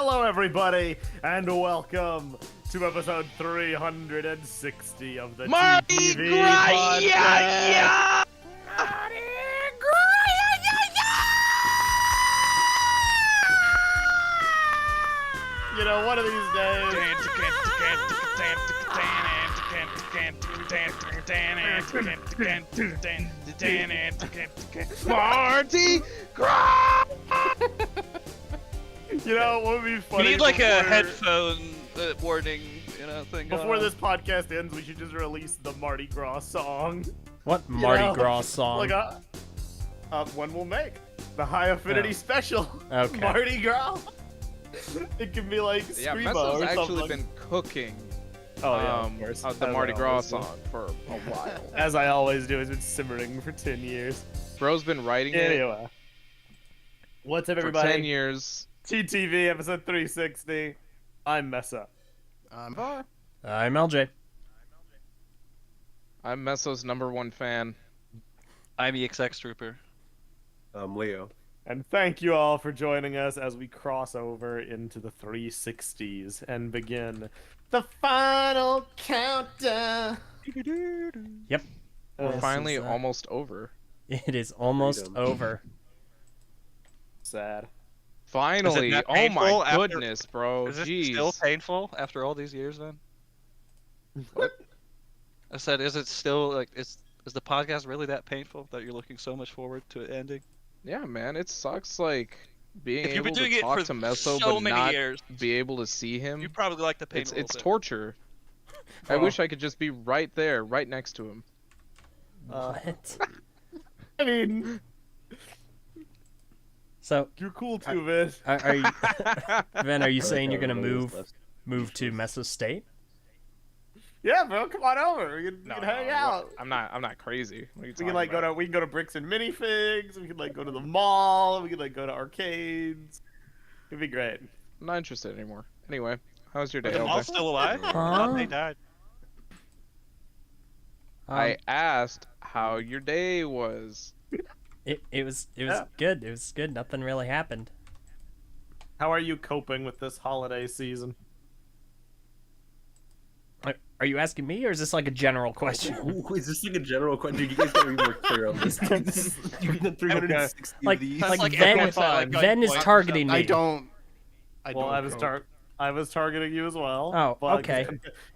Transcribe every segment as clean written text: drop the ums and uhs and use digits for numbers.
Hello, everybody, and welcome to episode 360 of the TTV Podcast. Yeah! You know, one of these days. Party cry! You know, what would be funny? We need like a headphone warning, thing. Before this podcast ends, we should just release the Mardi Gras song. What Mardi Gras song? Like one we'll make. The High Affinity Special. Okay. Mardi Gras. It can be like Screamo Messo's or actually something. been cooking Of course. the Mardi Gras song for a while. As I always do, it's been simmering for 10 years. Bro's been writing it Anyway. What's up, for everybody? 10 years. TTV episode 360. I'm Messa. I'm Var. I'm LJ. I'm Messo's #1 fan. I'm EXX Trooper. I'm Leo. And thank you all for joining us as we cross over into the 360s and begin the final countdown. Yep. We're This finally is, almost over. It is almost Freedom. over. Sad. Finally! that Oh painful my after- goodness, bro. Is it Jeez. still painful after all these years then? What? I said, is it still like is the podcast really that painful that you're looking so much forward to it ending? Yeah, man, it sucks like being If you've able been doing to it talk for to Messo so but many not years, be able to see him. you probably like the pain. It's a little bit. torture. I wish I could just be right there, right next to him. What? I mean, So, you're cool too, Vin. are you, Ben? Are you saying you're gonna Everybody was move to Mesa State? Yeah, bro, come on over. We can hang out. I'm not crazy. What are you We talking can like about? we can go to Bricks and Minifigs. We can like go to the mall. We can like go to arcades. It'd be great. I'm not interested anymore. Anyway, how's your day? The LJ? mall's still alive? I Huh? thought they died. I asked how your day was. It was Yeah. good. It was good. Nothing really happened. How are you coping with this holiday season? Are you asking me, or is this like a general question? Ooh, is this like a general question? Dude, you guys gotta be more clear on this. You've done 360 Like- of these. like like Ven- everyone's like, Ven is like, targeting me. I don't Well, I was targeting you as well. Oh, but okay.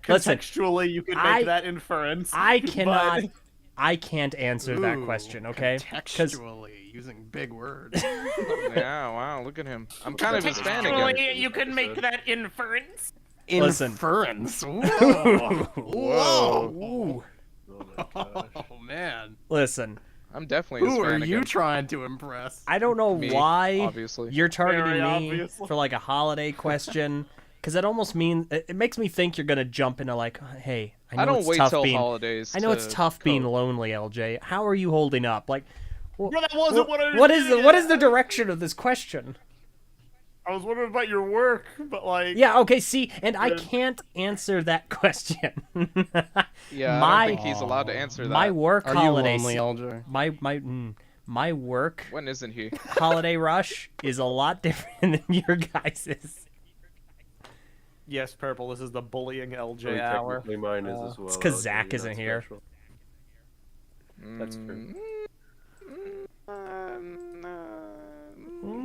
Listen, contextually, you can make I- that inference. I cannot. but- I can't answer that question. Okay. Contextually, using big words. Yeah, wow, look at him. I'm kind of his fan again. you can make that inference. Listen. Inference. Whoa. Whoa. Oh my gosh. Oh man. Listen, I'm definitely his Who fan are you again. trying to impress? I don't know Me, why obviously. you're targeting Very me obviously. for like a holiday question, because it almost means it makes me think you're gonna jump into like, hey, I know I don't it's wait tough till being, holidays. I know it's to tough being cope. lonely, LJ. How are you holding up? Like, Bro, that wasn't what I was what is the saying. direction of this question? I was wondering about your work, but like. Yeah, okay, see, and I Yeah. can't answer that question. Yeah, I my don't think he's allowed to answer that. my work Are you holiday lonely, LJ? my work When isn't he? holiday rush is a lot different than your guys's. Yes, Purple. This is the bullying LJ Really, hour. technically mine is as well. It's 'cause Okay, Zach you're isn't not here. special. That's true.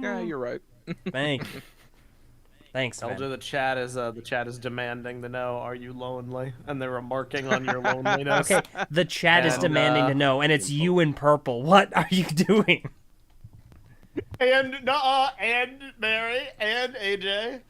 Yeah, you're right. Thanks, man. LJ, the chat is demanding to know: are you lonely? And they're remarking on your loneliness. Okay, the chat is And, demanding to know, and it's you in purple. What are you doing? And and Mary and AJ.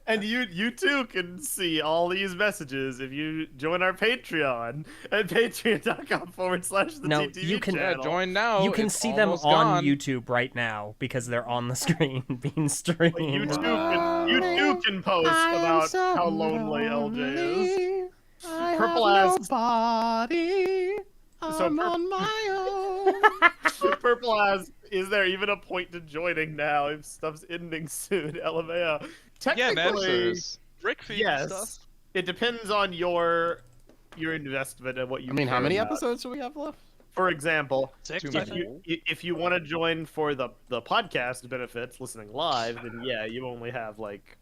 And you too can see all these messages if you join our Patreon at patreon.com/the No, TTV you can- Yeah, channel. join now. You can It's see them almost on gone. YouTube right now because they're on the screen being You streamed. too can post about how lonely LJ is. Purple asks. Nobody. So I'm on my own. Purple asks, is there even a point to joining now if stuff's ending soon? LMAO. Yeah, man. Technically, Brick feed yes. and stuff. It depends on your investment and what you. I mean, how care many about. episodes do we have left? for example, Six, Too I many. think? if you want to join for the podcast benefits, listening live, then yeah, you only have like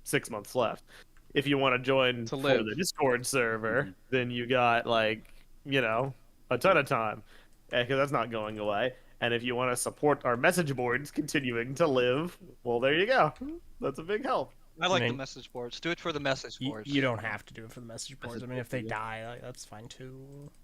6 months left. If you want to join To for live. the Discord server, then you got like a ton of time, because that's not going away. And if you want to support our message boards continuing to live, well, there you go. That's a big help. I like mean- the message boards. Do it for the message boards. You don't have to do it for the message boards. I mean, if they die, like, that's fine too.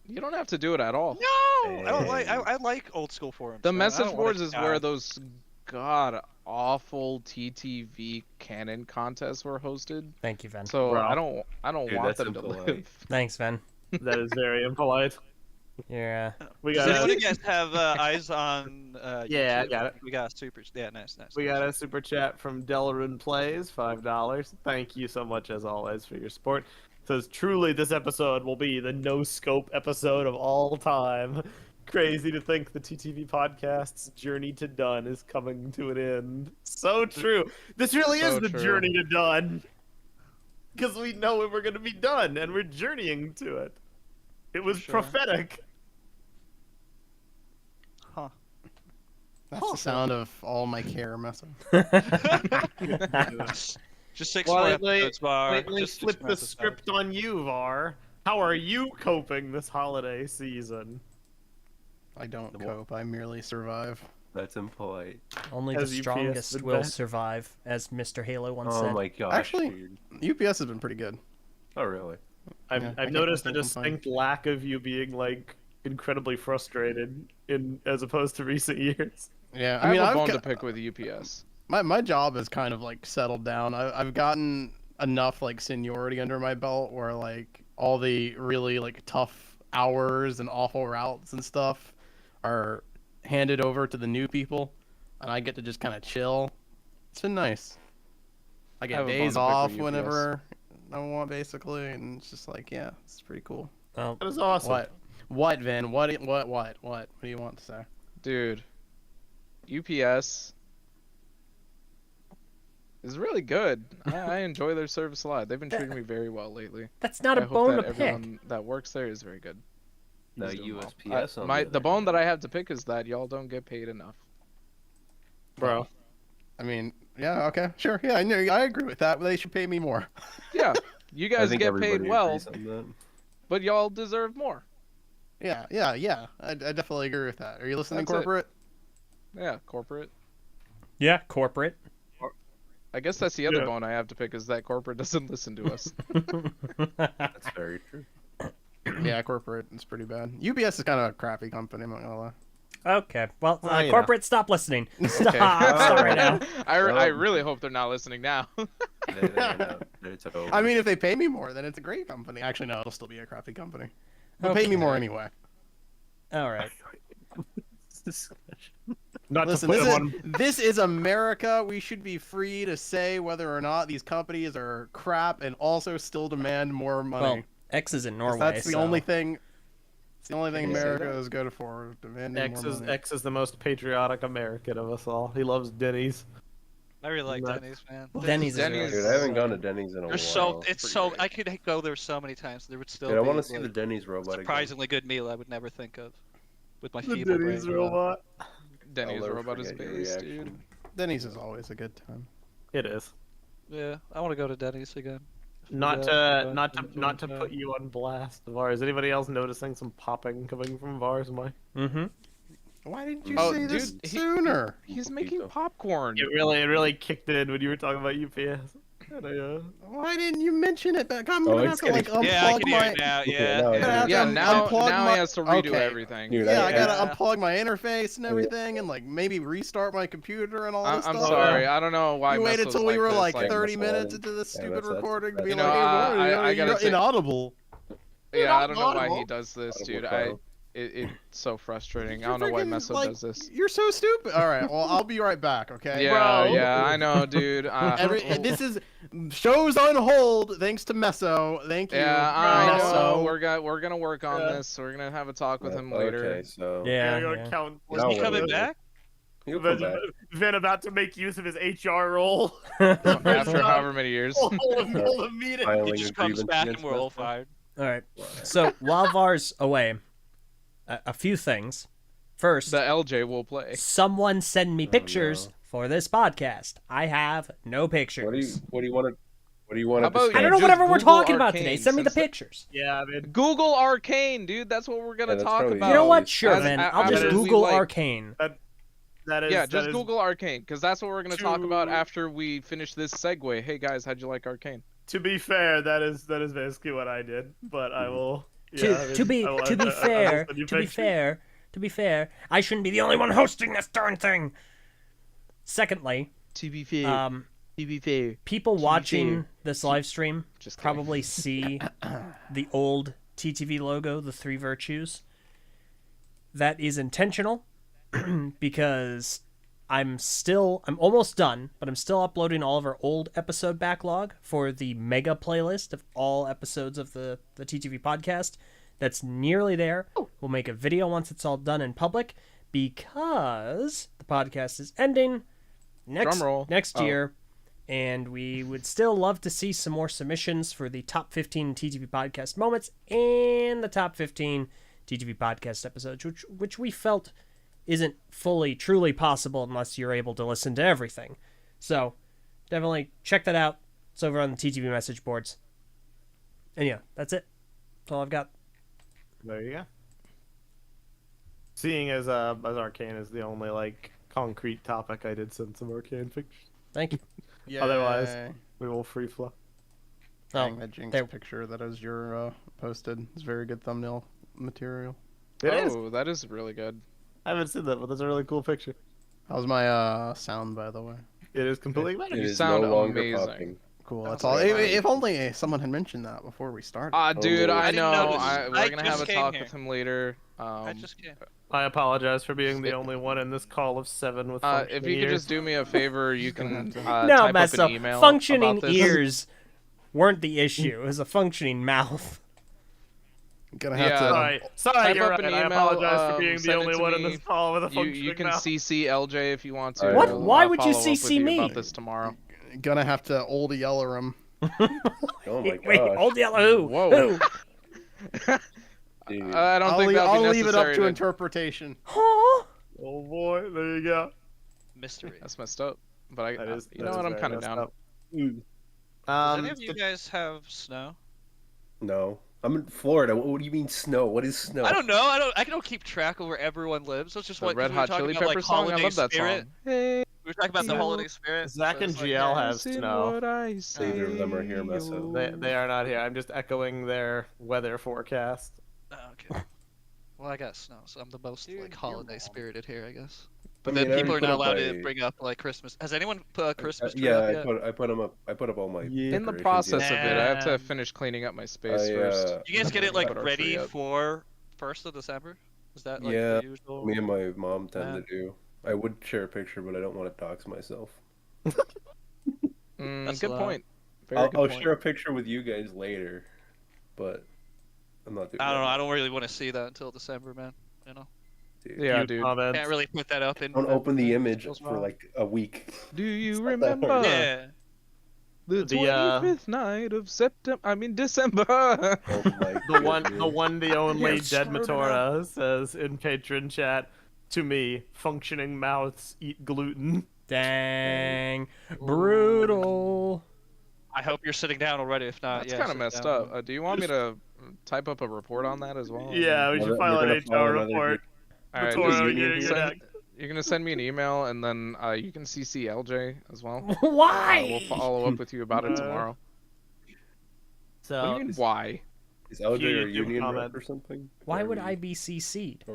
You don't have to do it at all. No, I don't like. I like old school forums. The man. I message don't wanna boards is die. where those god awful TTV canon contests were hosted. Thank you, Ven. So Bro. I don't Dude, want that's them to impolite. live. Thanks, Ven. That is very impolite. Yeah. We Does got anyone a, of you guys have eyes on? Yeah, I YouTube? got it. We got a super. Yeah, nice. we got a super chat from Delrun Plays, $5. Thank you so much as always for your support. Says truly, this episode will be the no scope episode of all time. Crazy to think the TTV podcast's journey to done is coming to an end. So true. This really is So the true. journey to done. Because we know when we're going to be done, and we're journeying to it. It was Sure. prophetic. Huh. That's the sound of all my care messing. Just six Well, more lately- episodes, Var. Lately, Just six flip more the episodes. script on you, Var. How are you coping this holiday season? I don't cope. I merely survive. That's impolite. Only the Has UPS strongest been will bad? survive, as Mr. Halo once Oh said. my gosh, Actually- dude. UPS has been pretty good. Oh really? I've, Yeah, I I've can't- noticed I a can't complain. distinct lack of you being like incredibly frustrated in as opposed to recent years. Yeah, I I mean, have a I've bone ca- to pick with UPS. my job is kind of like settled down. I've gotten enough like seniority under my belt where like all the really like tough hours and awful routes and stuff are handed over to the new people, and I get to just kind of chill. It's been nice. I have get a bone days to pick with off UPS. whenever I want, basically, and it's just like, yeah, it's pretty cool. Oh, That is awesome. What, Vin? What do you want to say? Dude, UPS is really good. I enjoy their service a lot. They've been treating me very well lately. that's not I a hope bone that to pick. everyone that works there is very good. No He's doing well. USPS. on The other bone hand. that I have to pick is that y'all don't get paid enough. Bro. I mean, yeah, okay, sure, yeah, I agree with that. But they should pay me more. Yeah, you I guys think get paid everybody well, agrees on that. but y'all deserve more. Yeah. I definitely agree with that. Are you listening, That's it. corporate? Yeah, corporate. Yeah, corporate. I guess that's the other Yeah. bone I have to pick is that corporate doesn't listen to us. That's very true. Yeah, corporate is pretty bad. UPS is kind of a crappy company. I'm not gonna lie. Okay, well, Well, you know. corporate, stop listening. Stop, Okay. stop right now. I really hope they're not listening now. They know. It's over. I mean, if they pay me more, then it's a great company. Actually, no, it'll still be a crappy company. But pay me more anyway. All right. Not Listen, to put them on. this is America. We should be free to say whether or not these companies are crap, and also still demand more money. Well, X is in 'Cause Norway. that's the so- only thing. It's the only thing Can you say America that? is good for. Demanding X more is money. X is the most patriotic American of us all. He loves Denny's. I really like Not- Denny's, man. Denny's is Denny's- Dude, I haven't gone to Denny's in a They're while. so. It's pretty so. great. I could go there so many times. There would still Dude, I be want to see like, the Denny's robot again. surprisingly good meal I would never think of with my The feeble Denny's brain. robot. Denny's never robot is forget your based, reaction. dude. Denny's is always a good time. It is. Yeah, I want to go to Denny's again. Not Yeah, to not to put you on blast, Var. Is anybody else noticing some popping coming from Var's mic? Mm-hmm. Why didn't you Oh, say this dude, sooner? He's making Pizza. popcorn. It really kicked in when you were talking about UPS. And Why didn't you mention it back? I'm Oh, gonna have it's to like getting- Yeah, I unplug can hear my. it now. Yeah, Yeah. no, yeah. dude. Yeah, to now unplug now my- he has to redo Okay. everything. Dude, Yeah, I I- gotta Yeah. unplug my interface and everything, and like maybe restart my computer and all this I'm stuff. sorry, I don't know why. You waited Meso's till we were this, like like 30 Meso minutes and- into this Yeah, stupid that's- recording to be You like, know, hey, I Rory, gotta you're say- inaudible. Yeah, I don't know why Audible. he does this, dude. Audible It's so frustrating. I You're don't know why freaking, Meso like, does this. You're so stupid. All right, well, I'll be right back, okay? Yeah, Bro. yeah, I know, dude. This is shows on hold thanks to Meso. Thank you. Yeah, I Meso. know. We're gonna work on Yeah. this. We're gonna have a talk with him Yeah, later. Okay, so Yeah. go yeah. count. Is he No, coming wait. back? he'll come Vin, back. Vin about to make use of his HR role. After however many years. Hold the meeting. Filing He a just comes grievance back and against we're all Meso. fired. All right. So while Var's away, a few things. First, The LJ will play. someone send me pictures no. for this podcast. I have no pictures. What do you want to? What do you want How to? about I you don't know just whatever we're Google talking about Arcane today. Send me the since the- pictures. Yeah, I mean, Google Arcane, dude. That's what we're gonna Yeah, that's talk probably about. You know what? As- Sure, as- man. a- I'll just as we, Google like- Arcane. that is Yeah, that just is- Google Arcane, because that's what we're gonna talk about To- after we finish this segue. Hey guys, how'd you like Arcane? To be fair, that is basically what I did. But I will. Yeah, I mean, To be I will- to be I will fair, send you to be pictures. fair, to be fair, I shouldn't be the only one hosting this darn thing. Secondly, To be fair, people watching this live stream Just kidding. probably see the old TTV logo, the three virtues. That is intentional because I'm almost done, but I'm still uploading all of our old episode backlog for the mega playlist of all episodes of the TTV podcast. That's nearly there. We'll make a video once it's all done in public because the podcast is ending next Drum roll. Oh. year, and we would still love to see some more submissions for the top 15 TTV podcast moments and the top 15 TTV podcast episodes, which we felt isn't fully truly possible unless you're able to listen to everything. So definitely check that out. It's over on the TTV message boards. And yeah, that's it. That's all I've got. There you go. Seeing as Arcane is the only like concrete topic, I did send some Arcane pictures. Thank you. Yeah. Otherwise- We will free flow. Dang, that Jinx there- picture that is your posted is very good thumbnail material. It is. Oh, that is really good. I haven't seen that, but that's a really cool picture. How's my sound, by the way? It is completely better. It You is sound no longer amazing. popping. Cool. That's That's all. very If only someone had mentioned that before we started. Dude, Oh, I I didn't know. notice. We're I gonna just have a came talk here. with him later. I just can't. I apologize for being the only one in this call of 7 with If functioning you could ears. just do me a favor, you can No, type up Meso. an email Functioning about this. ears weren't the issue. It was a functioning mouth. Gonna have Yeah. to. Sorry, Type you're up right. an I email, apologize for being the send it only to one in me. this call with a functioning You can mouth. CC LJ if you want to. What? We'll, Why would you follow up with CC you me? about this tomorrow? Gonna have to old yeller him. Oh my Wait, gosh. old yellow who? Whoa. Who? Dude. I don't think that'll I'll be leave it up necessary to to- interpretation. Huh? Oh boy, there you go. Mystery. That's messed up. But I, That is. you know what? I'm kind of down. Does any of you guys have snow? No, I'm in Florida. What do you mean snow? What is snow? I don't know. I don't keep track of where everyone lives. So it's just The what Red we were Hot talking Chili about, Pepper like, song. I holiday love that spirit. song. Hey, We were talking about the Snow. holiday spirit. Zach so and it's like, GL yeah. have listen snow. what I say. Neither of them are here, Meso. They are not here. I'm just echoing their weather forecast. Oh, okay. Well, I got snow, so I'm the most Dude, like you're holiday wrong. spirited here, I guess. I But mean, then I people are already not put up allowed to my- bring up like Christmas. Has anyone put a Christmas tree Yeah, up yet? I put them up. I put up all my. In the decorations process of yesterday. it, I have to Man. finish cleaning up my space I, first. You guys get it like Put our ready tree up. for 1st of December? Is that like Yeah, the usual? Me and my mom tend Yeah. to do. I would share a picture, but I don't want to dox myself. That's Good allowed. point. Very I'll good point. share a picture with you guys later, but I'm not doing. I don't know. that. I don't really want to see that until December, man. You know, Dude. Yeah, Few dude. comments. can't really put that up in. Don't open the image feels for wrong. like a week. Do you It's not that remember hard. Yeah. the The, 25th night of September? I mean December. Oh my The one, goodness. the only You're Dead screwed Matora says in patron chat, to me, functioning mouths eat gluten. Dang. Brutal. I hope you're sitting down already. If not, That's yeah. kind of sit messed down. up. Do you want me to type up a report on that as well? Yeah, we Well, should we're file gonna an file HR another report. All right, Matora, just you're send- you're gonna send me an email, and then you can CC LJ as well. Why? We'll follow up with you about it tomorrow. So, What do you mean, why? Is LJ Few a YouTube union rep comments. or something? Why Or would you- I be CC'd?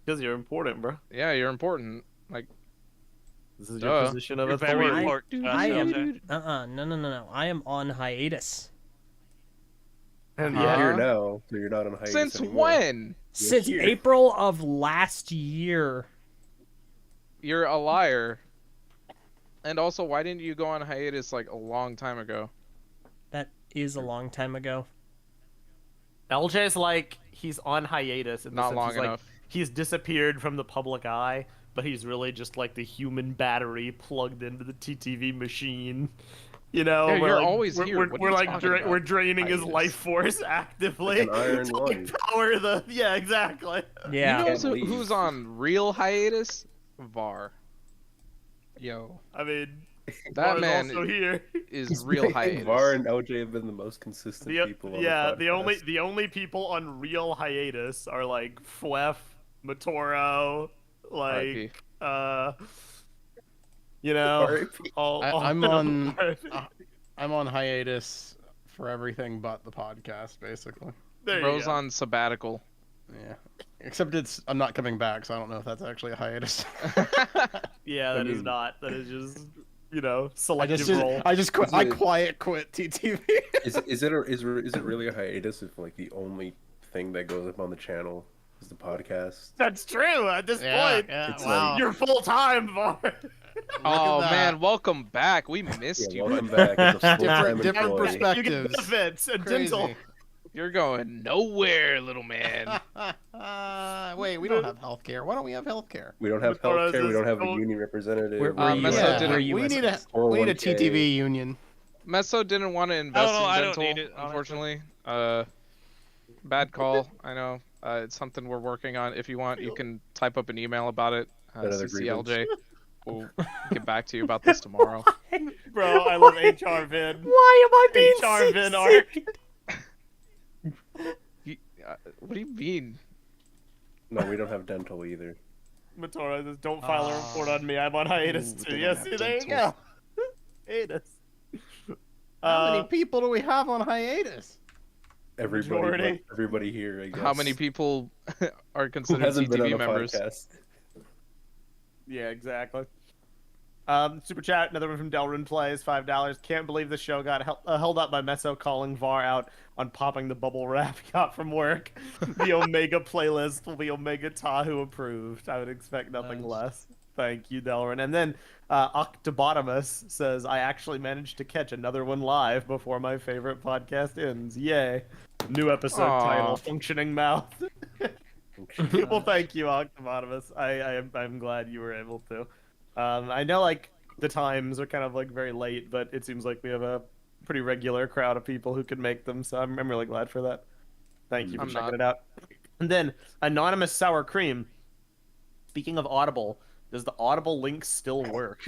because you're important, bro. Yeah, you're important. Like, This is Duh. your position of You're very authority. important. I am. LJ. No. I am on hiatus. And You're yeah, here now, so you're not on hiatus since anymore. when? Since here. April of last year. You're a liar. And also, why didn't you go on hiatus like a long time ago? That is a long time ago. LJ's like he's on hiatus. In the Not sense long he's, like, enough. he's disappeared from the public eye, but he's really just like the human battery plugged into the TTV machine. You know, Yeah, we're you're like, always we're, here. We're, What are we're you like talking about? we're draining his Hiatus. life force actively An iron to like lung. power the. Yeah, exactly. Yeah. You know Can't leave. who's on real hiatus? Var. Yo, I mean, that Var's man also here. is real hiatus. Var and LJ have been the most consistent people on Yeah, the podcast. the only people on real hiatus are like Fwef, Matoro, R.I.P. like you know, R.I.P. I'm of on them. I'm on hiatus for everything but the podcast, basically. There you Bro's go. on sabbatical. Yeah. Except I'm not coming back, so I don't know if that's actually a hiatus. Yeah, I that is mean- not. That is just I selective role. quit. Is I it- quiet quit TTV. Is it really a hiatus if like the only thing that goes up on the channel is the podcast? That's true. At this point, It's wow. like- you're full time, Var. Oh that. man, welcome back. We missed Yeah, you. welcome back as a full-time different employee. perspective. You get benefits and dental. You're going nowhere, little man. Wait, we don't have healthcare. Why don't we have healthcare? We don't have Matoro's healthcare. We don't have a is- union representative. Where Uh, you Meso at? didn't- Where you we at? need a 401k. TTV union. Meso didn't want to invest in I don't dental, need it, honestly. unfortunately. Bad call. I know. It's something we're working on. If you want, you can type up an email about it. Another CCLJ. We'll get back to you about this tomorrow. Bro, I love HR Vin. Why am I being HR Vin CC'd? arc. What do you mean? No, we don't have dental either. Matoro says, don't file a report on me. I'm on hiatus Ooh, too. they Yes, don't have there you go. dental. Hiatus. How many people do we have on hiatus? Majority. Everybody here, I guess. How many people are who considered hasn't been on TTV a members? podcast? Yeah, exactly. Super chat, another one from Delrin Plays, $5. Can't believe the show got held up by Meso calling Var out on popping the bubble wrap he got from work. The Omega playlist will be Omega Tahu approved. I would expect nothing Nice. less. Thank you, Delrin. And then Octobotamus says, I actually managed to catch another one live before my favorite podcast ends. Yay. New episode Aw. title, Functioning Mouth. Well, thank you, Octobotamus. I'm glad you were able to. I know like the times are kind of like very late, but it seems like we have a pretty regular crowd of people who can make them, so I'm really glad for that. Thank you for I'm checking not. it out. And then Anonymous Sour Cream. Speaking of Audible, does the Audible link still work?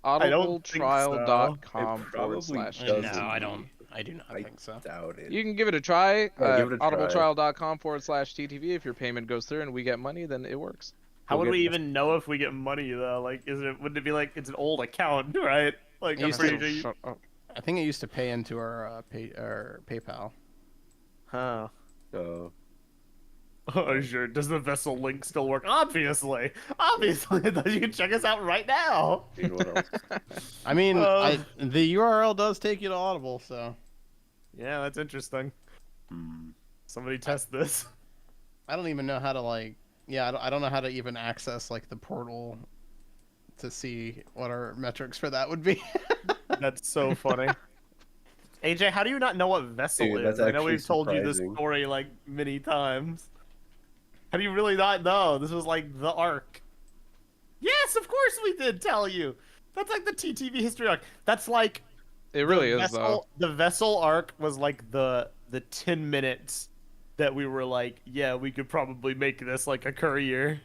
don't think so. Audibletrial.com It probably /. doesn't. No, I don't. I do not I think so. doubt it. You can give it a try. Yeah, give it a try. Audibletrial.com /TTV. If your payment goes through and we get money, then it works. How We'll would we get- even know if we get money though? Like, wouldn't it be like it's an old account, right? Like, It I'm used pretty to- sure. Shut up. I think it used to pay into our PayPal. Huh. Oh. Oh, sure. Does the vessel link still work? Obviously. Obviously. You can check us out right now. Dude, what else? I mean, Um, the URL does take you to Audible, so Yeah, that's interesting. Hmm. Somebody test this. I don't even know how to like. Yeah, I don't know how to even access like the portal to see what our metrics for that would be. That's so funny. AJ, how do you not know what vessel Dude, is? that's I know actually we've told you this surprising. story like many times. How do you really not know? This was like the arc. Yes, of course we did tell you. That's like the TTV history arc. That's like It really the is, though. The vessel arc was like the 10 minutes that we were like, yeah, we could probably make this like a courier.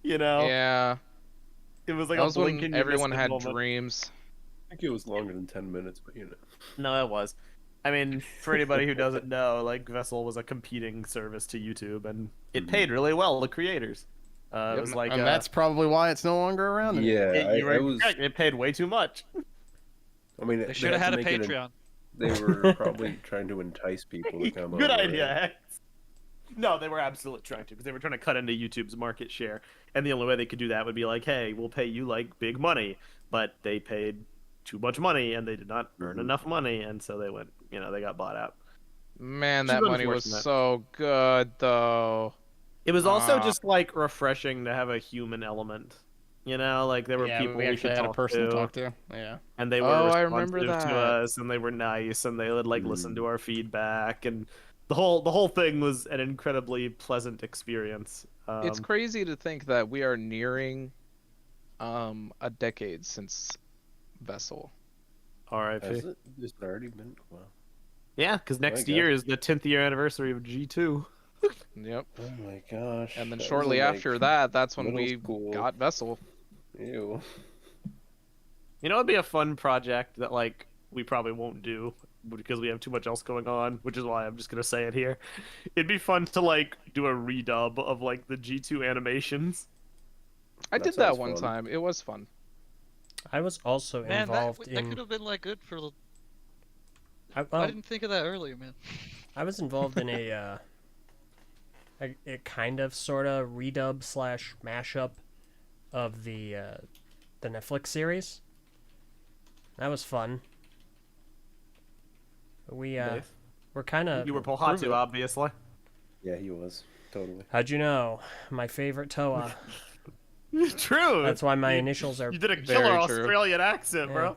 You know? Yeah. It was like That a was blink when and you everyone missed it had moment. dreams. I think it was longer than 10 minutes, but you know. No, it was. I mean, for anybody who doesn't know, like Vessel was a competing service to YouTube, and it paid really well the creators. It was like and that's probably why it's no longer around. anymore. Yeah, you were I was. correct. It paid way too much. I mean, They should have had a to make it Patreon. They were probably trying to entice people to come Good over. idea, Hex. No, they were absolutely trying to, because they were trying to cut into YouTube's market share, and the only way they could do that would be like, hey, we'll pay you like big money, but they paid too much money, and they did not earn enough money, and so they went, they got bought out. Man, Which is that money was unfortunate. so good, though. It was also Ah. just like refreshing to have a human element. Like there were Yeah, people we actually could had a talk person to, to talk to. Yeah. and they were Oh, I responsive remember to that. us, and they were nice, and they would like listen to our feedback, and the whole thing was an incredibly pleasant experience. It's crazy to think that we are nearing a decade since Vessel. R.I.P. Has it? It's already been. Wow. Yeah, because next God. year is the 10th year anniversary of G2. Yep. Oh my gosh. And then that was shortly in, after that, that's when middle we school. got Vessel. Ew. You know, it'd be a fun project that like we probably won't do because we have too much else going on, which is why I'm just gonna say it here. It'd be fun to like do a redub of like the G2 animations. I That did that sounds one fun. time. It was fun. I was also Man, involved that could have been like good for. I, I didn't think of that earlier, man. I was involved in a kind of sort of redub / mashup of the Netflix series. That was fun. We're kind of. You were Pohatu, obviously. Yeah, he was totally. How'd you know? My favorite Toa. True. That's why my initials are. You did a Very killer true. Australian accent, bro.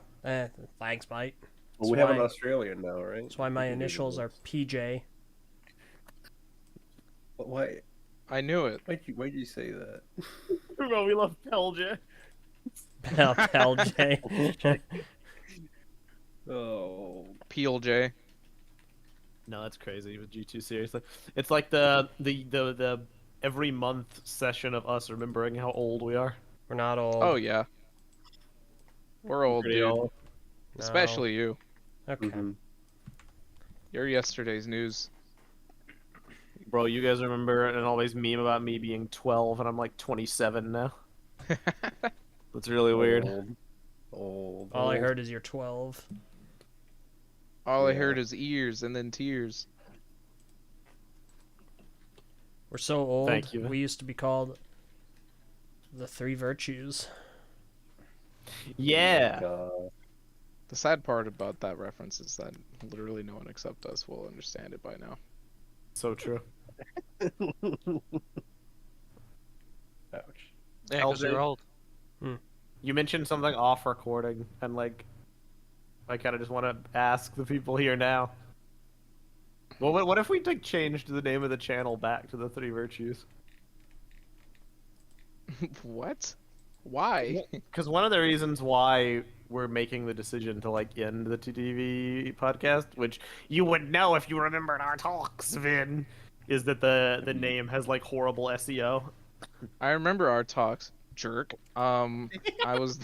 Thanks, mate. Well, we have an Australian now, right? That's why my initials are PJ. But why? I knew it. Why'd you say that? Bro, we love Pelja. LJ. Oh. Peel J. No, that's crazy with G2, seriously. It's like the every month session of us remembering how old we are. We're not old. Oh yeah. We're old, Pretty dude. old. No. Especially you. Okay. Mhm. You're yesterday's news. Bro, you guys remember and always meme about me being 12 and I'm like 27 now? That's really weird. Old. All I heard is you're 12. All I Yeah. heard is ears and then tears. We're so old. Thank you. We used to be called the Three Virtues. Yeah. God. The sad part about that reference is that literally no one except us will understand it by now. So true. Ouch. Yeah, because they're LJ. old. You mentioned something off recording, and like, I kind of just want to ask the people here now. Well, what if we like changed the name of the channel back to the Three Virtues? What? Why? Because one of the reasons why we're making the decision to like end the TTV podcast, which you would know if you remembered our talks, Vin, is that the name has like horrible SEO. I remember our talks, jerk. I was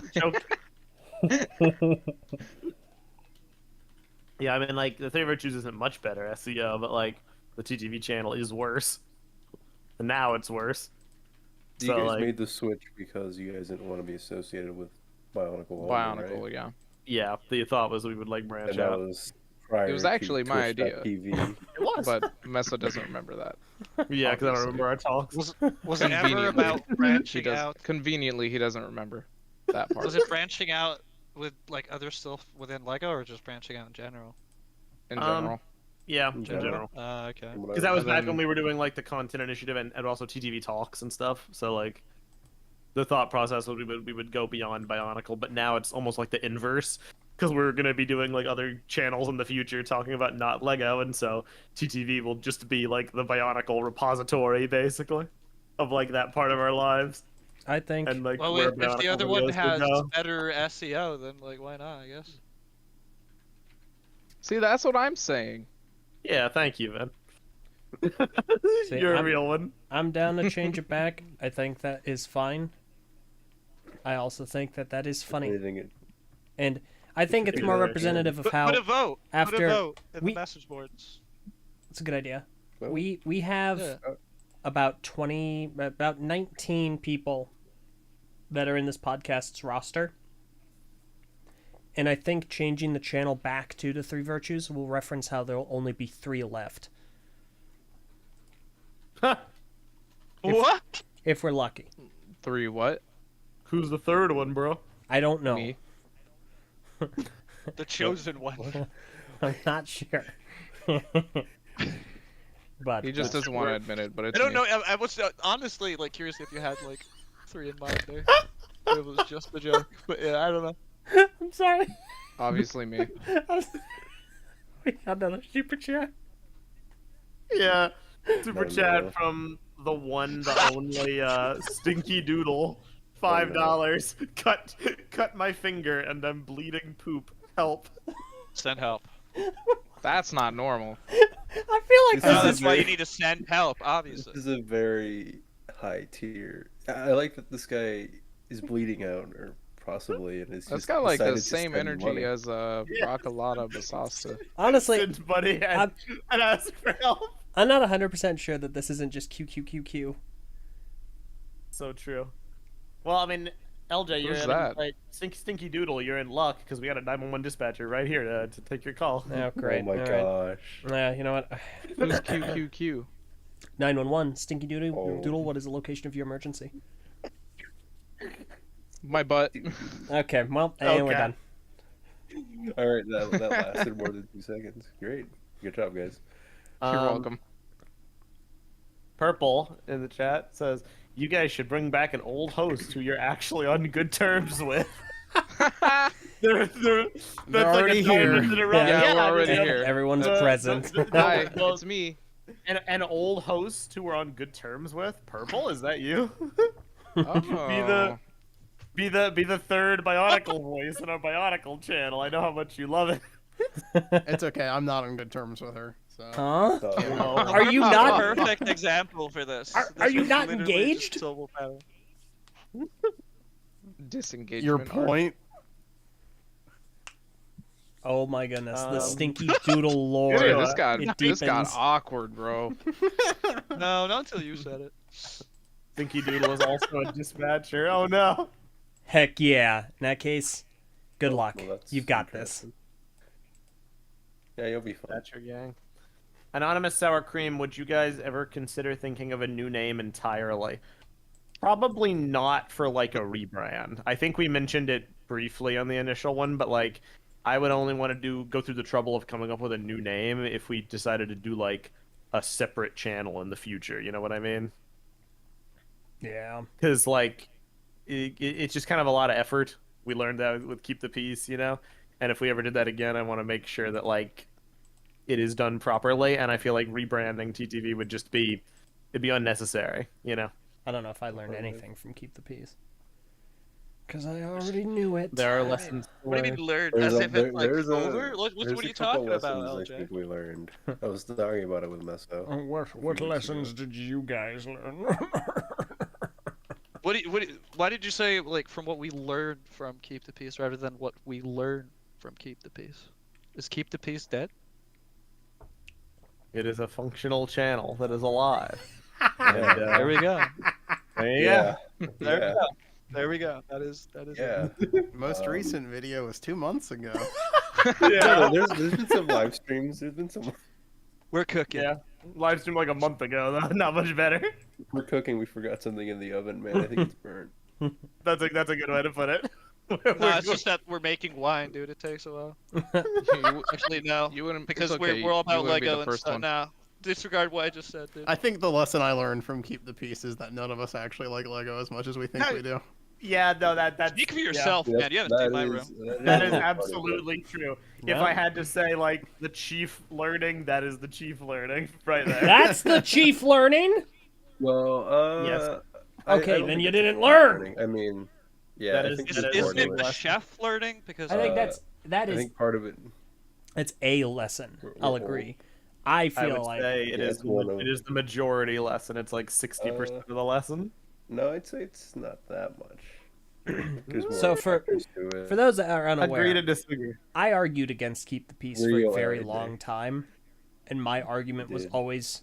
Yeah, I mean, like, the Three Virtues isn't much better SEO, but, like, the TTV channel is worse. And now it's worse. You So, guys like, made the switch because you guys didn't want to be associated with Bionicle. Bionicle, right? yeah. yeah, the thought was we would, like, branch And that out. was prior It was to actually my idea. Twitch.tv. It was. But Mesa doesn't remember that. Yeah, because I don't obviously. remember our talks. Was it ever Conveniently. about He branching does out? conveniently he doesn't remember that part. Was it branching out with like other stuff within Lego, or just branching out in general? in general? Yeah, In in general. general. Okay. From what I Because that was And back then- when we were doing, like, the content initiative and also TTV talks and stuff. So, like, the thought process was we would go beyond Bionicle, but now it's almost like the inverse. Because we're going to be doing, like, other channels in the future talking about not Lego, and so TTV will just be, like, the Bionicle repository, basically, of, like, that part of our lives. I think And, like, Well, where if the Bionicle other one videos will has go. better SEO, then like why not? I guess. See, that's what I'm saying. Yeah, thank you, man. See, You're a I'm- real one. I'm down to change it back. I think that is fine. I also think that is funny. Anything it- And I think it's more representative of how Put a vote. Put after a vote in we- the message boards. it's a good idea. Well, We have Yeah. about 19 people that are in this podcast's roster. And I think changing the channel back to the Three Virtues will reference how there'll only be 3 left. What? If we're lucky. 3 what? Who's the third one, bro? I don't know. Me. The chosen one. I'm not sure. But He just doesn't want to admit it, but it's I don't me. know. I was honestly like curious if you had like 3 in mind there. Or it was just a joke. But yeah, I don't know. I'm sorry. Obviously me. We got another super chat. Yeah, super No, chat no. from the one, the only Stinky Doodle. $5. Cut my finger and I'm bleeding poop. Help. Send help. That's not normal. I feel like This this is That's is why you need to send help, This obviously. is a very high tier. I like that this guy is bleeding out, or possibly, and is That's just got like the decided to same spend energy money. as Bracalata Basasta. honestly. Send money and ask for help. I'm not 100% sure that this isn't just QQQQ. So true. Well, I mean, LJ, you're Who's in, that? like, Stinky Doodle. You're in luck because we got a 911 dispatcher right here to take your call. Oh, great. Oh my All right. gosh. Yeah, you know what? Who's QQQ? 911, Stinky Doodle. Oh. Doodle, what is the location of your emergency? My butt. Okay, well, and we're Okay. done. All right, that lasted more than 2 seconds. Great, good job, guys. You're welcome. Purple in the chat says, "You guys should bring back an old host who you're actually on good terms with." they're that's already like a here. diamond in a rough- Yeah, we're I mean, already the- here. Everyone's the- present. Hi, the- it's me. an old host who we're on good terms with. Purple, is that you? Oh. Be the third Bionicle voice in our Bionicle channel. I know how much you love it. It's okay. I'm not on good terms with her. So. Huh? So, Are you not? Perfect example for this. Are you was not literally just engaged? civil battle. Disengagement. Your art. point. Oh my goodness, the Um, Stinky Doodle lore. Dude, Yeah. this got It this got deepens. awkward, bro. No, not until you said it. Stinky Doodle is also a dispatcher. Oh no. Heck yeah. In that case, good luck. well, that's You've got this. interesting. Yeah, you'll be fine. That's your gang. Anonymous Sour Cream, would you guys ever consider thinking of a new name entirely? Probably not for like a rebrand. I think we mentioned it briefly on the initial one, but like I would only want to go through the trouble of coming up with a new name if we decided to do like a separate channel in the future. You know what I mean? Yeah. Because like it's just kind of a lot of effort. We learned that with Keep the Peace, you know. And if we ever did that again, I want to make sure that like it is done properly. And I feel like rebranding TTV would just be it'd be unnecessary, you know. I don't know if I learned anything from Keep the Peace. Because I already knew it. There are lessons. What do you mean learned? There's As a- if there- it's like there's a- over? What there's are a you couple talking about, lessons I LJ? think we learned. I was talking about it with Meso. What lessons did you guys learn? Why did you say like from what we learned from Keep the Peace rather than what we learn from Keep the Peace? Is Keep the Peace dead? It is a functional channel that is alive. Yeah. There we go. There you Yeah. There Yeah. we go. There we go. That is Yeah. Most recent video was 2 months ago. No, there's been some live streams. There's been some. We're cooking. Yeah. Live stream like a month ago, though. Not much better. We're cooking. We forgot something in the oven, man. I think it's burnt. That's a good way to put it. No, it's just that we're making wine, dude. It takes a while. You, Actually, no. you wouldn't Because it's okay. we're all You about wouldn't be Lego the and first stuff one. now. Disregard what I just said, dude. I think the lesson I learned from Keep the Peace is that none of us actually like Lego as much as we think No. we do. Yeah, no, that's Speak for yourself, Yeah, man. You haven't seen my room. That is part of it. absolutely true. If Yeah. I had to say like the chief learning, that is the chief learning right there. That's the chief learning? Well, Yes. Okay, I don't then think you it's didn't chief learn. learning. I mean, yeah, That I is- think that that's is part Isn't of it it. the chef learning? Because I think Uh, that I is think part of it. it's a lesson. I'll We're- agree. I I feel would like say it Yeah, is it's one of- it is the majority lesson. It's like 60% of the lesson. No, I'd say it's not that much. There's more So for- factors to it. for those that are Agree unaware, to disagree. I argued against Keep the Peace for a Real very everything. long time, and my argument was did. always,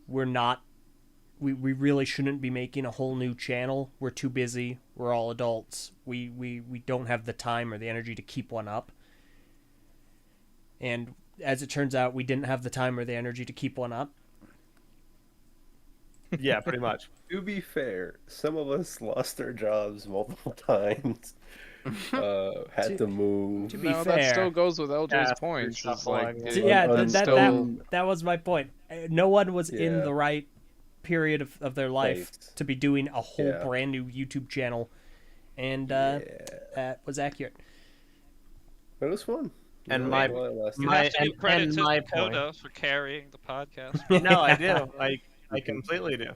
we really shouldn't be making a whole new channel. We're too busy. We're all adults. We don't have the time or the energy to keep one up. And as it turns out, we didn't have the time or the energy to keep one up. Yeah, pretty much. To be fair, some of us lost our jobs multiple times. Had to move. To be No, fair, that still goes with LJ's Yeah, points. you're It's like, shuffling. it- So, yeah, Un- that still- that was my point. No one was in Yeah. the right period of their life Place. to be doing a whole Yeah. brand new YouTube channel, and Yeah, that was accurate. but it was fun. You And know, my- while it lasted. you My- have to give credit and to my Dakota for carrying the podcast. No, I do. I completely do.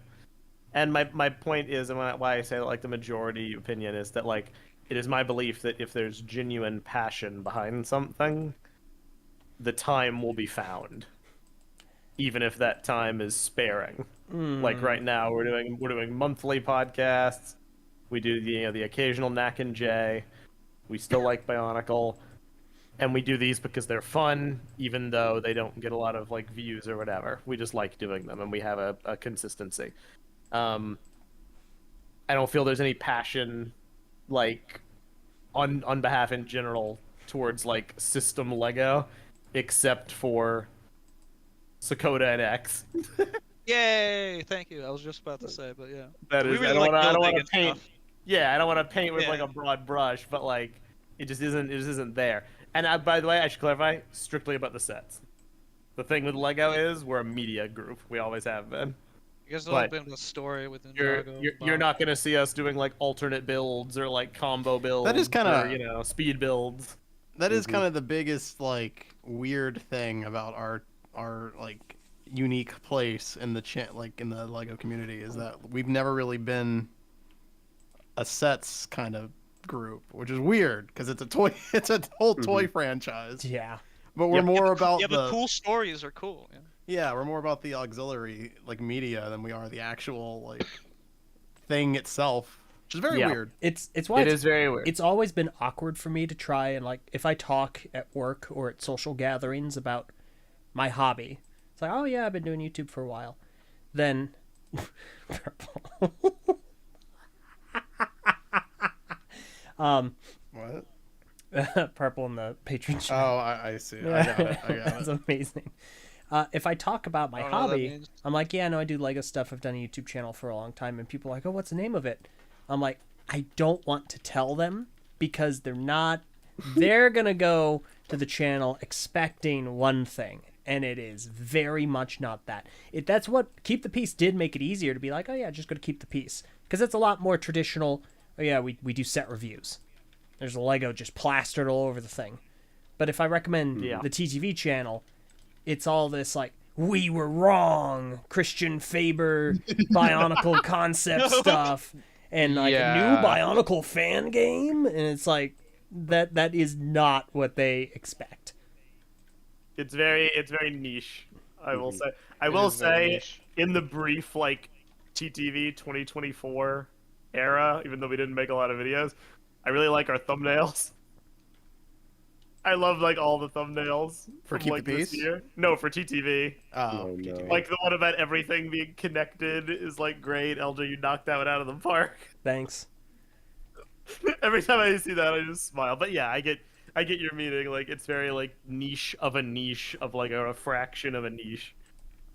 And my point is, and why I say like the majority opinion is that like it is my belief that if there's genuine passion behind something, the time will be found, even if that time is sparing. Like right now, we're doing monthly podcasts. We do the occasional Knack and Jay. We still like Bionicle, and we do these because they're fun, even though they don't get a lot of like views or whatever. We just like doing them, and we have a consistency. I don't feel there's any passion, like, on behalf in general towards like system Lego, except for Sakota and X. Yay! Thank you. I was just about to say, but yeah. That We is, really I don't like want building to and paint. stuff. Yeah, I don't want to paint with Yeah. like a broad brush, but like it just isn't there. And by the way, I should clarify strictly about the sets. The thing with Lego is we're a media group. We always have been. You guys But have been the story within You're Drago. you're not gonna see us doing like alternate builds or like combo builds. That is kinda- or, speed builds. That is kind of the biggest like weird thing about our like unique place in the like in the Lego community is that we've never really been a sets kind of group, which is weird because it's a whole toy franchise. Yeah. But we're Yep. more about Yeah, but cool stories are cool. Yeah. we're more about the auxiliary like media than we are the actual like thing itself, which is very Yeah. weird. It's why It it's, is very weird. it's always been awkward for me to try and like if I talk at work or at social gatherings about my hobby. It's like, oh yeah, I've been doing YouTube for a while. Then What? Purple in the patron chat. Oh, I see. I got it. That's amazing. If I talk about my I don't know what that hobby, means. I'm like, yeah, no, I do Lego stuff. I've done a YouTube channel for a long time, and people are like, oh, what's the name of it? I'm like, I don't want to tell them because they're not. They're gonna go to the channel expecting one thing, and it is very much not that. That's what Keep the Peace did make it easier to be like, oh yeah, just go to Keep the Peace because it's a lot more traditional. Oh yeah, we do set reviews. There's a Lego just plastered all over the thing. But if I recommend the TTV channel, it's all this like, we were wrong, Christian Faber Bionicle concept stuff, and like a new Bionicle fan game, and it's like that is not what they expect. It's very niche. I will say. I will is very say niche. in the brief like TTV 2024 era, even though we didn't make a lot of videos, I really like our thumbnails. I love like all the thumbnails For from, Keep like, the this Peace? year. No, for TTV. Oh, no. Like the one about everything being connected is like great. LJ, you knocked that one out of the park. Thanks. Every time I see that, I just smile. But yeah, I get your meaning. Like it's very like niche of like a fraction of a niche.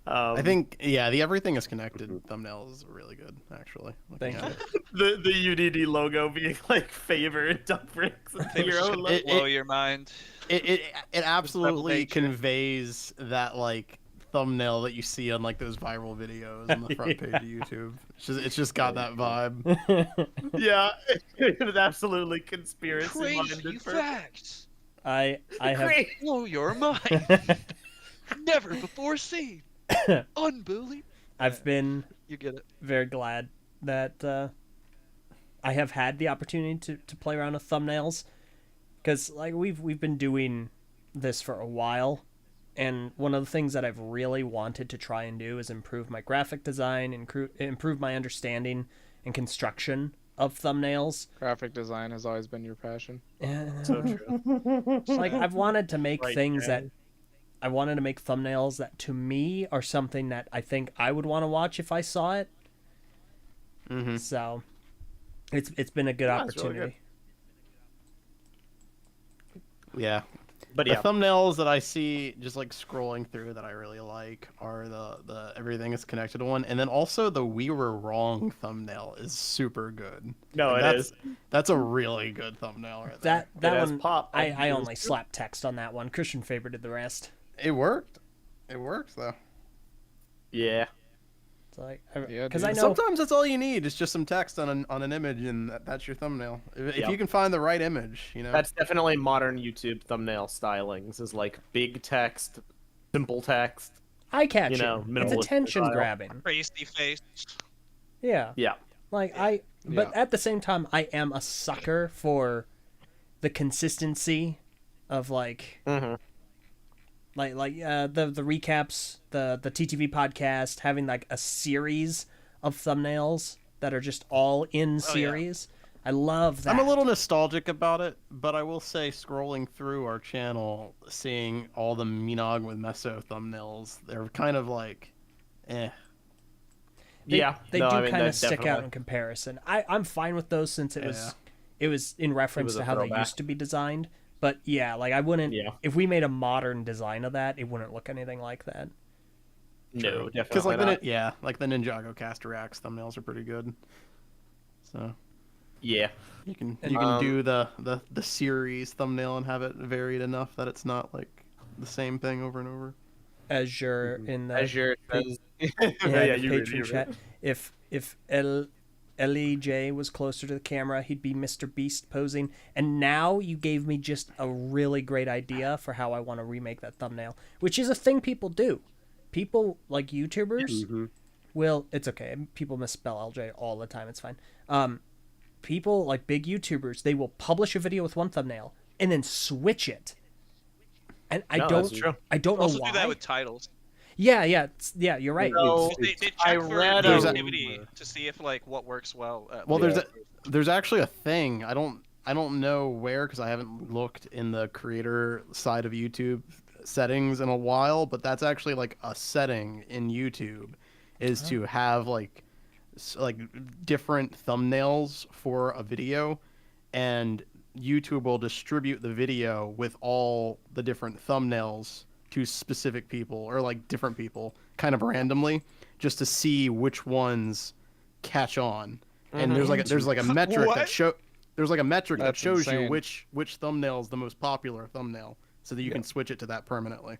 I think the everything is connected thumbnail is really good actually. Thank Looking you. at it. the UDD logo being like favor and duck bricks and your own logo. Blow your mind. It absolutely nature. conveys that like thumbnail that you see on like those viral videos on the front page of YouTube. It's just got that vibe. Yeah, it was absolutely conspiracy Crazy minded. facts. I have Blow your mind. Never before seen. Unbelievable. I've been You get it. very glad that I have had the opportunity to play around with thumbnails because like we've been doing this for a while, and one of the things that I've really wanted to try and do is improve my graphic design and improve my understanding and construction of thumbnails. Graphic design has always been your passion. So true. It's like I've wanted to make Right, things that Jen. I wanted to make thumbnails that to me are something that I think I would want to watch if I saw it. Mm-hmm. So it's been a good Yeah, it's really opportunity. Yeah. But The yeah, thumbnails that I see just like scrolling through that I really like are the everything is connected one, and then also the we were wrong thumbnail is super good. no, Like, it is. That's a really good thumbnail right there. That It has one pop. I only slapped text on that one. Christian Faber did the rest. It worked. It works though. Yeah. It's like Yeah, because dude. I know Sometimes that's all you need is just some text on an image, and that's your thumbnail. If Yep. you can find the right image, you know. That's definitely modern YouTube thumbnail stylings. Is like big text, simple text. eye catching. you know, It's minimalist attention style. grabbing. Crazy face. Yeah. Yeah. But at the same time, I am a sucker for the consistency of like Mm-hmm. the recaps, the TTV podcast, having like a series of thumbnails that are just all in series. I love that. I'm a little nostalgic about it, but I will say, scrolling through our channel, seeing all the Minog with Meso thumbnails, they're kind of like, eh. They do I mean, kind of that's stick out definitely- in comparison. I'm fine with those since it was in reference was to a how they throwback. used to be designed. But yeah, like I wouldn't. Yeah. If we made a modern design of that, it wouldn't look anything like that. No, definitely Because like not. like the Ninjago Cast Reacts thumbnails are pretty good. So Yeah. you can do the series thumbnail and have it varied enough that it's not like the same thing over and over. Azure in the Azure says, yeah, the you read Patreon it. chat. If LEJ was closer to the camera, he'd be Mr. Beast posing. And now you gave me just a really great idea for how I want to remake that thumbnail, which is a thing people do. People like YouTubers will. It's okay. People misspell LJ all the time. It's fine. People like big YouTubers, they will publish a video with one thumbnail and then switch it. And I that's true. don't know Also why. do that with titles. Yeah, you're right. No, They check I for read a activity to see if like what works well. Well, Yeah. there's actually a thing. I don't know where because I haven't looked in the creator side of YouTube settings in a while, but that's actually like a setting in YouTube is to have like different thumbnails for a video, and YouTube will distribute the video with all the different thumbnails to specific people or like different people kind of randomly just to see which ones catch on. And there's like a metric What? there's like a metric that That's shows you insane. which thumbnail is the most popular thumbnail so that you can switch it to that permanently.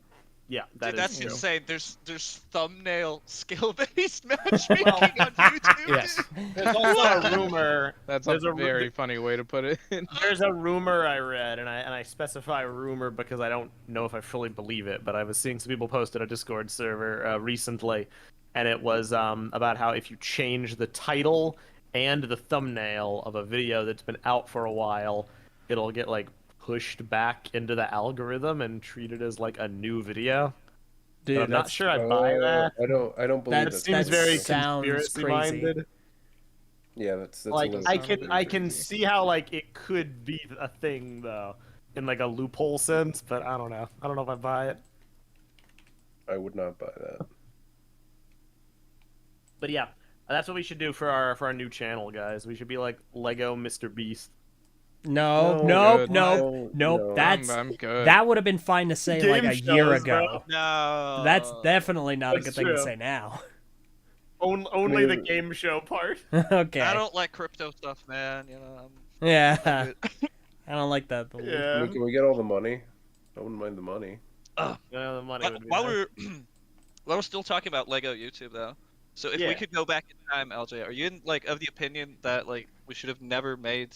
Yeah, Dude, is that's true. insane. There's thumbnail skill-based matchmaking on YouTube. Yes. Dude. There's also a rumor. That's There's a very funny way to put it. There's a rumor I read, and I specify rumor because I don't know if I fully believe it, but I was seeing some people post at a Discord server recently, and it was about how if you change the title and the thumbnail of a video that's been out for a while, it'll get like pushed back into the algorithm and treated as like a new video. But Dude, I'm not sure I buy that. I don't believe That's- it. Seems that very sounds conspiracy crazy. minded. Yeah, that's Like a little I bit can crazy. see how like it could be a thing though, in like a loophole sense, but I don't know. I don't know if I buy it. I would not buy that. But yeah, that's what we should do for our new channel, guys. We should be like Lego Mr. Beast. No, good. nope. No. That's I'm good. that would have been fine to say like a Game year shows, ago. No. That's definitely not a That's good thing to true. say now. Only the mean- game show part. Okay. I don't like crypto stuff, man. You know. Yeah. I don't like that. Yeah. Can we get all the money? I wouldn't mind the money. Yeah, the money would be While nice. we're still talking about Lego YouTube though, so if Yeah. we could go back in time, LJ, are you in, like of the opinion that like we should have never made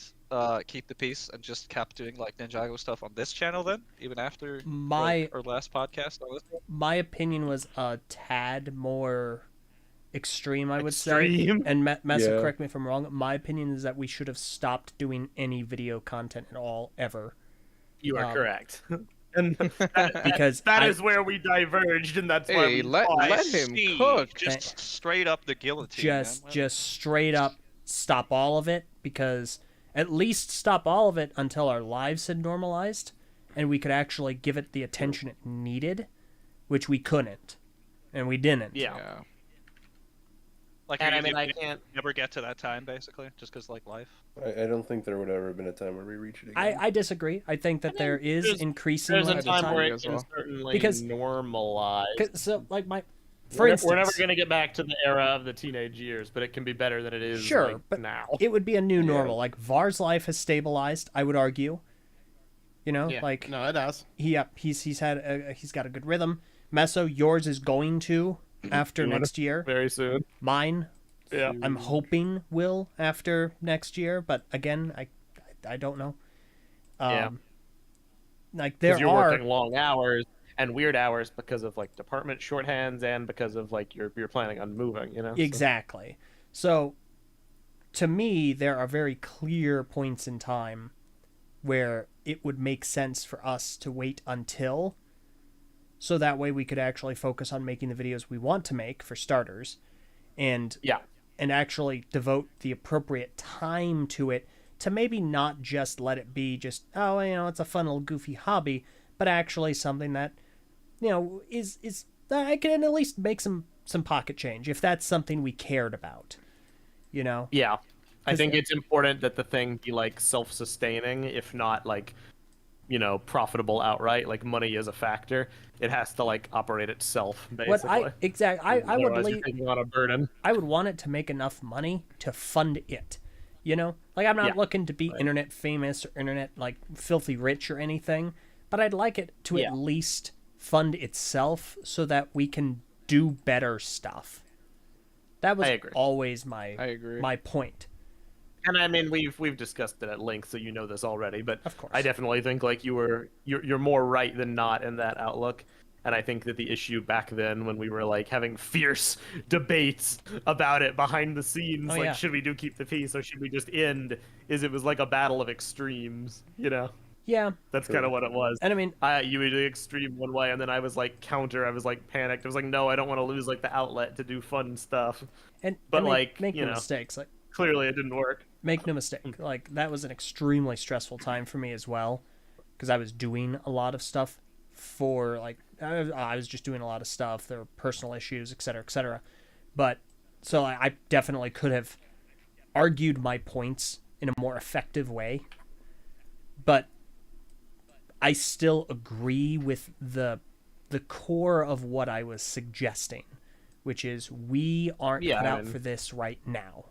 Keep the Peace and just kept doing like Ninjago stuff on this channel then, even after My our last podcast on this one? my opinion was a tad more extreme, I would Extreme? say. And Mesa, Yeah. correct me if I'm wrong. My opinion is that we should have stopped doing any video content at all ever. You are Um, correct. And Because that I- is where we diverged, and that's why Hey, we let fought. him See, cook. Just straight up the guillotine. man. just straight up stop all of it, because at least stop all of it until our lives had normalized and we could actually give it the attention it needed, which we couldn't, and we didn't. Yeah. Like And you I mean, I did can't. never get to that time basically, just because like life. I don't think there would ever have been a time where we reach it again. I disagree. I think that there is there's- increasingly There's a time where it as can well. certainly Because- normalize. so like my for We're instance, never going to get back to the era of the teenage years, but it can be better than it is Sure, like, but now. it would be a new normal. Like Var's life has stabilized, I would argue. You know, Yeah. like No, it does. he's got a good rhythm. Meso, yours is going to after next year. Very soon. Mine, Yeah. I'm hoping will after next year, but again, I don't know. Yeah. Like there Because you're are working long hours and weird hours because of like department shorthands and because of like you're planning on moving, you know. So- exactly. So to me, there are very clear points in time where it would make sense for us to wait until, so that way we could actually focus on making the videos we want to make, for starters, and actually devote the appropriate time to it, to maybe not just let it be just, oh, it's a fun little goofy hobby, but actually something that, is I can at least make some pocket change if that's something we cared about, Yeah. I think it's important that the thing be like self-sustaining, if not like, profitable outright. Like money is a factor. It has to like operate itself, basically. I would Otherwise you're taking on a burden. I would want it to make enough money to fund it. Like I'm not looking to be internet famous or internet like filthy rich or anything, but I'd like it to at least fund itself so that we can do better stuff. That was always my point. And I mean, we've discussed it at length, so you know this already. But of course, I definitely think like you're more right than not in that outlook. And I think that the issue back then, when we were like having fierce debates about it behind the scenes, should we keep the peace or should we just end? It was like a battle of extremes, Yeah, that's kind of what it was. And I mean, you were the extreme one way, and then I was like counter. I was like panicked. I was like, no, I don't want to lose like the outlet to do fun stuff. But make no mistakes. Like clearly, it didn't work. Make no mistake. Like that was an extremely stressful time for me as well, because I was doing a lot of stuff for like I was just doing a lot of stuff. There were personal issues, etc., etc. But so I definitely could have argued my points in a more effective way, but I still agree with the core of what I was suggesting, which is we aren't cut out for this right now.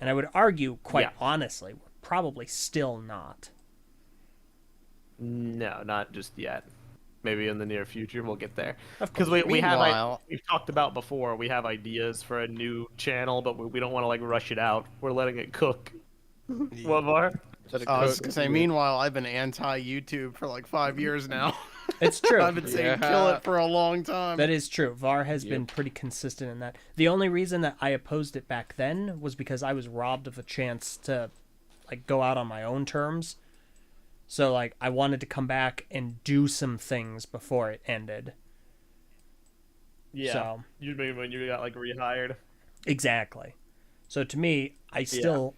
And I would argue, quite honestly, we're probably still not. No, not just yet. Maybe in the near future we'll get there. Because we've talked about before, we have ideas for a new channel, but we don't want to like rush it out. We're letting it cook. What more? I was gonna say, meanwhile, I've been anti-YouTube for like 5 years now. It's true. I've been saying kill it for a long time. That is true. VAR has been pretty consistent in that. The only reason that I opposed it back then was because I was robbed of a chance to like go out on my own terms. So like I wanted to come back and do some things before it ended. Yeah. So, you mean when you got like rehired? Exactly. So to me, I still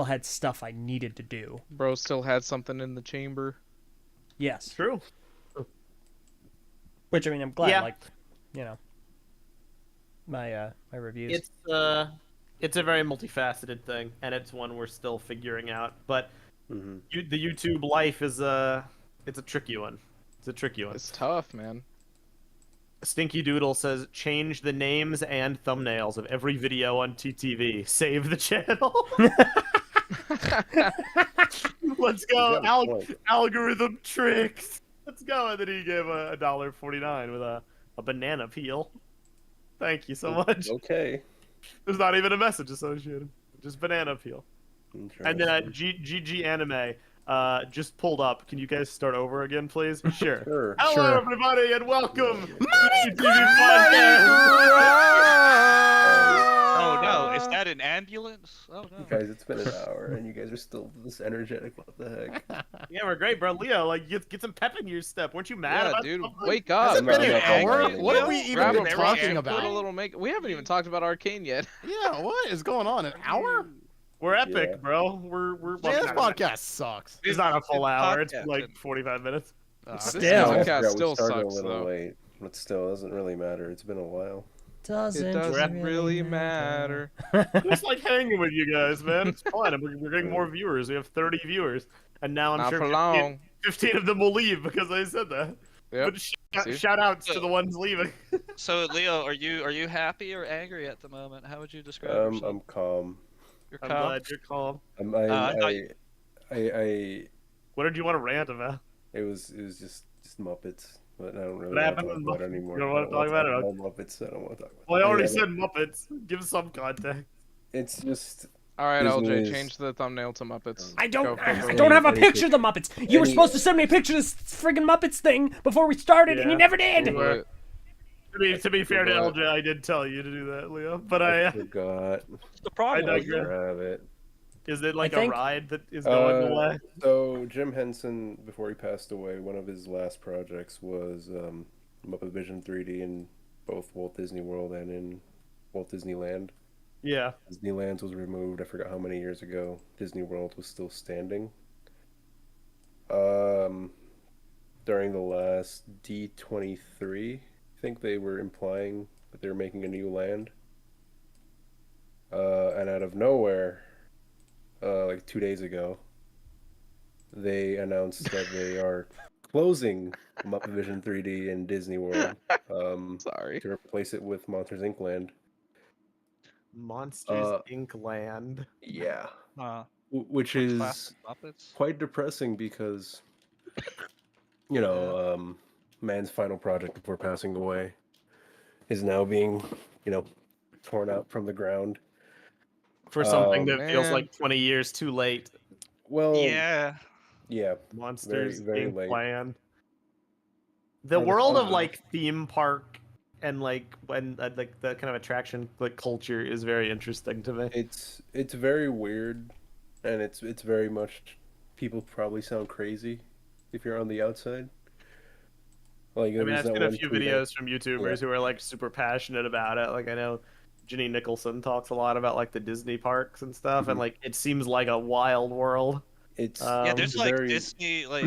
had stuff I needed to do. Bro still had something in the chamber. Yes. True. Which I mean, I'm glad. My reviews. It's a very multifaceted thing, and it's one we're still figuring out. But the YouTube life is it's a tricky one. It's tough, man. Stinky Doodle says, change the names and thumbnails of every video on TTV. Save the channel. Let's go. Algorithm tricks. Let's go. And then he gave a $1.49 with a banana peel. Thank you so much. Okay. There's not even a message associated. Just banana peel. And then GG Anime just pulled up. Can you guys start over again, please? Sure. Hello, everybody, and welcome to the TTV Podcast. Oh no, is that an ambulance? Oh no. Guys, it's been an hour, and you guys are still this energetic. What the heck? Yeah, we're great, bro. Leo, like, get some pep in your step. Weren't you mad about dude, something? wake up. Has it been an hour? angry. What are we even been talking Put a about? little we haven't even talked about Arcane yet. Yeah, what is going on? An hour? We're epic, Yeah. bro. We're Yeah, this podcast sucks. It's not a full hour. It's podcast. like 45 minutes. This Still. podcast we still started sucks, a little though. late, but still, it doesn't really matter. It's been a while. It doesn't really matter. Just like hanging with you guys, man. It's fun. And we're getting more viewers. We have 30 viewers, and now I'm Not sure for long. 15 of them will leave because I said that. Yep. But shout outs to the ones leaving. So Leo, are you happy or angry at the moment? How would you describe yourself? I'm calm. You're I'm calm. glad you're calm. What did you want to rant about? It was just Muppets, but I don't really What want to happened talk with about it Muppets? anymore. You don't want to talk about it? No Muppets. I don't want to talk about it. Well, I already Yeah, said Muppets. Give some context. It's just All right, Disney LJ, is- change the thumbnail to Muppets. I don't Go. have a picture of the Muppets. You were supposed to send me a picture of this friggin' Muppets thing before we started, and you never did. We were. To be fair to forgot. LJ, I did tell you to do that, Leo. But I forgot. What's the problem? I I'll digress. grab it. is it like I think- a ride that is going away? So Jim Henson, before he passed away, one of his last projects was Muppet Vision 3D in both Walt Disney World and in Walt Disneyland. Yeah. Disneyland was removed. I forgot how many years ago. Disney World was still standing. During the last D23, I think they were implying that they were making a new land. And out of nowhere, like 2 days ago, they announced that they are closing Muppet Vision 3D in Disney World Sorry. to replace it with Monsters Inc. Land. Monsters Inc. Land. Yeah. Uh, Which for is classic Muppets. quite depressing because, man's final project before passing away is now being, torn out from the ground. For something that feels man. like 20 years too late. Well, Yeah. yeah, Monsters very Inc. late. Land. The Or the world of fun. like theme park and like when like the kind of attraction like culture is very interesting to me. it's very weird, and it's very much, people probably sound crazy if you're on the outside. Like, I mean, there's I've that seen a one few tweet videos from YouTubers Yeah. who are like super passionate about it. Like I know Jenny Nicholson talks a lot about like the Disney parks and stuff, and Mhm. like it seems like a wild world. It's Yeah, there's like very- Disney like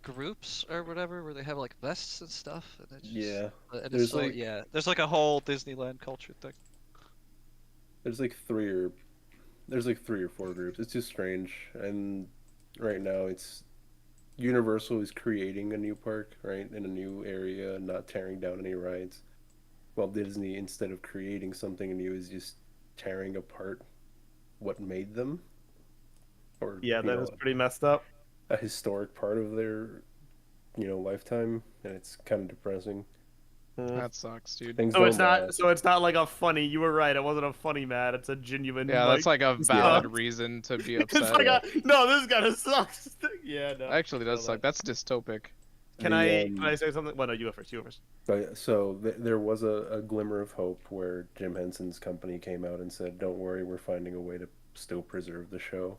groups or whatever where they have like vests and stuff. And it's just, Yeah. And There's, it's so, like- yeah, there's like a whole Disneyland culture thing. There's like three or four groups. It's just strange, and right now it's Universal is creating a new park, right, in a new area, not tearing down any rides. While Disney, instead of creating something new, is just tearing apart what made them. Or Yeah, that is pretty messed up. a historic part of their, lifetime, and it's kind of depressing. That sucks, dude. Things So don't it's not. last. So it's not like a funny. You were right. It wasn't a funny mad. It's a genuine. Yeah, that's like a sucks. valid reason to be It's upset. like a no. This kind of sucks. Yeah, no. Actually, that's No, like that's dystopic. Can The, I say something? Well, no, you go first. You go first. But so there was a glimmer of hope where Jim Henson's company came out and said, "Don't worry, we're finding a way to still preserve the show,"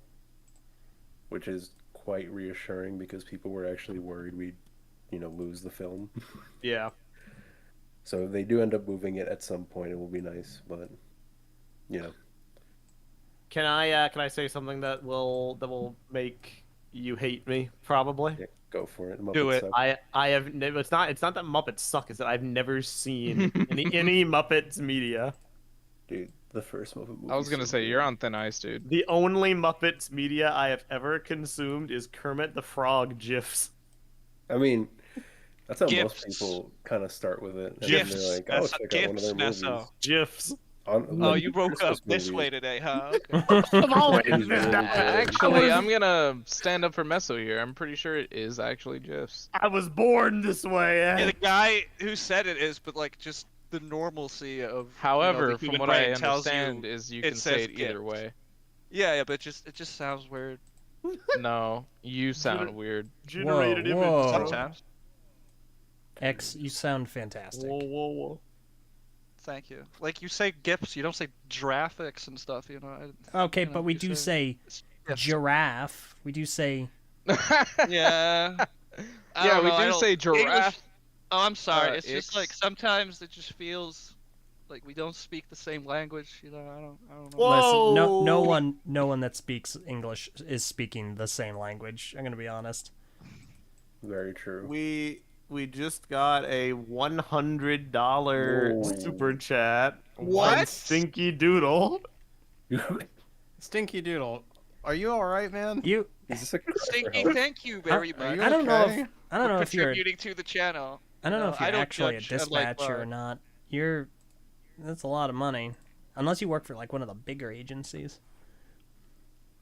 which is quite reassuring because people were actually worried we'd, lose the film. Yeah. So they do end up moving it at some point. It will be nice, but Can I say something that will make you hate me? Probably. yeah, go for it. Do Muppets it. suck. I have never. It's not that Muppets suck. It's that I've never seen any Muppets media. Dude, the first Muppet movie. I was gonna say you're on thin ice, dude. The only Muppets media I have ever consumed is Kermit the Frog gifs. I mean, that's how GIFs. most people kind of start with it. And GIFs. they're like, "Oh, That's check out one of their GIFs, movies." Meso. GIFs. Oh, you woke Christmas up this movies. way today, huh? I've always Movies been really that good. way. Actually, I'm gonna stand up for Meso here. I'm pretty sure it is actually GIFs. I was born this way. Yeah, the guy who said it is, but like just the normalcy of. However, the from human what I brain tells understand, you, is you it can say says it either gift. way. Yeah, but it just sounds weird No, you sound weird. Generated image. whoa. sometimes. X, you sound fantastic. Whoa. Thank you. Like you say GIFs, you don't say graphics and stuff. Okay, you know, but we you do say GIFs. giraffe. We do say Yeah. I Yeah, don't we know, I do don't- say giraffe. English- Oh, I'm sorry. It's just ix. like sometimes it just feels like we don't speak the same language. I don't know. Whoa. listen. No one that speaks English is speaking the same language. I'm gonna be honest. Very true. We just got a $100 Whoa. super chat. What? from Stinky Doodle. Stinky Doodle, are you all right, man? You, Is this a cry for Stinky, help? thank you very Are much. you I don't know okay? if I don't for know if you're contributing to the channel. I don't know No, if I you're don't actually a judge, unlike dispatcher or Mark. not. That's a lot of money, unless you work for like one of the bigger agencies.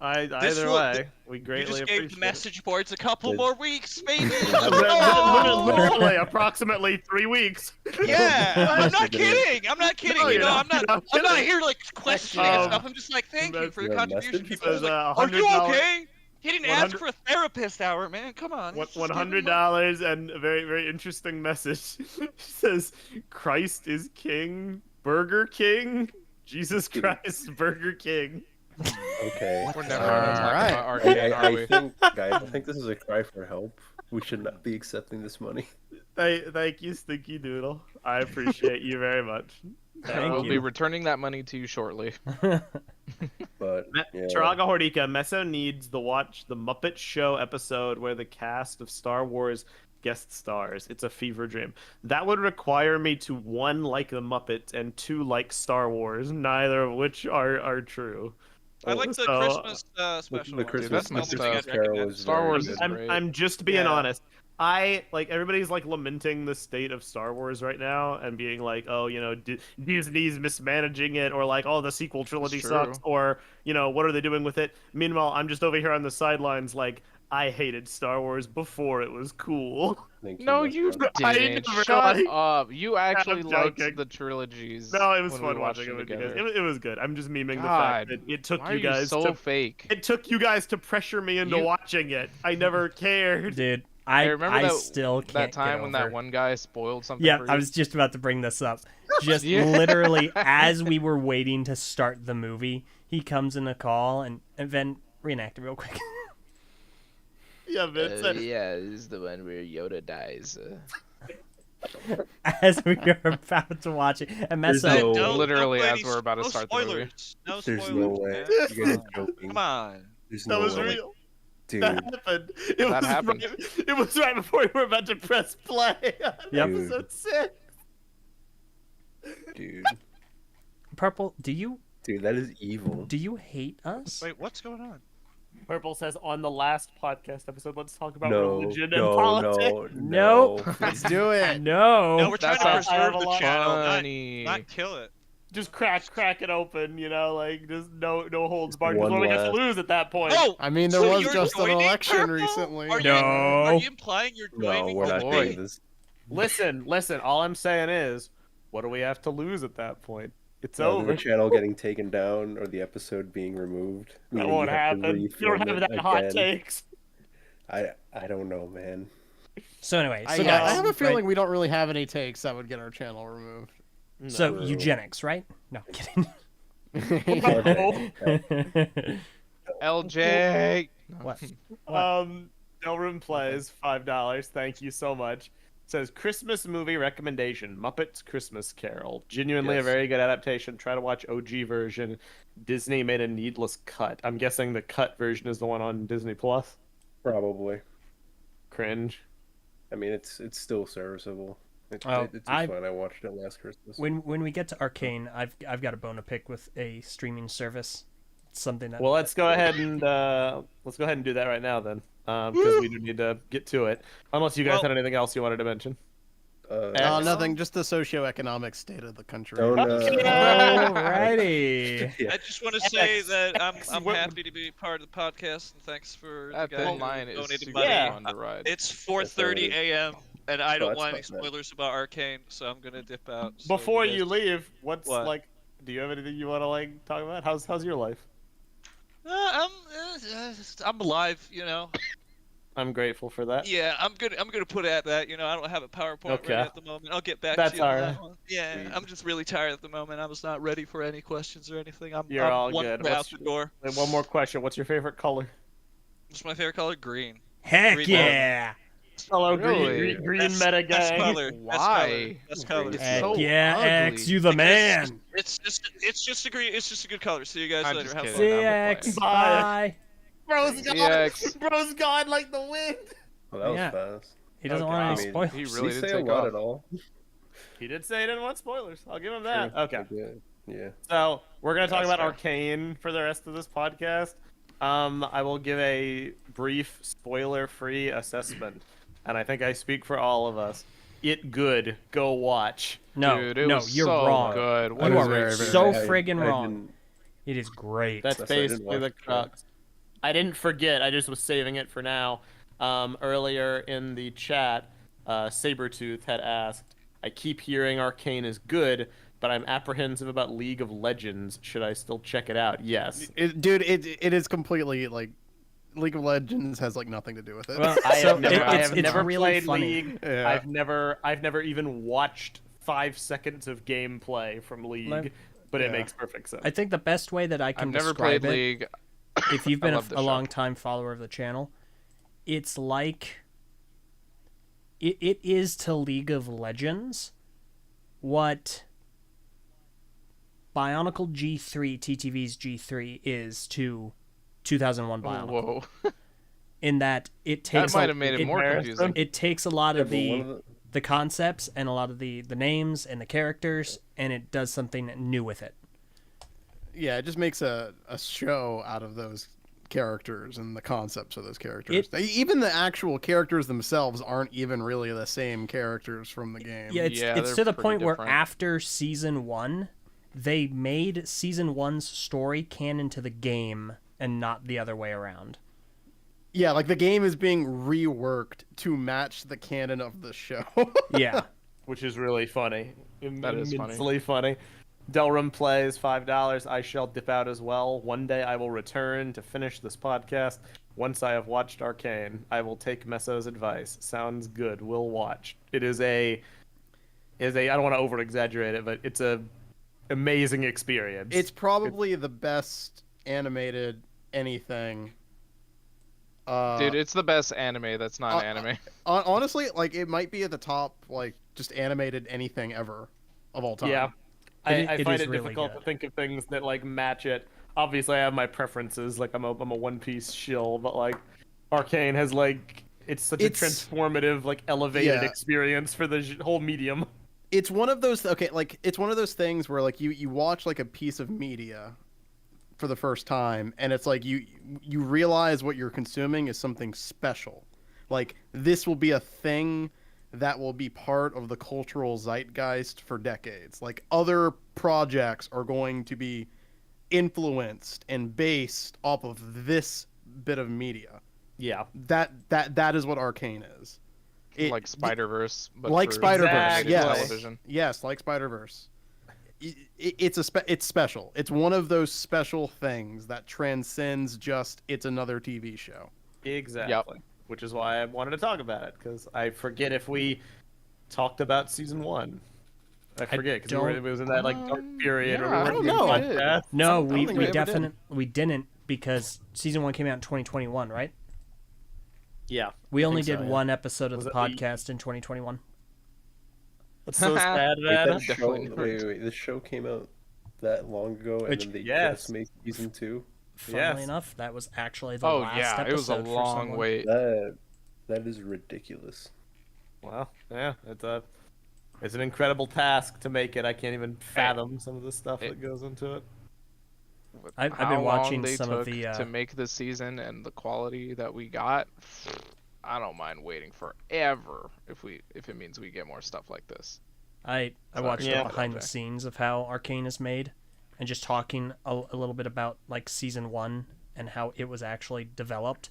Either will- way, we You greatly just appreciate gave the message boards a couple Did- more weeks, baby. Literally, approximately 3 weeks. Yeah, I'm not Message it. kidding. I'm not kidding. No, You you're know, not. I'm not here like questioning and Um, stuff. I'm just like, thank you for the Yeah, contribution. message People are says, like, are you $100 okay? He didn't 100 ask for a therapist hour, man. Come on. Let's just give him $100 and a very, very interesting message. It says, Christ is King, Burger King, Jesus Christ, Burger King. Okay. We're never gonna talk Alright. about Arcane, are we? I think this is a cry for help. We should not be accepting this money. Thank you, Stinky Doodle. I appreciate you very much. Thank We'll you. be returning that money to you shortly. But yeah. Chiraga Hordika, Meso needs to watch the Muppet Show episode where the cast of Star Wars guest stars. It's a fever dream. That would require me to 1 like the Muppets and 2 like Star Wars, neither of which are true. I like the So, Christmas special. The one. Christmas that's my That's stuff. something I'd Christmas Carol recommend. was Star very Wars good. is I'm, great. I'm just being Yeah. honest. Everybody's like lamenting the state of Star Wars right now and being like, oh, Disney's mismanaging it, or like, oh, the sequel trilogy It's sucks, true. or what are they doing with it? Meanwhile, I'm just over here on the sidelines like, I hated Star Wars before it was cool. Thank No, Meso. you I didn't. never Shut like- up. You actually liked joking. the trilogies. No, it was when we fun watched watching them it because together. it was good. I'm just memeing the God, fact that it took Why are you you guys so to fake? it took you guys to pressure me into You- watching it. I never cared. Dude, I I remember that, still can't that time get when over. that one guy spoiled something Yeah, for I you. was just about to bring this up. Just Yeah. literally as we were waiting to start the movie, he comes in a call and then reenact it real quick. Yeah, Vince. yeah, this is the one where Yoda dies. As we were about to watch it, and There's Meso, no- Don't Literally play as any- we're about to no start the movie. spoilers. No There's spoilers. no way. man. You guys are joking. Come on. There's That no was way. real. Dude, That happened. It was happened. Right, it was right before we were about to press play on Yep. episode 6. dude, Purple, do you that is evil. hate us? Wait, what's going on? Purple says on the last podcast episode, let's talk about No, religion and no, politics. no, Nope. Let's do it. No. No, we're trying That to sounds preserve the funny. channel, Funny. not kill it. Just crack it open, like just no holds barred. Because one what we got to last- lose at that point. Oh, I mean, there so was you're just an joining, election Purple? recently. Are No. you implying you're No, joining? we're not boy. doing this. Listen. All I'm saying is, what do we have to lose at that point? It's over. The channel getting taken down or the episode being removed. That meaning won't you have to happen. You don't refilm have it that hot again. takes. I don't know, man. So anyway, I, so yeah, I guys, have a feeling right? we don't really have any takes that would get our channel removed. So No. eugenics, right? No, kidding. Okay. LJ. What? Delroom plays $5. Thank you so much. Says Christmas movie recommendation: Muppets Christmas Carol. Genuinely a Yes. very good adaptation. Try to watch OG version. Disney made a needless cut. I'm guessing the cut version is the one on Disney Plus. Probably. Cringe. I mean, it's still serviceable. It's Oh, fun. I watched it last Christmas. When we get to Arcane, I've got a bone to pick with a streaming service. It's something that Well, let's go ahead and do that right now then, because we do need to get to it. Unless you guys Well- had anything else you wanted to mention. Nothing, just the socioeconomic state of the country. Don't, Alrighty. yeah. I just want to say X, that I'm what- happy to be part of the podcast, and thanks for That the guy thin who line is donated super money. Yeah. fun to ride. It's 4:30 a.m. and I don't that's want any not bad. spoilers about Arcane, so I'm gonna dip out. so Before guys- you leave, what's What? like? Do you have anything you want to talk about? How's your life? I'm alive, I'm grateful for that. Yeah, I'm gonna put it at that. I don't have a PowerPoint Okay. ready at the moment. I'll get back That's to you on alright. that one. Yeah, Sweet. I'm just really tired at the moment. I was not ready for any questions or anything. I'm You're all one good. foot out What's- the door. And one more question: what's your favorite color? What's my favorite color? Green. Heck Green yeah. Hello, Really? green Best- meta best gang. color. Why? Best color. It's Heck so yeah, ugly. X, you the Because man. It's just a green. It's just a good color. See you guys I'm later. just Have kidding. fun. CX, Bye. bye. Bro's gone. CX. Bro's gone like the wind. Well, that was Yeah. fast. He doesn't Okay. want any I mean, spoilers. He Did really he did say a take lot off. at all? He did say he didn't want spoilers. I'll give him that. Okay. Yeah. So we're gonna talk That's about fair. Arcane for the rest of this podcast. I will give a brief spoiler-free assessment, and I think I speak for all of us. It good. Go watch. No, Dude, it no, was you're so wrong. good. You What are is very, it? very so I- friggin' I wrong. didn't- It is great. That's That's why I didn't basically the watch it. crux. I didn't forget. I just was saving it for now. Earlier in the chat, Sabretooth had asked, I keep hearing Arcane is good, but I'm apprehensive about League of Legends. Should I still check it out? Yes. Dude, it is completely League of Legends has like nothing to do with it. Well, I So have never, it- I it's- have it's never really played funny. League. Yeah. I've never even watched 5 seconds of gameplay from League, Like- but it Yeah. makes perfect sense. I think the best way that I can I've never describe played it, League. if you've I been love the a show. long time follower of the channel, it's like it is to League of Legends what Bionicle G3 TTV's G3 is to 2001 Bionicle. Whoa. In that it That takes might have made it more comparison. confusing. it takes a lot Yeah, of but one the of the, the concepts and a lot of the names and the characters, and it does something new with it. Yeah, it just makes a show out of those characters and the concepts of those characters. Even the actual characters themselves aren't even really the same characters from the game. Yeah, it's Yeah, it's they're to the pretty point where different. after season 1, they made season 1's story canon to the game and not the other way around. Yeah, like the game is being reworked to match the canon of the show. Yeah. which is really funny. That is funny. Immensely funny. Delrum plays $5. I shall dip out as well. One day I will return to finish this podcast. Once I have watched Arcane, I will take Messo's advice. Sounds good. We'll watch. It is a I don't want to over exaggerate it, but it's a amazing experience. It's probably the best animated anything. Dude, it's the best anime that's not anime. Honestly, like it might be at the top, like just animated anything ever of all time. Yeah. It I find is it really difficult good. to think of things that like match it. Obviously, I have my preferences. Like I'm a One Piece shill, but like Arcane has like it's such It's- a transformative, like elevated Yeah. experience for the whole medium. It's one of those it's one of those things where like you watch like a piece of media for the first time, and it's like you realize what you're consuming is something special. Like this will be a thing that will be part of the cultural zeitgeist for decades. Like other projects are going to be influenced and based off of this bit of media. Yeah. That is what Arcane is. Like Spider-Verse, but like for Spider-Verse, Exactly. yes. television. Yes, like Spider-Verse. It's special. It's one of those special things that transcends just it's another TV show. Exactly. Which is why I wanted to talk about it, because I forget if we talked about season 1. I forget because it was in that like dark period. yeah, where we I were don't doing know. podcasts. No, I don't we think we ever did. definitely we didn't, because season 1 came out in 2021, right? Yeah. We only think did so, yeah. one episode of Was the it the- podcast in 2021. It's so sad, wait, man. that show, Definitely not. wait, the show came out that long ago, and Which- then they yes. just made season 2. Funnily Yes. enough, that was actually the Oh last yeah, episode it was a for long someone. wait. That is ridiculous. Well, yeah, it's an incredible task to make it. I can't even fathom some of the stuff that goes into it. I've How been long watching they some took of the to make this season and the quality that we got. I don't mind waiting forever if it means we get more stuff like this. I So, watched yeah. the behind the Okay. scenes of how Arcane is made, and just talking a little bit about like season 1 and how it was actually developed.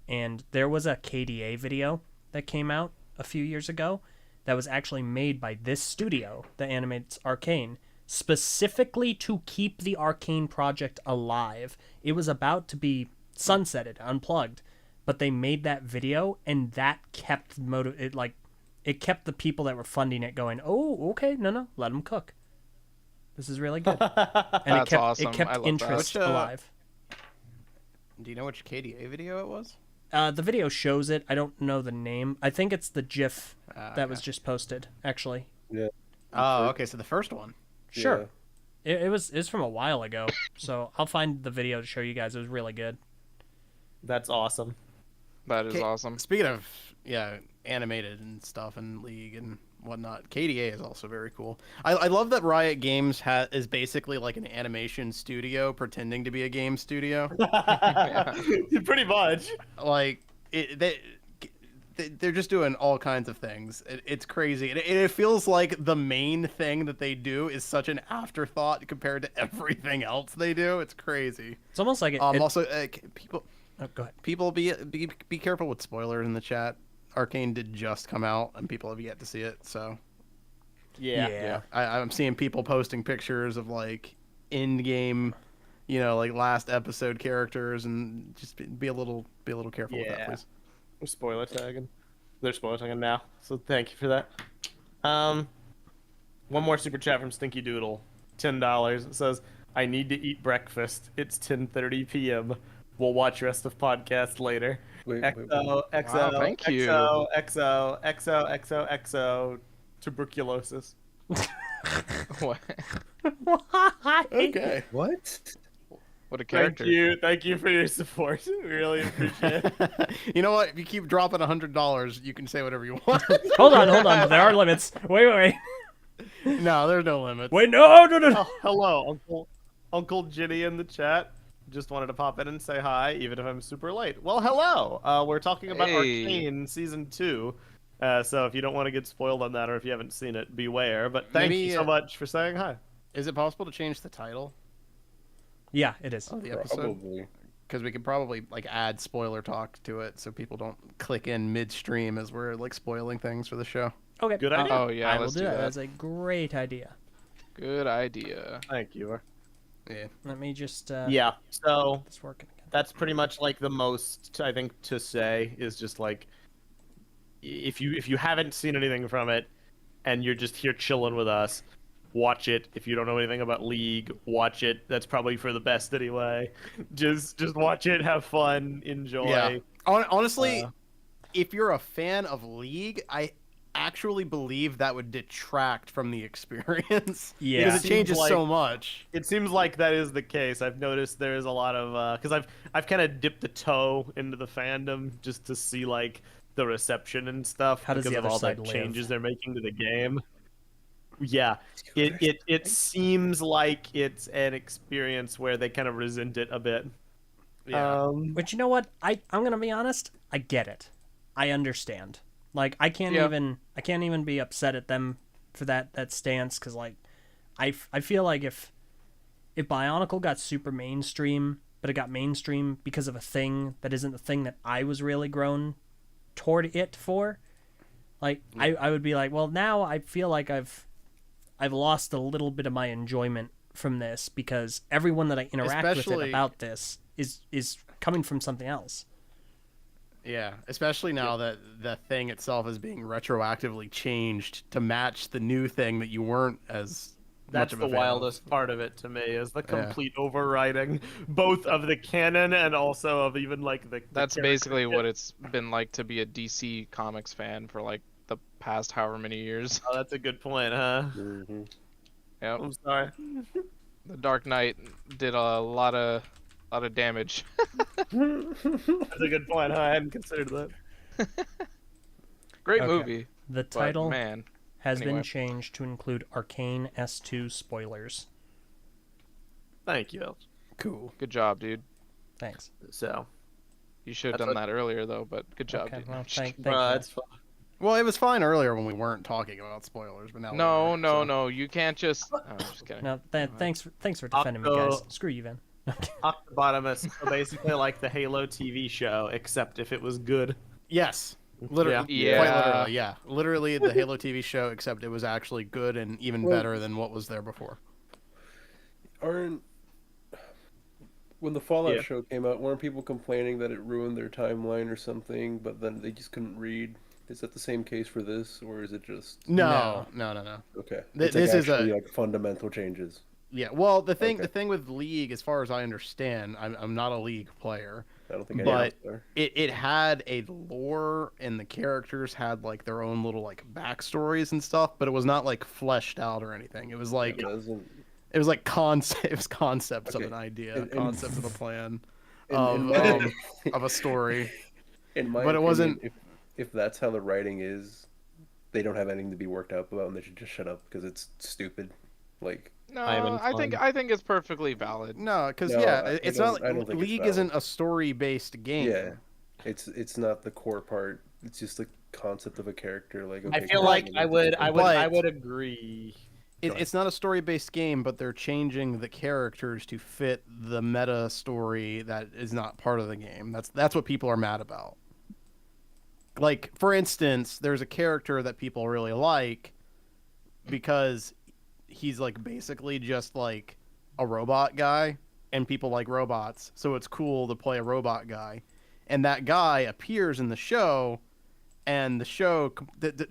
And there was a KDA video that came out a few years ago that was actually made by this studio that animates Arcane, specifically to keep the Arcane project alive. It was about to be sunsetted, unplugged, but they made that video, and that kept it kept the people that were funding it going, oh, okay, no, let them cook. This is really good. And That's awesome. It kept I love that. interest Which, alive. Do you know which KDA video it was? The video shows it. I don't know the name. I think it's the GIF that was Okay. just posted, actually. Yeah. Oh, okay. So the first one. Sure. It was from a while ago, so I'll find the video to show you guys. It was really good. That's awesome. That is Okay. awesome. Speaking of animated and stuff and League and whatnot, KDA is also very cool. I love that Riot Games is basically like an animation studio pretending to be a game studio. Pretty much. Like they're just doing all kinds of things. It's crazy. It feels like the main thing that they do is such an afterthought compared to everything else they do. It's crazy. It's almost like Also, people. Oh, go ahead. People be careful with spoilers in the chat. Arcane did just come out, and people have yet to see it. So Yeah. I'm seeing people posting pictures of like in-game, like last episode characters, and just be a little careful with that, Yeah. please. We're spoiler tagging. They're spoiler tagging now, so thank you for that. One more super chat from Stinky Doodle, $10. It says, "I need to eat breakfast. It's 10:30 p.m. We'll watch rest of podcast later." Wait, XO, XO, Wow, thank you. XO, XO, XO, XO, XO, tuberculosis. What? Why? Okay. What? What a character. Thank you for your support. We really appreciate it. You know what? If you keep dropping $100, you can say whatever you want. Hold on. There are limits. Wait. No, there's no limits. Wait, no. Oh, hello, Uncle Ginny in the chat. Just wanted to pop in and say hi, even if I'm super late. Well, hello. We're talking about Hey. Arcane Season 2. So if you don't want to get spoiled on that, or if you haven't seen it, beware. But thank you so much for saying hi. Is it possible to change the title Yeah, it is. of the episode? Probably. Because we could probably add spoiler talk to it, so people don't click in midstream as we're spoiling things for the show. Okay. Good idea. Oh yeah, I will let's do do that. that. That's a great idea. Good idea. Thank you. Yeah. Let me just Yeah. So get this working again. that's pretty much the most I think to say is just if you haven't seen anything from it and you're just here chilling with us, watch it. If you don't know anything about League, watch it. That's probably for the best anyway. Just watch it, have fun, enjoy. Yeah. Honestly, if you're a fan of League, I actually believe that would detract from the experience. Yeah. Because it changes Seems so much. It seems like that is the case. I've noticed there is a lot of because I've kind of dipped a toe into the fandom just to see the reception and stuff How does because the of other all the side live? changes they're making to the game. Yeah, it seems like it's an experience where they kind of resent it a bit. Yeah. But you know what? I'm gonna be honest. I get it. I understand. I can't Yeah. even be upset at them for that stance because I feel like if Bionicle got super mainstream, but it got mainstream because of a thing that isn't the thing that I was really grown toward it for, I would be like, well, now I feel like I've lost a little bit of my enjoyment from this because everyone that I interact with Especially- it about this is coming from something else. Yeah, especially now that the thing itself is being retroactively changed to match the new thing that you weren't as That's much of the a fan of. wildest part of it to me is the complete overriding both of the canon and also of even the That's character basically kit. what it's been like to be a DC Comics fan for the past however many years. Oh, that's a good point, huh? Mm-hmm. Yep. I'm sorry. The Dark Knight did a lot of damage. That's a good point, huh? I hadn't considered that. Great Okay. movie. The But title man, has anyway. been changed to include Arcane S2 spoilers. Thank you. Cool. good job, dude. Thanks. So, You should have That's done what- that earlier though, but good job, Okay, dude. well, thank you. it's fun. Well, it was fine earlier when we weren't talking about spoilers, but now we No, are, no, so. no. You can't just. Oh, I'm just kidding. No, thanks for defending me, guys. Octo- Screw you, Vin. Octobotomus, so basically like the Halo TV show, except if it was good. Yes. Literally, Yeah. quite Yeah. literally, yeah. Literally the Halo TV show, except it was actually good and even better than what was there before. When the Fallout Yeah. show came out, weren't people complaining that it ruined their timeline or something, but then they just couldn't read? Is that the same case for this, or is it just No. okay? This It's is actually fundamental changes. Yeah. Well, the thing Okay. with League, as far as I understand, I'm not a League player. I don't think any But- of us are. It had a lore, and the characters had their own little backstories and stuff, but it was not fleshed out or anything. It was It doesn't. it was concept. It was concepts of Okay. an idea, And- concepts of a plan, In of my- of a story. In my But it opinion, wasn't- If that's how the writing is, they don't have anything to be worked up about, and they should just shut up because it's stupid. No, I'm I think it's perfectly valid. No, because No, yeah, I it's don't- not I don't think it's League valid. isn't a story-based game. yeah, it's not the core part. It's just the concept of a character. I Okay, feel cool, like and I then would it's- I But- would agree. It's not a story-based game, but they're changing the characters to fit the meta story that is not part of the game. That's what people are mad about. For instance, there's a character that people really like because he's basically just a robot guy, and people like robots, so it's cool to play a robot guy. And that guy appears in the show, and the show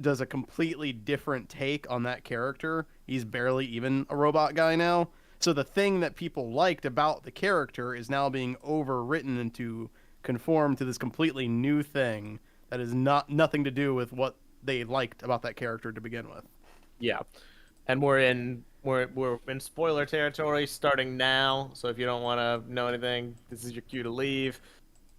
does a completely different take on that character. He's barely even a robot guy now. So the thing that people liked about the character is now being overwritten and to conform to this completely new thing that is nothing to do with what they liked about that character to begin with. Yeah, and we're in spoiler territory starting now. So if you don't want to know anything, this is your cue to leave.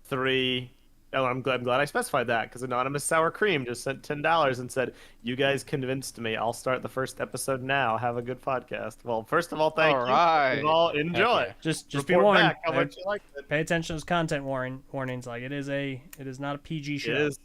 3. Oh, I'm glad I specified that because Anonymous Sour Cream just sent $10 and said, "You guys convinced me. I'll start the first episode now. Have a good podcast." Well, first of all, thank you. Alright. Second of all, enjoy. Yeah. Just be Report warned. back how much you liked it. Pay attention to those content warnings. Like it is not a PG show. It is.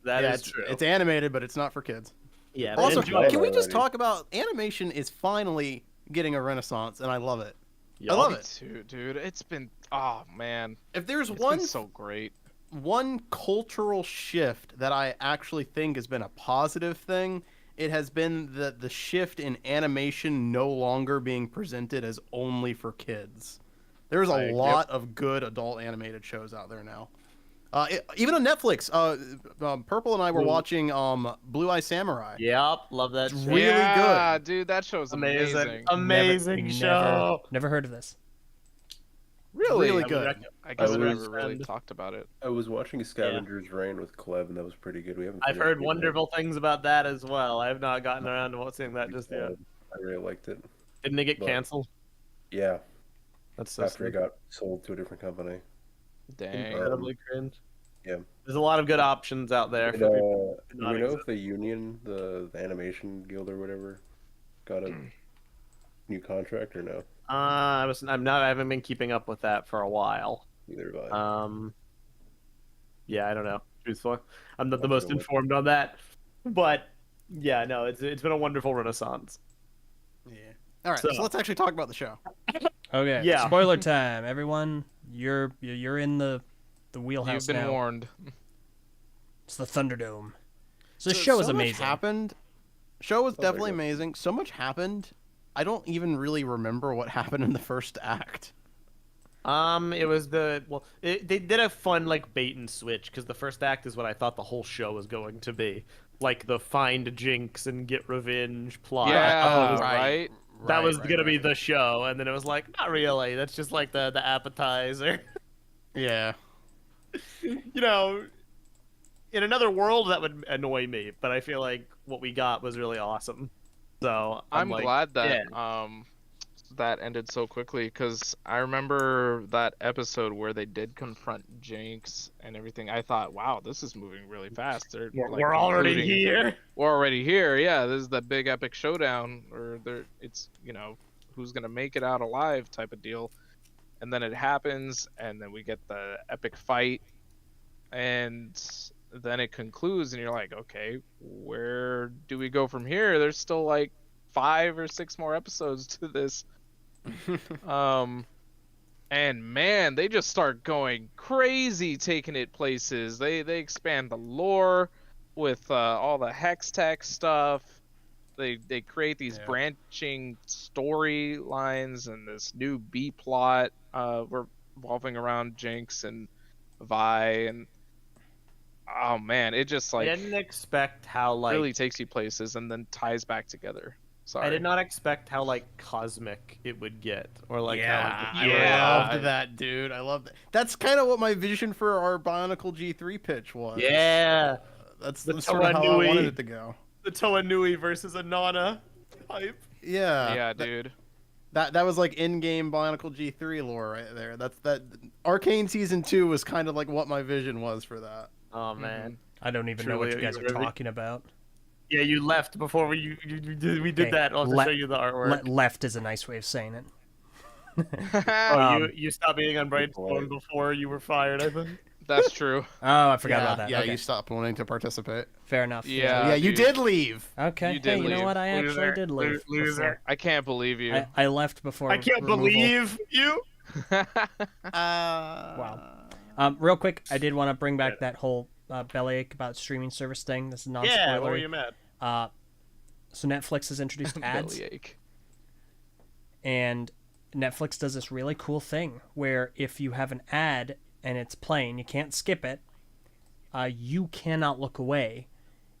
That is true. It's animated, but it's not for kids. Yeah. but Also, enjoy. can we just talk about animation is finally getting a renaissance, and I love it. Yeah, I love Me it. too, dude. It's been, oh man, If there's it's one been so great. one cultural shift that I actually think has been a positive thing, it has been the shift in animation no longer being presented as only for kids. There's a lot of good adult animated shows out there now. Even on Netflix, Purple and I were watching Blue Eye Samurai. Yep, love that. It's show. really Yeah, good. dude, that show's Amazing, amazing. amazing show. Never heard of this. Really I would good. I guess I would never really recommend- talk about it. I was watching Scavenger's Reign with Cleb, and that was pretty good. We haven't. I've finished heard it yet. wonderful things about that as well. I have not gotten around to seeing that just yet. I really liked it. Didn't it get But- canceled? Yeah, That's so after it stupid. got sold to a different company. Dang. Incredibly cringe. Yeah. There's a lot of good options out there. Did, For people who do do not we know exist. if the union, the animation guild or whatever, got a new contract or no? I haven't been keeping up with that for a while. Neither have I. Yeah, I don't know. Truthfully, I'm not the That's most a little- informed on that, but yeah, no, it's been a wonderful renaissance. Yeah. All right, So- so let's actually talk about the show. Okay. Yeah. Spoiler time, everyone. You're in the wheelhouse You've been now. warned. It's the Thunderdome. So the show is so amazing. Much happened. Show was Oh my definitely God. amazing. So much happened. I don't even really remember what happened in the first act. It was they did a fun like bait and switch because the first act is what I thought the whole show was going to be, like the find Jinx and get revenge plot. Yeah, oh, right. That was gonna be the show, and then it was like, not really. That's just like the appetizer. Yeah. You know, in another world that would annoy me, but I feel like what we got was really awesome. So I'm like, glad that yeah. that ended so quickly because I remember that episode where they did confront Jinx and everything. I thought, wow, this is moving really fast. They're like, we're already concluding- here. We're already here. Yeah, this is the big epic showdown, or it's who's gonna make it out alive type of deal. And then it happens, and then we get the epic fight, and then it concludes, and you're like, okay, where do we go from here? There's still like 5 or 6 more episodes to this. And man, they just start going crazy, taking it places. They expand the lore with all the hex tech stuff. They create these branching storylines and this new B plot revolving around Jinx and Vi, and oh man, it just I like didn't expect how like really takes you places and then ties back together. Sorry. I did not expect how like cosmic it would get, or like how I like, loved that, dude. I loved that. That's kind of what my vision for our Bionicle G3 pitch was. yeah, That's The sort of how I Toa wanted Nui. it to go. the Toa Nui versus Anana hype. Yeah. Yeah, dude. That was like in-game Bionicle G3 lore right there. That Arcane Season 2 was kind of like what my vision was for that. Oh man, I don't even know what you Truly, guys are you really- talking about. yeah, you left before we did Okay, that. I'll le- show you the artwork. Left is a nice way of saying it. Oh, you stopped being on Brainstorm before you were fired, I think. That's true. Oh, I forgot about that. Yeah, Okay. you stopped wanting to participate. Fair enough. Yeah. yeah, you dude. did leave. Okay. You Hey, did you know leave. what? I actually Loser. did leave. Loser. I can't believe you. I left before. I can't removal. believe you. Wow. Real quick, I did want to bring back that whole bellyache about streaming service thing. This is non-spoiler. Yeah, what were you mad? So Netflix has introduced ads, Bellyache. and Netflix does this really cool thing where if you have an ad and it's playing, you can't skip it. You cannot look away.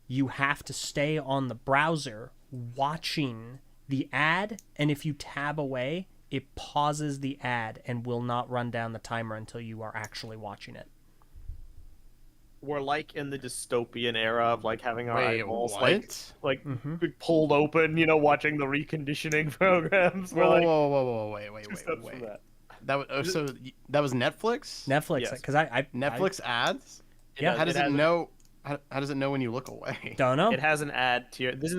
You have to stay on the browser watching the ad, and if you tab away, it pauses the ad and will not run down the timer until you are actually watching it. We're like in the dystopian era of like having our Wait, eyeballs what? like pulled open, you know, watching the reconditioning programs. We're Whoa, like whoa, whoa, whoa, wait, two steps from that. That was so that was Netflix. Netflix, Yes. because I Netflix ads. Yeah. How does It it has know? How does it know when you look away? don't know. It has an ad tier. This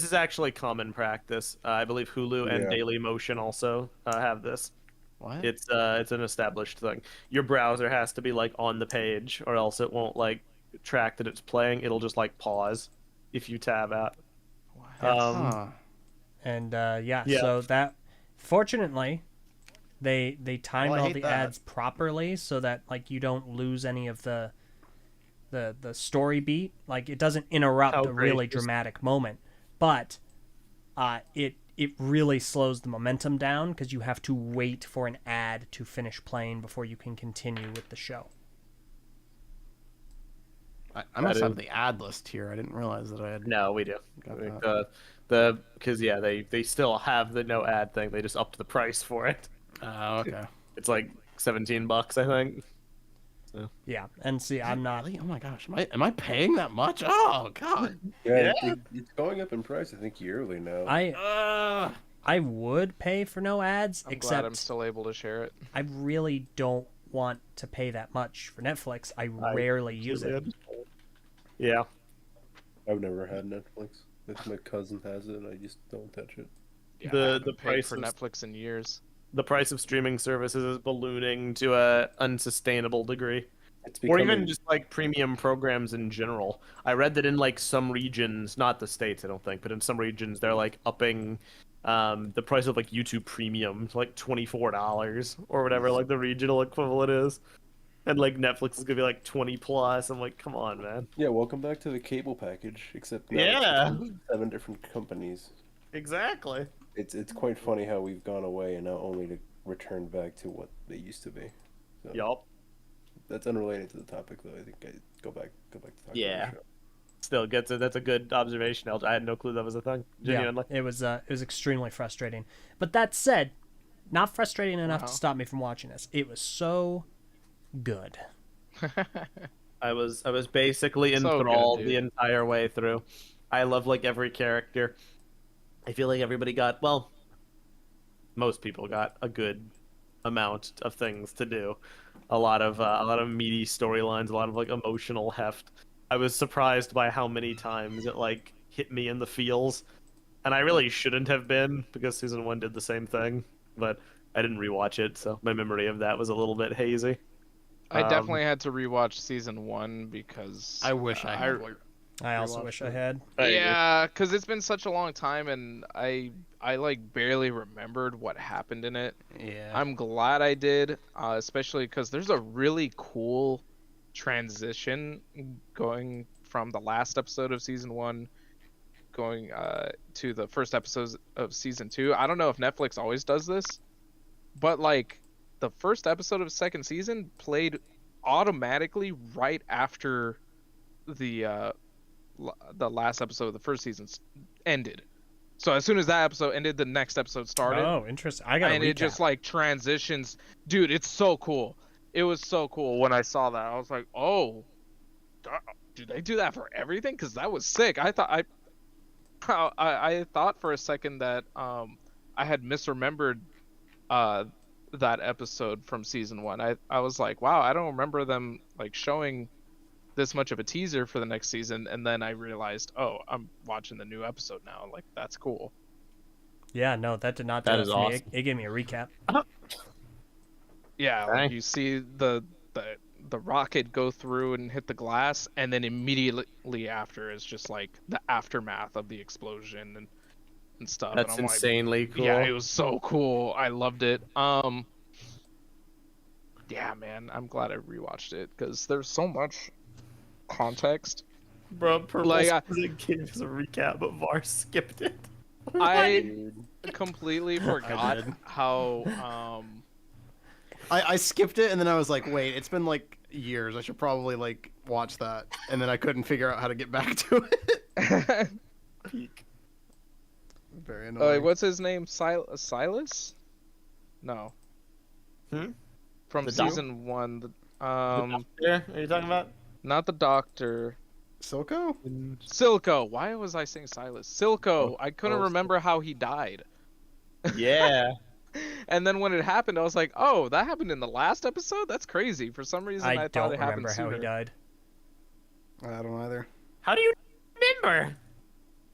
is actually common practice. I believe Hulu and Yeah. Dailymotion also have this. What? It's an established thing. Your browser has to be like on the page, or else it won't like track that it's playing. It'll just like pause if you tab out. Huh. And Yeah. so that fortunately they timed Well, I all hate the that. ads properly so that like you don't lose any of the story beat. Like it doesn't interrupt How a really gracious. dramatic moment, but it really slows the momentum down because you have to wait for an ad to finish playing before you can continue with the show. I must That have is- the ad list here. I didn't realize that I had. No, we do. Got Like, that. because yeah, they still have the no ad thing. They just upped the price for it. Oh, okay. It's like $17, I think. Yeah, and see, I'm not. Really? Oh my gosh, am I paying that much? Oh god. Yeah, it's going up in price. I think yearly now. I would pay for no ads, I'm glad except I'm still able to share it. I really don't want to pay that much for Netflix. I rarely use it. Yeah. I've never had Netflix. If my cousin has it, I just don't touch it. Yeah, The- I haven't the paid for prices- Netflix in years. The price of streaming services is ballooning to a unsustainable degree. It's Or becoming, even just like premium programs in general. I read that in like some regions, not the States, I don't think, but in some regions they're like upping the price of like YouTube Premium to like $24 or whatever like the regional equivalent is. And like Netflix is gonna be like 20 plus. I'm like, come on, man. Yeah, welcome back to the cable package, except now Yeah. it's 7 different companies. Exactly. It's quite funny how we've gone away and now only to return back to what they used to be. So Yup. that's unrelated to the topic, though. I think I go back to talk Yeah. about the show. Still gets it. That's a good observation. I had no clue that was a thing. Genuinely. Yeah, it was extremely frustrating. But that said, not frustrating enough Wow. to stop me from watching this. It was so good. I was basically So good, enthralled dude. the entire way through. I love like every character. I feel like everybody got, well, most people got a good amount of things to do. A lot of meaty storylines, a lot of like emotional heft. I was surprised by how many times it like hit me in the feels, and I really shouldn't have been because season 1 did the same thing, but I didn't rewatch it, so my memory of that was a little bit hazy. I Um, definitely had to rewatch season 1 because I wish I had. I also Rewatched wish I it. had. I agree. Yeah, because it's been such a long time, and I like barely remembered what happened in it. Yeah. I'm glad I did, especially because there's a really cool transition going from the last episode of season 1 going to the first episode of season 2. I don't know if Netflix always does this, but like the first episode of second season played automatically right after the last episode of the first season ended. So as soon as that episode ended, the next episode started. Oh, interesting. I got And it just like transitions. Dude, it's so cool. It was so cool when I saw that. I was like, oh, do they do that for everything? Because that was sick. I thought for a second that I had misremembered that episode from season 1. I was like, wow, I don't remember them like showing this much of a teaser for the next season, and then I realized, oh, I'm watching the new episode now. Like, that's cool. Yeah, no, that did not do That it is for me. awesome. It gave me a recap. Yeah, Okay. like you see the rocket go through and hit the glass, and then immediately after is just like the aftermath of the explosion and stuff. That's and I'm insanely like, cool. yeah, it was so cool. I loved it. Yeah, man, I'm glad I rewatched it because there's so much context. Bro, Purple Like, gave us a recap, but Var skipped it. I completely forgot did. how I skipped it and then I was like, wait, it's been like years. I should probably like watch that. And then I couldn't figure out how to get back to it. Very annoying. what's his name? Silas? No. Hmm? From The doc- season 1. Yeah, are you talking about? Not the doctor. Silco? Silco. Why was I saying Silas? Silco. I couldn't remember how he died. Yeah. And then when it happened, I was like, "Oh, that happened in the last episode? That's crazy." For some reason, I I thought don't it happened remember how he sooner. died. I don't either. How do you remember?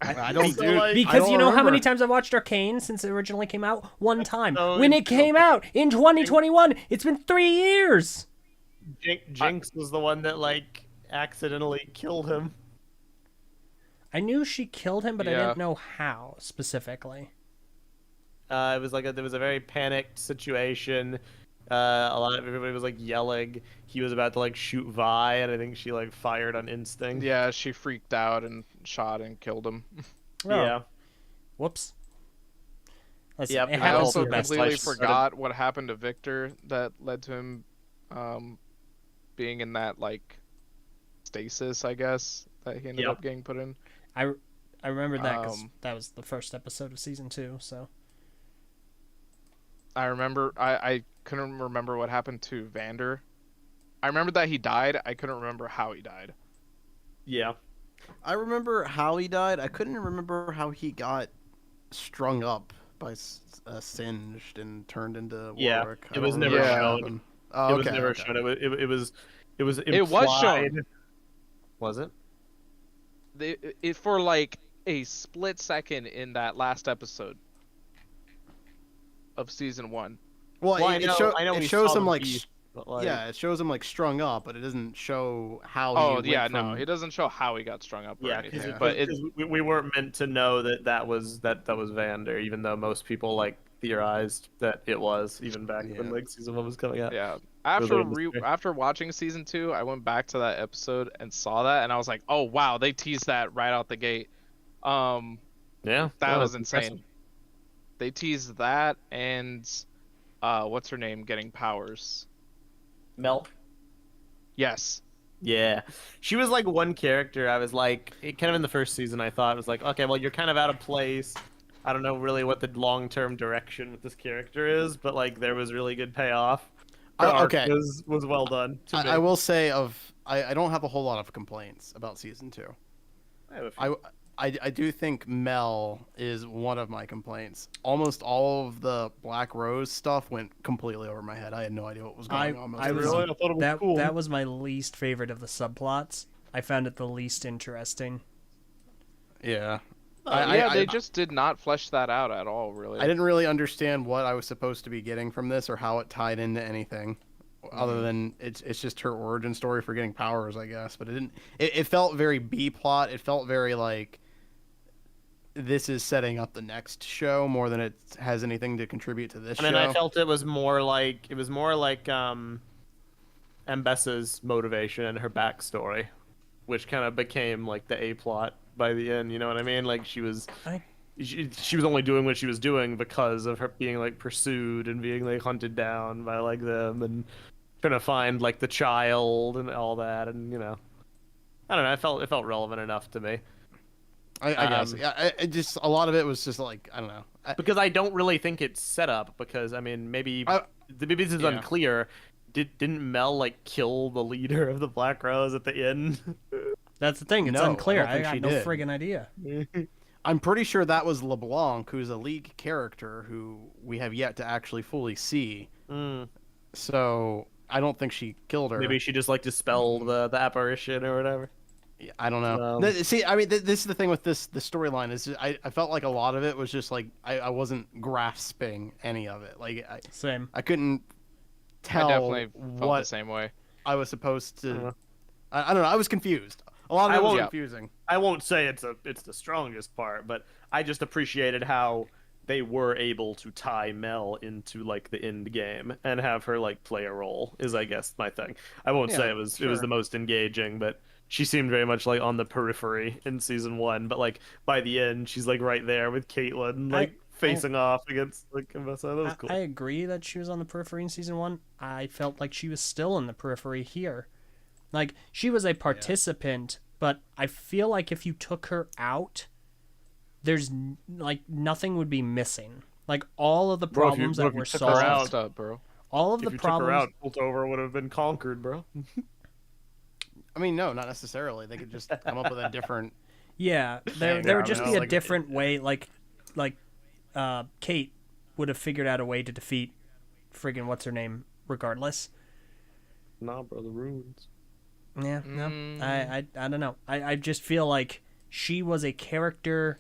I don't So, do like- Because you know how many remember. times I've watched Arcane since it originally came out? One time. so When it came out in 2021. It's been 3 years. Jinx was the one that like accidentally killed him. I knew she killed him, but I Yeah. didn't know how specifically. It was like there was a very panicked situation. A lot of everybody was like yelling. He was about to like shoot Vi, and I think she like fired on instinct. Yeah, she freaked out and shot and killed him. Oh, Yeah. Whoops. Listen, Yep, it and I happens also to the best of completely us. forgot what happened to Victor that led to him being in that like stasis, I guess, that he ended Yep. up getting put in. I remember that because Um, that was the first episode of season 2. So I remember I couldn't remember what happened to Vander. I remember that he died. I couldn't remember how he died. Yeah. I remember how he died. I couldn't remember how he got strung up by singed and turned into Yeah, Warwick. it was remember never how that shown. happened. Oh, It was okay, never okay. shown. It was It was shown. implied. Was it? It for like a split second in that last episode of season 1. Well, Well, I it, know. I know it we shows saw him the like, beast, but, like, yeah, it shows him like strung up, but it doesn't show how. Oh he yeah, went no, from... it doesn't show how he got strung up or yeah, anything. Yeah. But it, we weren't meant to know that was Vander, even though most people like theorized that it was, even back when Yeah. like season 1 was coming out. yeah, Really after watching season 2, I went back to that episode and saw that, and I was like, oh wow, they teased that right out the gate. Yeah, That no, was it's insane. impressive. They teased that and what's her name getting powers. Mel. Yes. Yeah, she was like one character. I was like, kind of in the first season, I thought it was like, okay, well, you're kind of out of place. I don't know really what the long-term direction with this character is, but like there was really good payoff. Her arc Okay. was well done. To me. I will say I don't have a whole lot of complaints about season 2. I have a few. I do think Mel is one of my complaints. Almost all of the Black Rose stuff went completely over my head. I had no idea what was going on. most I of the was time. I thought it was that cool. that was my least favorite of the subplots. I found it the least interesting. Yeah. They just did not flesh that out at all, really. I didn't really understand what I was supposed to be getting from this or how it tied into anything, other than it's just her origin story for getting powers, I guess. But it didn't. It felt very B plot. It felt very like this is setting up the next show more than it has anything to contribute to this And then show. I felt it was more like Mbessa's motivation and her backstory, which kind of became like the A plot by the end. You know what I mean? Like she was only doing what she was doing because of her being like pursued and being like hunted down by like them and trying to find like the child and all that. And you know, I don't know. It felt relevant enough to me. I guess. Yeah. It just a lot of it was just like I don't know. Because I don't really think it's set up. Because I mean, maybe this is yeah. unclear. Didn't Mel like kill the leader of the Black Rose at the end? That's the thing. It's No, I unclear. don't I think got she no did. friggin' idea. I'm pretty sure that was LeBlanc, who's a League character who we have yet to actually fully see. Mm. So I don't think she killed her. Maybe she just like dispelled the apparition or whatever. I don't know. See, I mean, this is the thing with the storyline is just, I felt like a lot of it was just like I wasn't grasping any of it. Like Same. I couldn't I tell definitely felt the what same way. I was supposed to. Uh-huh. I don't know. I was confused. A lot of I it was won't- confusing. I won't say it's the strongest part, but I just appreciated how they were able to tie Mel into like the end game and have her like play a role is I guess my thing. I won't say it was sure. the most engaging, but she seemed very much like on the periphery in season 1, but like by the end she's like right there with Caitlyn, like facing off against like Mbessa. That was cool. I agree that she was on the periphery in season 1. I felt like she was still in the periphery here. Like, she was a participant, but I feel like if you took her out, there's like nothing would be missing. Like, all of the problems that were solved. Out, up, bro. All of if the you problems. took her out, Piltover would have been conquered, bro. I mean, no, not necessarily. They could just come up with a different. Yeah, there would just be a like, different way. Like Kate would have figured out a way to defeat friggin' what's her name, regardless. Nah, bro, the runes. Yeah, no, I don't know. I just feel like she was a character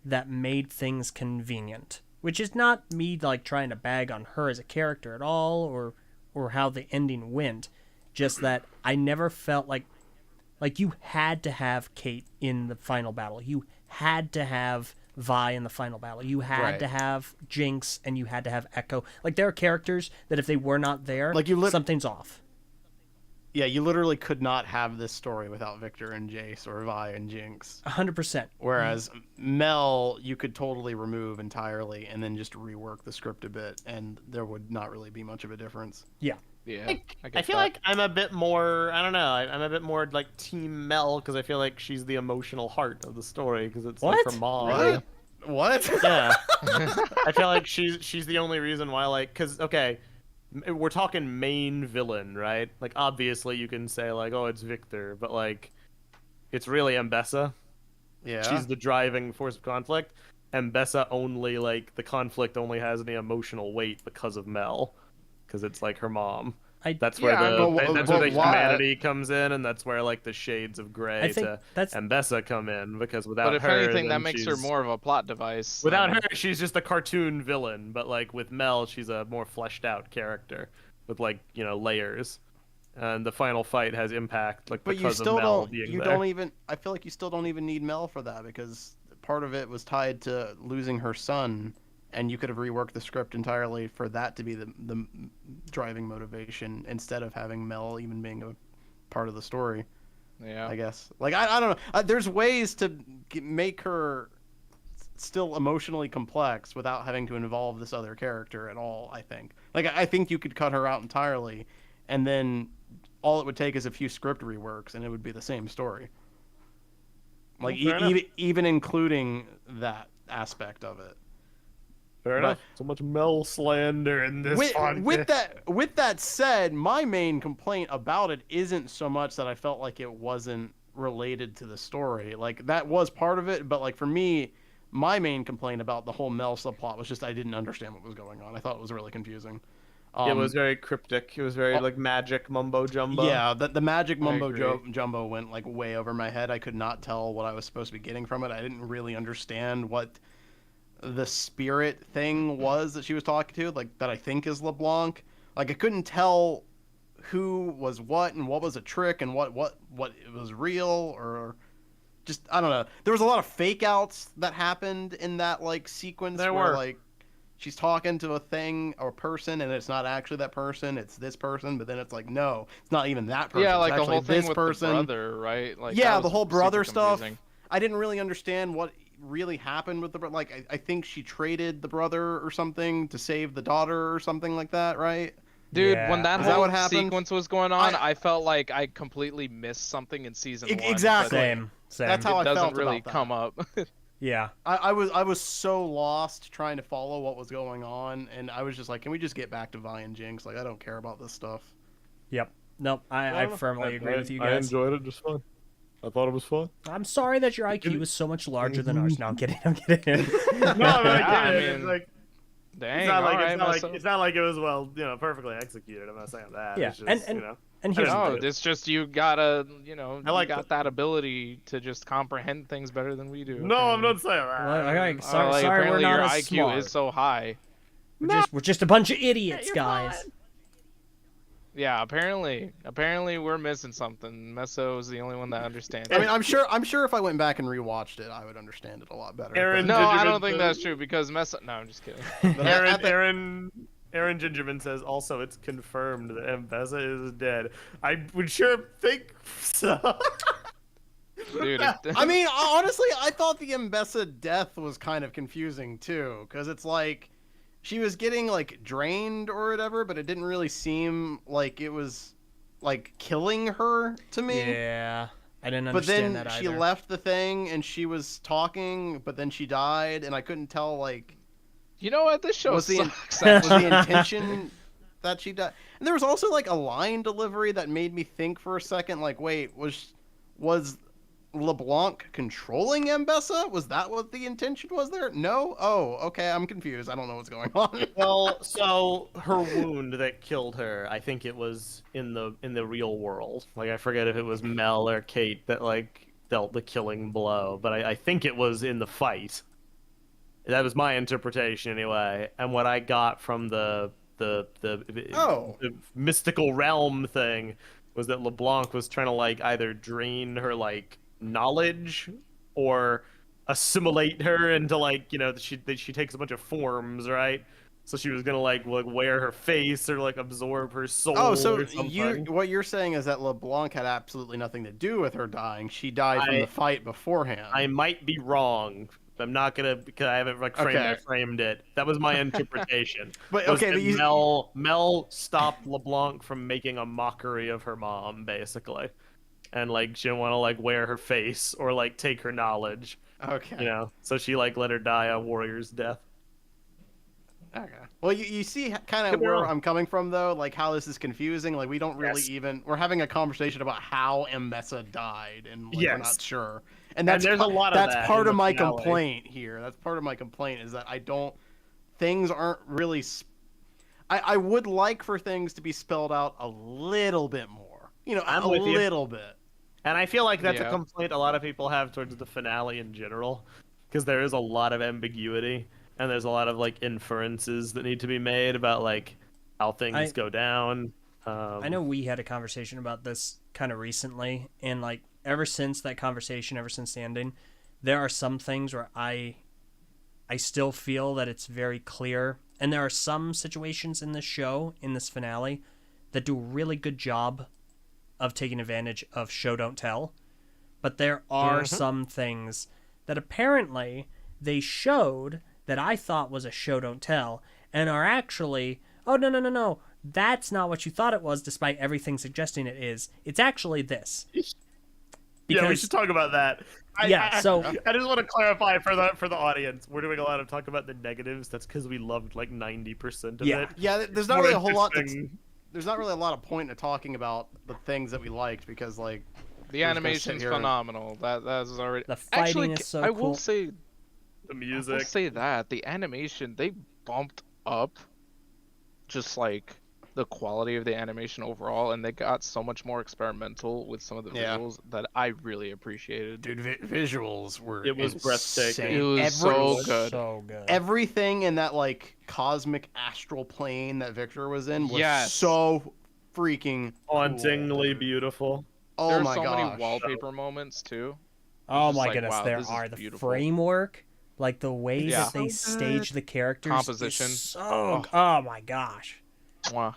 that made things convenient, which is not me like trying to bag on her as a character at all, or how the ending went. Just that I never felt like you had to have Kate in the final battle. You had to have Vi in the final battle. You had to have Jinx, and you had to have Echo. Like, there are characters that if they were not there, like something's off. Yeah, you literally could not have this story without Victor and Jace or Vi and Jinx. 100%. Whereas Mel, you could totally remove entirely and then just rework the script a bit, and there would not really be much of a difference. Yeah. Yeah. I feel like I'm a bit more, I don't know, I'm a bit more like Team Mel, because I feel like she's the emotional heart of the story, because it's like her mom. Really? What? Yeah. I feel like she's the only reason why, like, because, okay, we're talking main villain, right? Like, obviously you can say, like, oh, it's Victor, but, like, it's really Mbessa. Yeah. She's the driving force of conflict. Mbessa only, like, the conflict only has any emotional weight because of Mel. Because it's, like, her mom. That's where the humanity comes in, and that's where, like, the shades of gray to Mbessa come in, because without her... But if anything, that makes her more of a plot device. Without her, she's just a cartoon villain, but, like, with Mel, she's a more fleshed-out character with, like, you know, layers. And the final fight has impact, like, but because you still of Mel don't, being you there. don't even... I feel like you still don't even need Mel for that, because part of it was tied to losing her son, and you could have reworked the script entirely for that to be the driving motivation instead of having Mel even being a part of the story. Yeah. I guess. Like, I don't know. There's ways to make her still emotionally complex without having to involve this other character at all, I think. Like, I think you could cut her out entirely, and then all it would take is a few script reworks, and it would be the same story. Like, even including that aspect of it. Fair enough. So much Mel slander in this podcast. With that said, my main complaint about it isn't so much that I felt like it wasn't related to the story. Like, that was part of it, but, like, for me, my main complaint about the whole Mel subplot was just I didn't understand what was going on. I thought it was really confusing. It was very cryptic. It was very, like, magic mumbo-jumbo. Yeah, the magic mumbo-jumbo went, like, way over my head. I could not tell what I was supposed to be getting from it. I didn't really understand what the spirit thing was that she was talking to, like, that I think is LeBlanc. Like, I couldn't tell who was what and what was a trick and what was real, or just, I don't know. There was a lot of fake outs that happened in that, like, sequence where like, she's talking to a thing or a person and it's not actually that person, it's this person, but then it's like, no, it's not even that person. Yeah, like it's the whole thing with person. the brother, right? Like, yeah, the whole brother stuff. Confusing. I didn't really understand what really happened with the brother. Like, I think she traded the brother or something to save the daughter or something like that, right? Dude, when that whole what sequence was going on, I felt like I completely missed something in season 1. Exactly. Same. That's how I felt doesn't really about that. come up. Yeah. I was so lost trying to follow what was going on, and I was just like, can we just get back to Vi and Jinx? Like, I don't care about this stuff. Yep. Nope. I firmly agree with you guys. I enjoyed it just fine. I thought it was fun. I'm sorry that your IQ is so much larger than ours. No, I'm kidding. I'm kidding. No, I mean, mean, like, dang, it's not like it was well, you know, perfectly executed. I'm not saying that. Yeah, It's just, you know, and here's no, it's just you gotta, you know, like got that ability to just comprehend things better than we do. No, I'm not saying that. sorry, apparently we're not your as IQ smart. is so high. We're just a bunch of idiots, guys. Yeah, apparently we're missing something. Meso is the only one that understands. I mean, I'm sure if I went back and rewatched it, I would understand it a lot better. Aaron No, I don't Gingerman think that's true because Meso. No, I'm just kidding. Aaron Gingerman says also it's confirmed that Mbessa is dead. I would sure think so. Dude, I mean, honestly, I thought the Mbessa death was kind of confusing too, because it's like she was getting like drained or whatever, but it didn't really seem like it was like killing her to me. Yeah, I didn't But understand then that she either. left the thing and she was talking, but then she died, and I couldn't tell like you know what? This show was the sucks. was the intention that she died. And there was also like a line delivery that made me think for a second, like, wait, was LeBlanc controlling Mbessa? Was that what the intention was there? No? Oh, okay, I'm confused. I don't know what's going on. Well, so her wound that killed her, I think it was in the real world. Like, I forget if it was Mel or Kate that like dealt the killing blow, but I think it was in the fight. That was my interpretation anyway. And what I got from the mystical realm thing was that LeBlanc was trying to like either drain her like knowledge or assimilate her into like, you know, that she takes a bunch of forms, right? So she was gonna like wear her face or like absorb her soul. Oh, so or something. what you're saying is that LeBlanc had absolutely nothing to do with her dying. She died from the fight beforehand. I might be wrong. I'm not gonna, because I haven't like framed it. That was my interpretation. But was okay, that but Mel stopped LeBlanc from making a mockery of her mom, basically, and like she didn't want to like wear her face or like take her knowledge. Okay. You know, so she like let her die a warrior's death. Okay. Well, you see kind Could of be where wrong. I'm coming from, though, like how this is confusing. Like we don't really we're having a conversation about how Mbessa died, and like, we're not sure. And that's there's a lot of that's that part in of the my finale. complaint here. That's part of my complaint is that things aren't really. I would like for things to be spelled out a little bit more. You know, I'm a with you. little bit. And I feel like that's a Yeah. complaint a lot of people have towards the finale in general, because there is a lot of ambiguity and there's a lot of like inferences that need to be made about like how things go down. I know we had a conversation about this kind of recently, and like ever since that conversation, ever since the ending, there are some things where I still feel that it's very clear, and there are some situations in this show, in this finale, that do a really good job of taking advantage of show don't tell, but there are some things that apparently they showed that I thought was a show don't tell, and are actually, oh no, that's not what you thought it was, despite everything suggesting it is. It's actually this. Yeah, we should talk about that. I just want to clarify for the audience. We're doing a lot of talk about the negatives. That's because we loved like 90% of it. Yeah. There's not really a whole lot. There's not really a lot of point in talking about the things that we liked, because like The animation's phenomenal. That's already. The fighting Actually, is so I cool. will say, The I music. will say that the animation, they bumped up just like the quality of the animation overall, and they got so much more experimental with some of the visuals that I really appreciated. Dude, visuals were It was breathtaking. It was so good. So good. Everything in that like cosmic astral plane that Victor was in was Yes. so freaking Hauntingly cool. beautiful. Oh There are my so gosh. many wallpaper moments too. Oh just my like, goodness, wow, there this is are the beautiful. framework, like the way Yeah. that they So stage the characters. Composition. Is so oh my gosh. Mwah.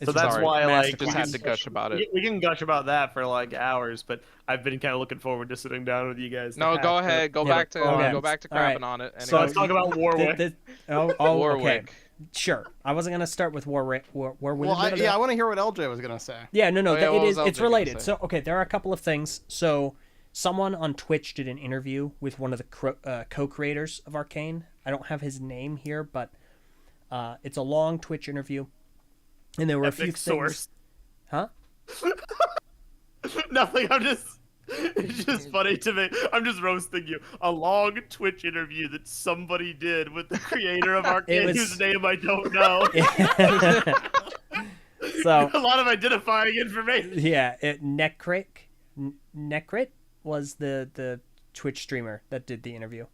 So that's Sorry, why like just had to gush about it. we can gush about that for like hours, but I've been kind of looking forward to sitting down with you guys. to No, go hash it. ago Yeah, back to okay. go back to All right. crapping on it. So let's Anyway. talk about Warwick. Okay. Warwick. Sure. I wasn't gonna start with Warwick. Well, I want to hear what LJ was gonna say. Yeah, no, Oh, yeah, what was it's LJ related. gonna say? So, okay, there are a couple of things. So, someone on Twitch did an interview with one of the co-creators of Arcane. I don't have his name here, but it's a long Twitch interview, and there were a few Epic things. source. Huh? Nothing. It's just funny to me. I'm just roasting you. A long Twitch interview that somebody did with the creator of Arcane, whose name I don't know. So a lot of identifying information. yeah, Necrit was the Twitch streamer that did the interview.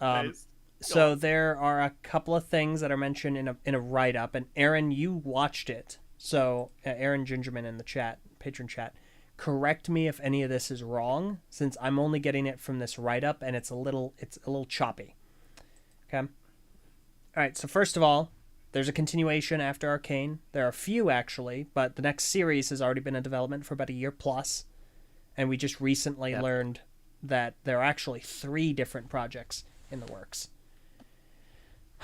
Nice. So there are a couple of things that are mentioned in a write up, and Aaron, you watched it. So Aaron Gingerman in the chat, patron chat, correct me if any of this is wrong, since I'm only getting it from this write up, and it's a little choppy. Okay. All right. So first of all, there's a continuation after Arcane. There are a few actually, but the next series has already been in development for about a year plus, And we just recently learned that there are actually 3 different projects in the works.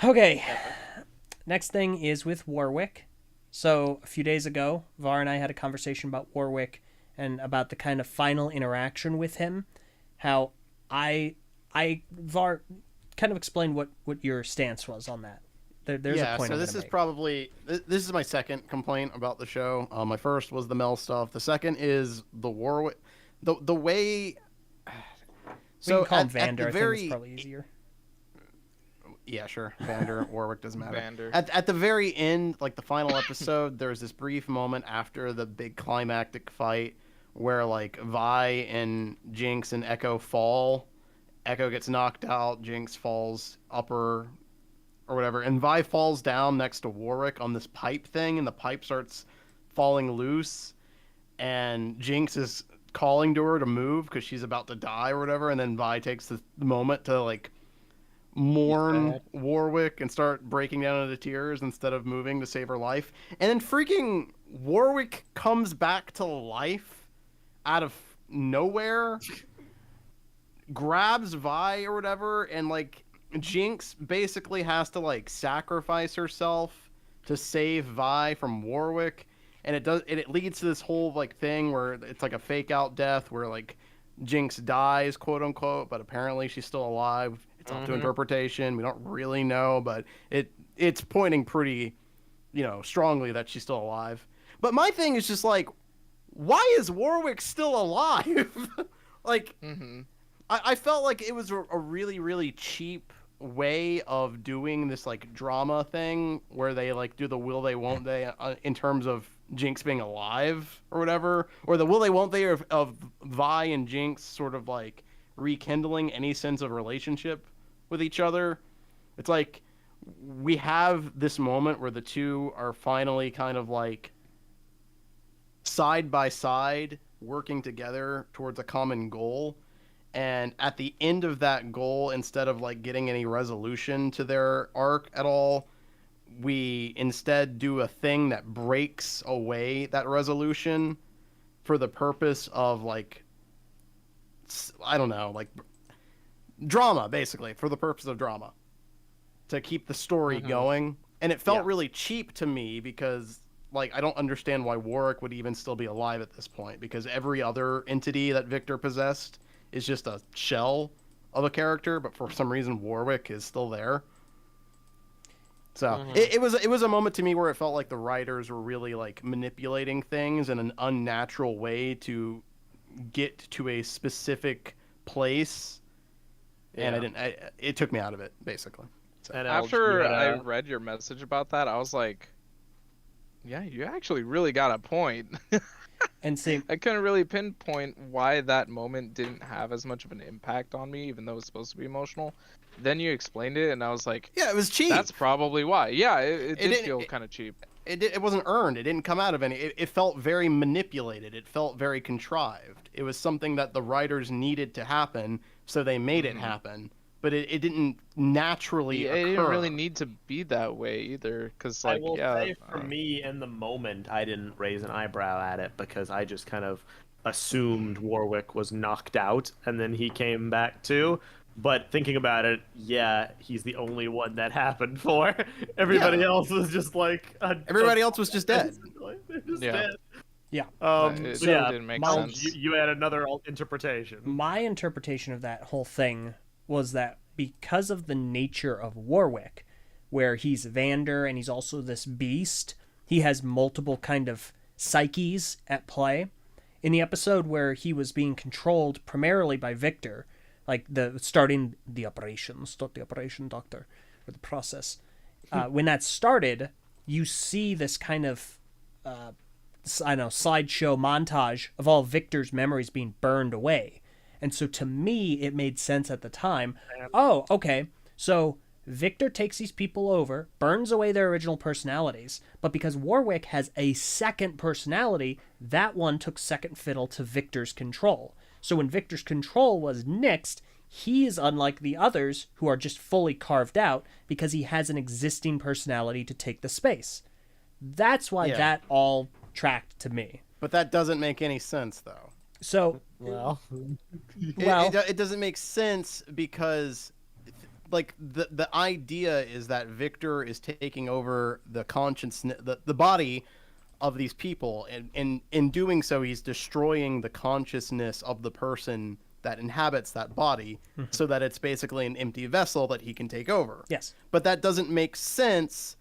Okay. Next thing is with Warwick. So a few days ago, Var and I had a conversation about Warwick and about the kind of final interaction with him. How Var, kind of explain what your stance was on that. There's a point. So this is probably this is my second complaint about the show. My first was the Mel stuff. The second is the Warwick, the way. So we can call him Vander. I think it's probably easier. Yeah, sure. Vander, Warwick, doesn't matter. Vander. At the very end, like the final episode, there's this brief moment after the big climactic fight where like Vi and Jinx and Echo fall. Echo gets knocked out, Jinx falls upper or whatever, and Vi falls down next to Warwick on this pipe thing, and the pipe starts falling loose, and Jinx is calling to her to move because she's about to die or whatever, and then Vi takes the moment to like mourn Warwick and start breaking down into tears instead of moving to save her life. And then freaking Warwick comes back to life out of nowhere, grabs Vi or whatever, and like Jinx basically has to like sacrifice herself to save Vi from Warwick. And it leads to this whole like thing where it's like a fake out death where like Jinx dies, quote unquote, but apparently she's still alive. It's up to interpretation. We don't really know, but it's pointing pretty, strongly that she's still alive. But my thing is just like, why is Warwick still alive? Like, I felt like it was a really, really cheap way of doing this like drama thing where they like do the will they won't they in terms of Jinx being alive or whatever, or the will they won't they of Vi and Jinx sort of like rekindling any sense of relationship with each other. It's like we have this moment where the two are finally kind of like side by side working together towards a common goal, and at the end of that goal, instead of like getting any resolution to their arc at all, we instead do a thing that breaks away that resolution for the purpose of like, I don't know, like drama, basically, for the purpose of drama, to keep the story going. And it felt really cheap to me because like I don't understand why Warwick would even still be alive at this point, because every other entity that Victor possessed is just a shell of a character, but for some reason Warwick is still there. So it was a moment to me where it felt like the writers were really like manipulating things in an unnatural way to get to a specific place, and it took me out of it basically. So. And after I read your message about that, I was like, yeah, you actually really got a point. And see, I couldn't really pinpoint why that moment didn't have as much of an impact on me, even though it was supposed to be emotional. Then you explained it, and I was like, yeah, it was cheap. That's probably why. Yeah, it did feel kind of cheap. It wasn't earned. It didn't come out of any. It felt very manipulated. It felt very contrived. It was something that the writers needed to happen, so they made it happen. But it didn't naturally occur. It didn't really need to be that way either, because like, I will say for me in the moment, I didn't raise an eyebrow at it because I just kind of assumed Warwick was knocked out and then he came back too. But thinking about it, yeah, he's the only one that happened for. Everybody else was just like everybody else was just dead. They're just dead. Yeah. It didn't make sense. You had another interpretation. My interpretation of that whole thing was that because of the nature of Warwick, where he's Vander and he's also this beast, he has multiple kind of psyches at play. In the episode where he was being controlled primarily by Victor, like starting the operation, start the operation, doctor, or the process. When that started, you see this kind of, slideshow montage of all Victor's memories being burned away. And so to me, it made sense at the time. Oh, okay. So Victor takes these people over, burns away their original personalities, but because Warwick has a second personality, that one took second fiddle to Victor's control. So when Victor's control was nixed, he is unlike the others who are just fully carved out because he has an existing personality to take the space. That's why that all tracked to me. But that doesn't make any sense, though. So, Well, It doesn't make sense because like the idea is that Victor is taking over the consciousness, the body of these people, and in doing so he's destroying the consciousness of the person that inhabits that body, so that it's basically an empty vessel that he can take over. yes. But that doesn't make sense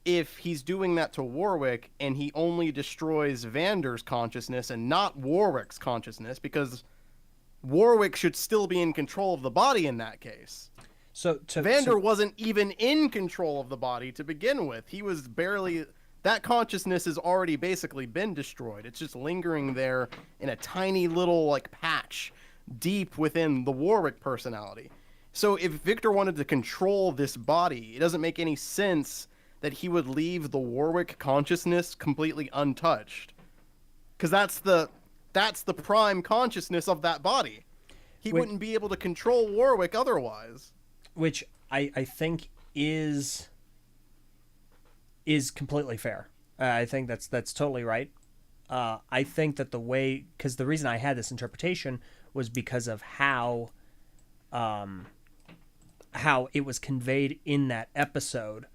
if he's doing that to Warwick and he only destroys Vander's consciousness and not Warwick's consciousness, because Warwick should still be in control of the body in that case. So Vander wasn't even in control of the body to begin with. He was barely... That consciousness has already basically been destroyed. It's just lingering there in a tiny little like patch deep within the Warwick personality. So if Victor wanted to control this body, it doesn't make any sense that he would leave the Warwick consciousness completely untouched. Because that's the prime consciousness of that body. He wouldn't be able to control Warwick otherwise. which I think is completely fair. I think that's totally right. I think that because the reason I had this interpretation was because of how it was conveyed in that episode,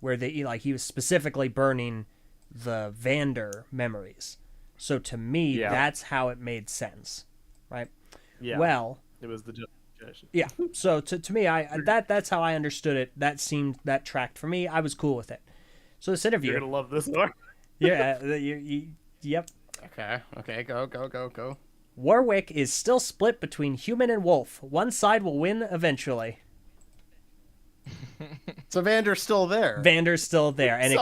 where he was specifically burning the Vander memories. So to me, that's how it made sense, right? Yeah. Well, it was the justification. yeah. So to me, that's how I understood it. That tracked for me. I was cool with it. So this interview, You're gonna love this one. yeah, yep. Okay, go. Warwick is still split between human and wolf. One side will win eventually. So Vander's still there. Vander's still there, and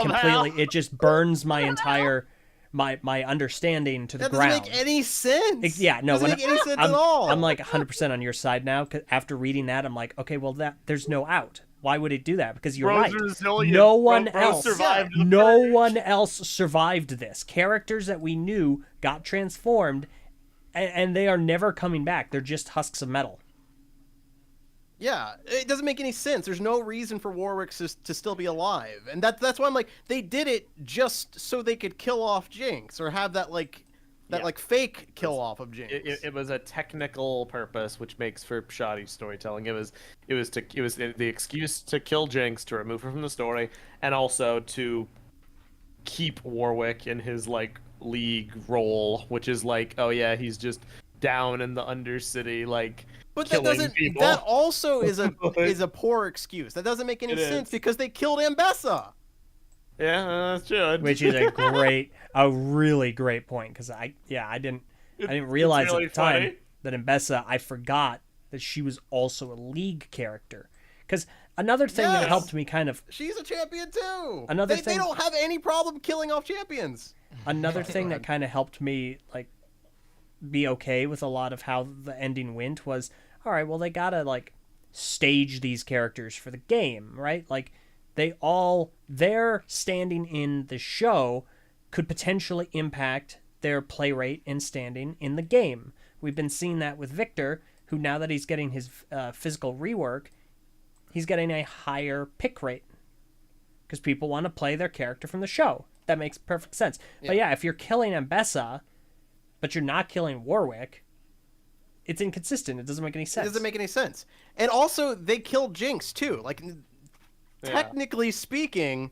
it just burns my entire my understanding to the ground. That doesn't make any sense. Yeah, no, doesn't make any sense at all. I'm like 100% on your side now. 'Cause after reading that, I'm like, okay, well, there's no out. Why would it do that? Because you're right. No one else survived. No one else survived this. Characters that we knew got transformed, and they are never coming back. They're just husks of metal. Yeah, it doesn't make any sense. There's no reason for Warwick to still be alive, and that's why I'm like, they did it just so they could kill off Jinx or have that fake kill off of Jinx. It was a technical purpose, which makes for shoddy storytelling. It was the excuse to kill Jinx, to remove her from the story, and also to keep Warwick in his like league role, which is like, oh yeah, he's just down in the Undercity, like. But that doesn't. People. That also is a poor excuse. That doesn't make any sense because they killed Ambessa. Yeah, that's true. Which is a really great point, because I didn't realize at the time that Ambessa, I forgot that she was also a league character. Because another thing that helped me kind of, she's a champion too. They don't have any problem killing off champions. Another thing that kind of helped me like be okay with a lot of how the ending went was, all right, well, they gotta like stage these characters for the game, right? Like their standing in the show could potentially impact their play rate and standing in the game. We've been seeing that with Victor, who now that he's getting his physical rework, he's getting a higher pick rate because people want to play their character from the show. That makes perfect sense. Yeah. But yeah, if you're killing Ambessa, but you're not killing Warwick, it's inconsistent. It doesn't make any sense. It doesn't make any sense. And also, they killed Jinx, too. Like, technically speaking,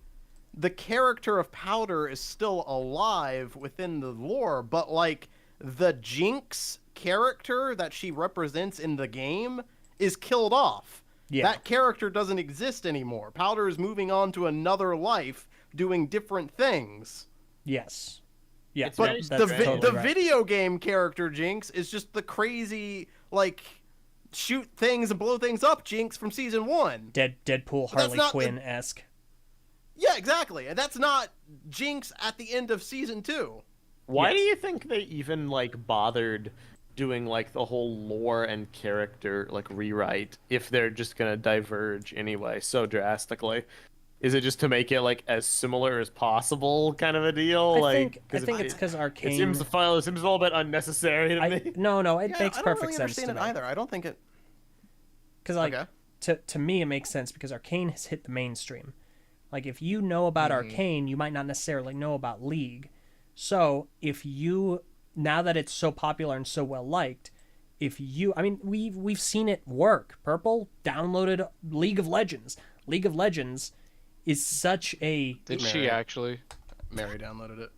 the character of Powder is still alive within the lore, but, like, the Jinx character that she represents in the game is killed off. Yeah. That character doesn't exist anymore. Powder is moving on to another life, doing different things. Yes. Yeah, but the video game character Jinx is just the crazy, like, shoot things and blow things up Jinx from season 1. Deadpool Harley Quinn-esque. Yeah, exactly. And that's not Jinx at the end of season 2. Why do you think they even like bothered doing like the whole lore and character like rewrite if they're just gonna diverge anyway so drastically? Is it just to make it like as similar as possible, kind of a deal? I think it's because Arcane. It seems a little bit unnecessary to me. No, it makes perfect sense to me. Either. I don't think it. Because like to me, it makes sense because Arcane has hit the mainstream. Like if you know about Arcane, you might not necessarily know about League. So if you now that it's so popular and so well liked, I mean, we've seen it work. Purple downloaded League of Legends. League of Legends is such a... Did she actually? Mary downloaded it.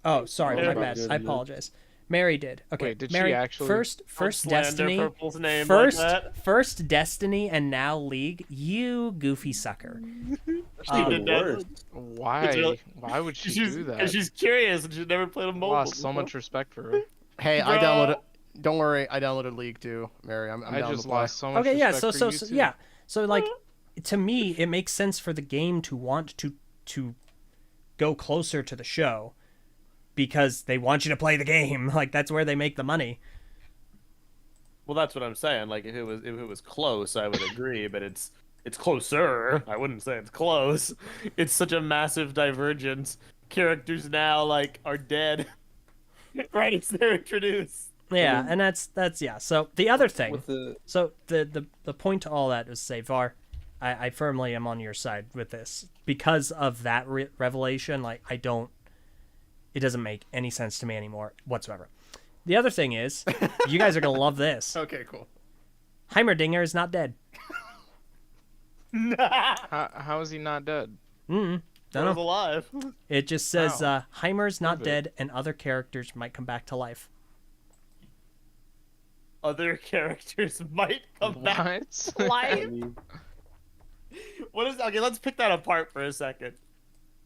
Oh, sorry, my Mary bad. did, I yeah. apologize. Mary did. Okay, Wait, did she Mary, actually? First slander Destiny, Purple's name first like that. first Destiny, and now League. You goofy sucker. She did that. worse. Why? really- Why would she She's, do that? Because she's curious and she's never played a I mobile. lost so before. much respect for her. Hey, I Bro. downloaded. Don't worry, I downloaded League too, Mary. I'm I down just to play. lost so much Okay, yeah. respect for you too. Yeah. So like, to me, it makes sense for the game to want to go closer to the show because they want you to play the game. Like that's where they make the money. Well, that's what I'm saying. Like, if it was close, I would agree. But it's closer. I wouldn't say it's close. It's such a massive divergence. Characters now like are dead right as they're introduced. Yeah, and that's yeah. So the other thing. With the So the point to all that is say, Var, I firmly am on your side with this because of that revelation. Like it doesn't make any sense to me anymore whatsoever. The other thing is, you guys are gonna love this. Okay, cool. Heimerdinger is not dead. How is he not dead? Don't Don't know. alive. It just says Wow. Heimer's not Prove it. dead, and other characters might come back to life. Other characters might come back What? to life. What is okay? Let's pick that apart for a second.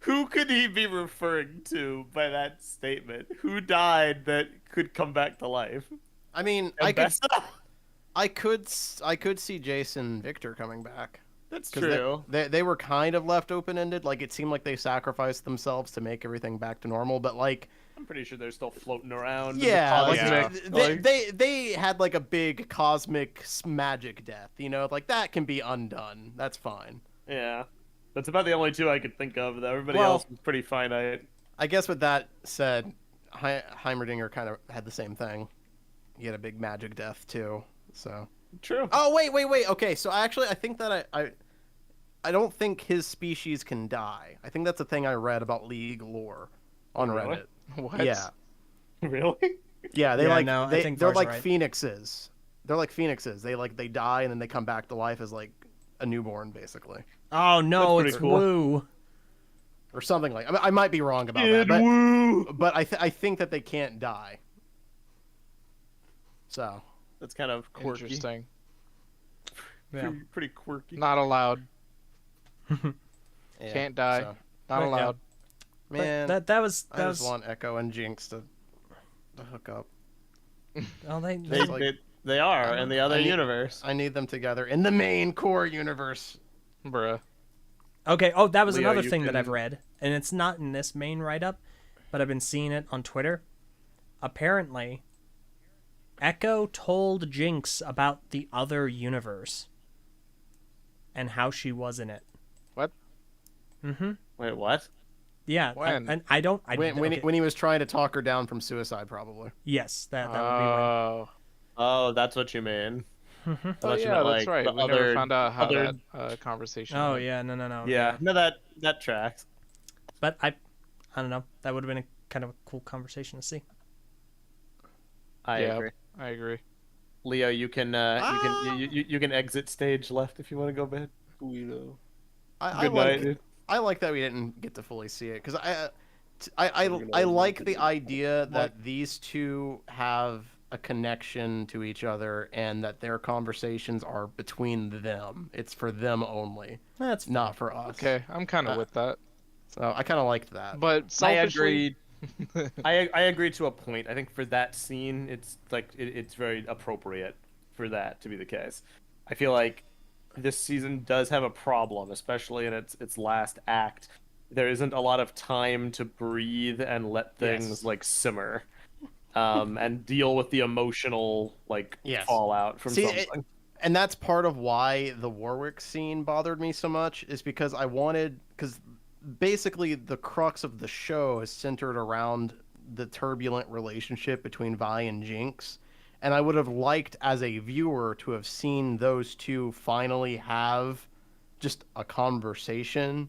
Who could he be referring to by that statement? Who died that could come back to life? I mean, Ambessa? I could see Jason Victor coming back. That's 'Cause true. They were kind of left open-ended. Like it seemed like they sacrificed themselves to make everything back to normal. But like, I'm pretty sure they're still floating around. in the yeah, like cosmic, they had like a big cosmic magic death. You know, like that can be undone. That's fine. yeah. That's about the only two I could think of. Though everybody Well- else is pretty finite. I guess with that said, Heimerdinger kind of had the same thing. He had a big magic death too. So. True. Oh wait. Okay, so I think that I don't think his species can die. I think that's a thing I read about League lore on Really? Reddit. What? Yeah, Really? yeah. They Yeah, like no, I think they're Var's like right. phoenixes. They're like phoenixes. They die and then they come back to life as like a newborn basically, Oh no, That's it's pretty cool. Woo. or something like. I might be wrong about Kid that, Woo. but I think that they can't die. So That's kind of quirky. Interesting. Yeah. Pretty quirky. Not allowed. yeah, Can't die. so, Not Yeah. allowed. But man, that was I just want Echo and Jinx to hook up. oh they They, It's like- they are in the other I need- universe. I need them together in the main core universe. Bruh. Okay, oh, that was Leo, another you thing that can- I've read, and it's not in this main write-up, but I've been seeing it on Twitter. Apparently, Echo told Jinx about the other universe and how she was in it. What? Mm-hmm. Wait, what? Yeah, When? and I don't... When he was trying to talk her down from suicide, probably. Yes, that would be when. Oh. Oh, that's what you mean. I Oh thought you yeah, meant, that's like, right. the We other, never found out how other... that conversation. Oh, went. yeah, no. Yeah, no, that tracks. But I don't know. That would have been a kind of a cool conversation to see. I Yeah. agree. I agree. Leo, you can you can exit stage left if you want to go bed. Leo. I Good night, like dude. I like that we didn't get to fully see it because I like the idea that these two have a connection to each other and that their conversations are between them. It's for them only, That's not for us. Okay, I'm kind of Uh, with that. So I kind of liked that. But I selfishly, agree. I agree to a point. I think for that scene, it's like it's very appropriate for that to be the case. I feel like this season does have a problem, especially in its last act. There isn't a lot of time to breathe and let things Yes. like simmer, and deal with the emotional like Yes. fallout from See, something. And that's part of why the Warwick scene bothered me so much is because because basically the crux of the show is centered around the turbulent relationship between Vi and Jinx. And I would have liked as a viewer to have seen those two finally have just a conversation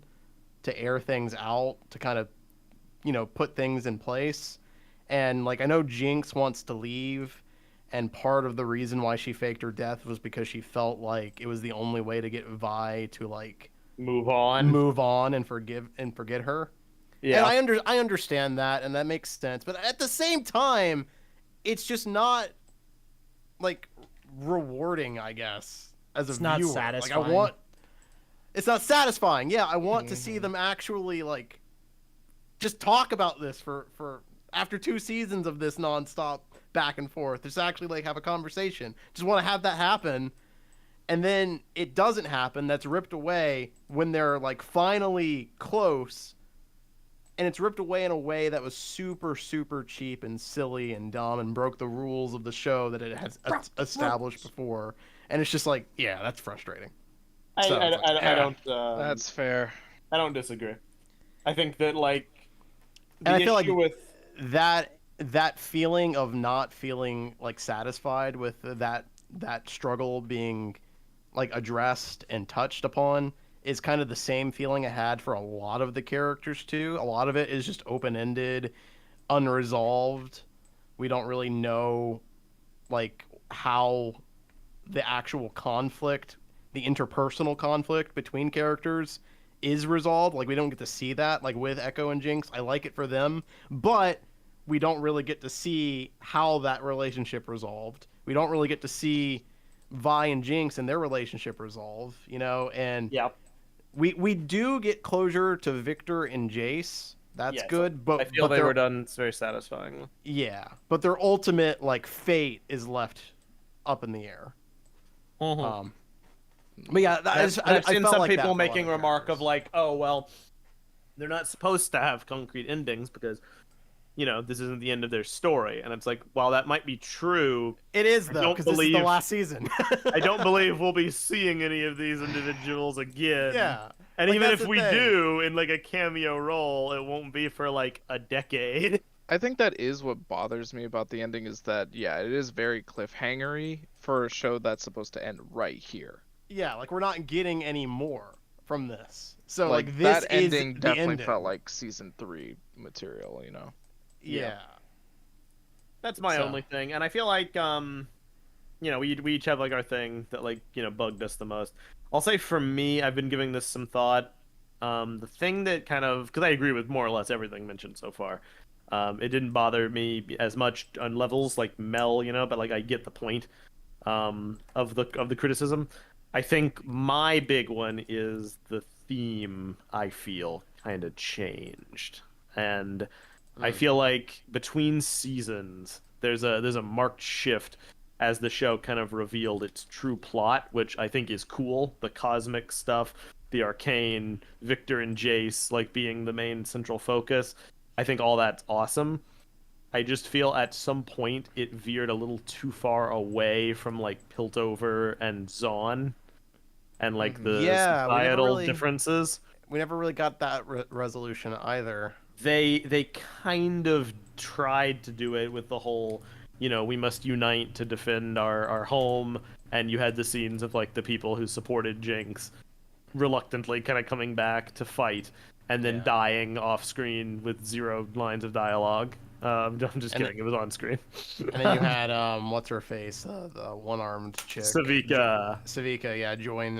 to air things out, to kind of, put things in place. And like I know Jinx wants to leave, and part of the reason why she faked her death was because she felt like it was the only way to get Vi to like Move on. move on and forget her. Yeah. And I understand that, and that makes sense. But at the same time, it's just not like rewarding, I guess, as a It's not viewer. satisfying. Like I want, it's not satisfying. Yeah, I want to see them actually like just talk about this for after 2 seasons of this nonstop back and forth. Just actually like have a conversation. Just want to have that happen. And then it doesn't happen. That's ripped away when they're like finally close. And it's ripped away in a way that was super, super cheap and silly and dumb and broke the rules of the show that it has established before. And it's just like, yeah, that's frustrating. I don't. That's fair. I don't disagree. I think that like the And I feel like issue with that feeling of not feeling like satisfied with that struggle being like addressed and touched upon is kind of the same feeling I had for a lot of the characters too. A lot of it is just open-ended, unresolved. We don't really know like how the actual conflict, the interpersonal conflict between characters is resolved. Like we don't get to see that like with Echo and Jinx. I like it for them, but we don't really get to see how that relationship resolved. We don't really get to see Vi and Jinx and their relationship resolve, you know, and yeah. we do get closure to Victor and Jace. That's Yes, good, but I feel they their- were done very satisfying. Yeah, but their ultimate like fate is left up in the air. Mm-hmm. But yeah, I've seen felt some like that people for a lot making of remark of characters. like, oh well, they're not supposed to have concrete endings because, you know, this isn't the end of their story. And it's like, while that might be true, It is I though, don't because this is the believe- last season. I don't believe we'll be seeing any of these individuals again. Yeah, And like, even that's if the we thing. do in like a cameo role, it won't be for like a decade. I think that is what bothers me about the ending is that, yeah, it is very cliffhangery for a show that's supposed to end right here. Yeah, like we're not getting any more from this. So Like, like this that is ending the definitely ending. felt like season 3 material, you know? Yeah. That's my So- only thing. And I feel like you know, we each have like our thing that like, you know, bugged us the most. I'll say for me, I've been giving this some thought. The thing that kind of, because I agree with more or less everything mentioned so far. It didn't bother me as much on levels like Mel, you know, but like I get the point of the criticism. I think my big one is the theme. I feel kind of changed, and I feel like between seasons there's a marked shift as the show kind of revealed its true plot, which I think is cool. The cosmic stuff, the Arcane, Victor and Jace like being the main central focus. I think all that's awesome. I just feel at some point it veered a little too far away from like Piltover and Zaun and like the Yeah, we never societal really- differences. We never really got that resolution either. They kind of tried to do it with the whole, you know, we must unite to defend our home, and you had the scenes of like the people who supported Jinx reluctantly kind of coming back to fight and then Yeah. dying off screen with 0 lines of dialogue. I'm just And kidding. It was on screen. And then you had what's her face, the one-armed chick, Savika. yeah, join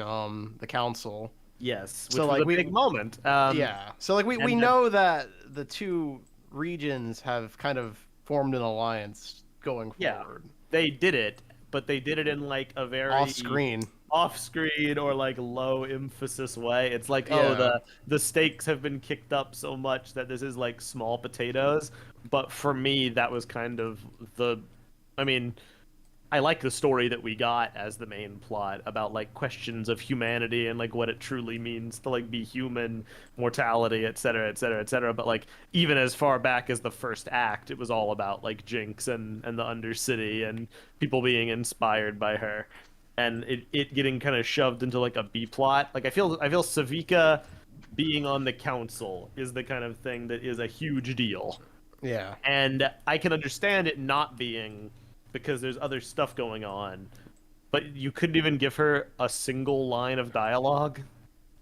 the council. Yes, which So, was like, a we- big moment. Yeah. So like we and then- know that the two regions have kind of formed an alliance going Yeah. forward. They did it, but they did it in like a very Off screen. off-screen or like low emphasis way. It's like, Yeah. oh, the stakes have been kicked up so much that this is like small potatoes. But for me, that was kind of I mean, I like the story that we got as the main plot about like questions of humanity and like what it truly means to like be human, mortality, et cetera, et cetera, et cetera. But like even as far back as the first act, it was all about like Jinx and the Undercity and people being inspired by her, and it getting kind of shoved into like a B plot. Like I feel Savika being on the council is the kind of thing that is a huge deal. Yeah. And I can understand it not being because there's other stuff going on. But you couldn't even give her a single line of dialogue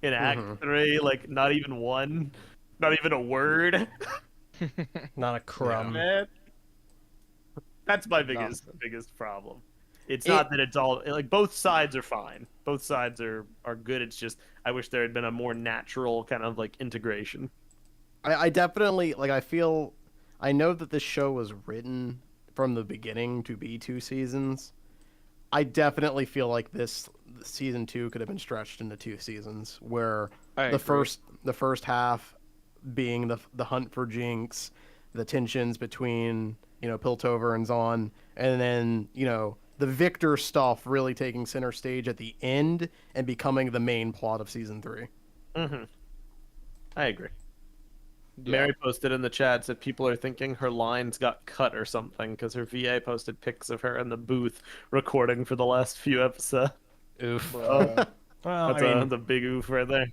in Act 3, like not even one, not even a word. Not a crumb. Man, That's my biggest problem. It's not that it's all like both sides are fine. Both sides are good. It's just I wish there had been a more natural kind of like integration. I definitely like. I know that this show was written from the beginning to be 2 seasons. I definitely feel like this season 2 could have been stretched into 2 seasons, where the first half being the hunt for Jinx, the tensions between Piltover and Zahn, and then the Victor stuff really taking center stage at the end and becoming the main plot of season 3. Mm-hmm. I agree. Yeah. Mary posted in the chat, said people are thinking her lines got cut or something because her VA posted pics of her in the booth recording for the last few episodes. Oof. Well, That's a big oof right there.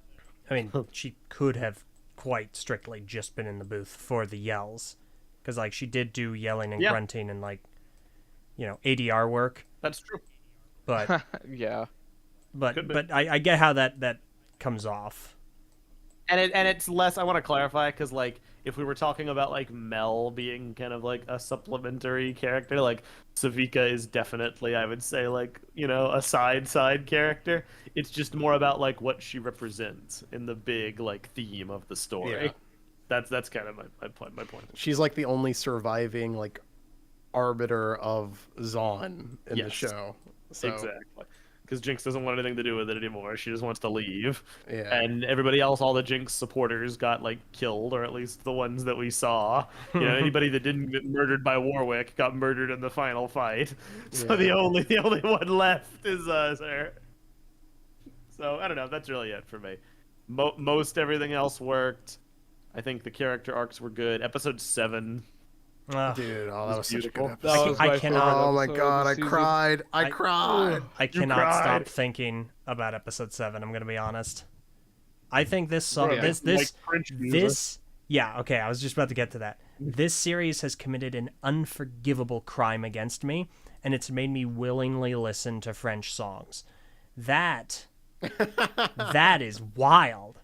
I mean, she could have quite strictly just been in the booth for the yells, because like she did do yelling and grunting and like ADR work. That's true. But yeah. but I get how that comes off. And it's less. I want to clarify because like if we were talking about like Mel being kind of like a supplementary character, like Savika is definitely, I would say, like a side character. It's just more about like what she represents in the big like theme of the story. Yeah. That's kind of my point. She's like the only surviving like arbiter of Zahn in the show. So, exactly. Because Jinx doesn't want anything to do with it anymore. She just wants to leave. Yeah. And everybody else, all the Jinx supporters got like killed, or at least the ones that we saw. Anybody that didn't get murdered by Warwick got murdered in the final fight. So the only one left is her. So I don't know. That's really it for me. Most everything else worked. I think the character arcs were good. Episode 7. Dude, that was beautiful. such a good episode. I cannot. Oh my god, I cried. I cried. I cannot cried. stop thinking about episode 7. I'm gonna be honest. I think this song, Right. this Like French music. yeah, okay. I was just about to get to that. This series has committed an unforgivable crime against me, and it's made me willingly listen to French songs. That is wild.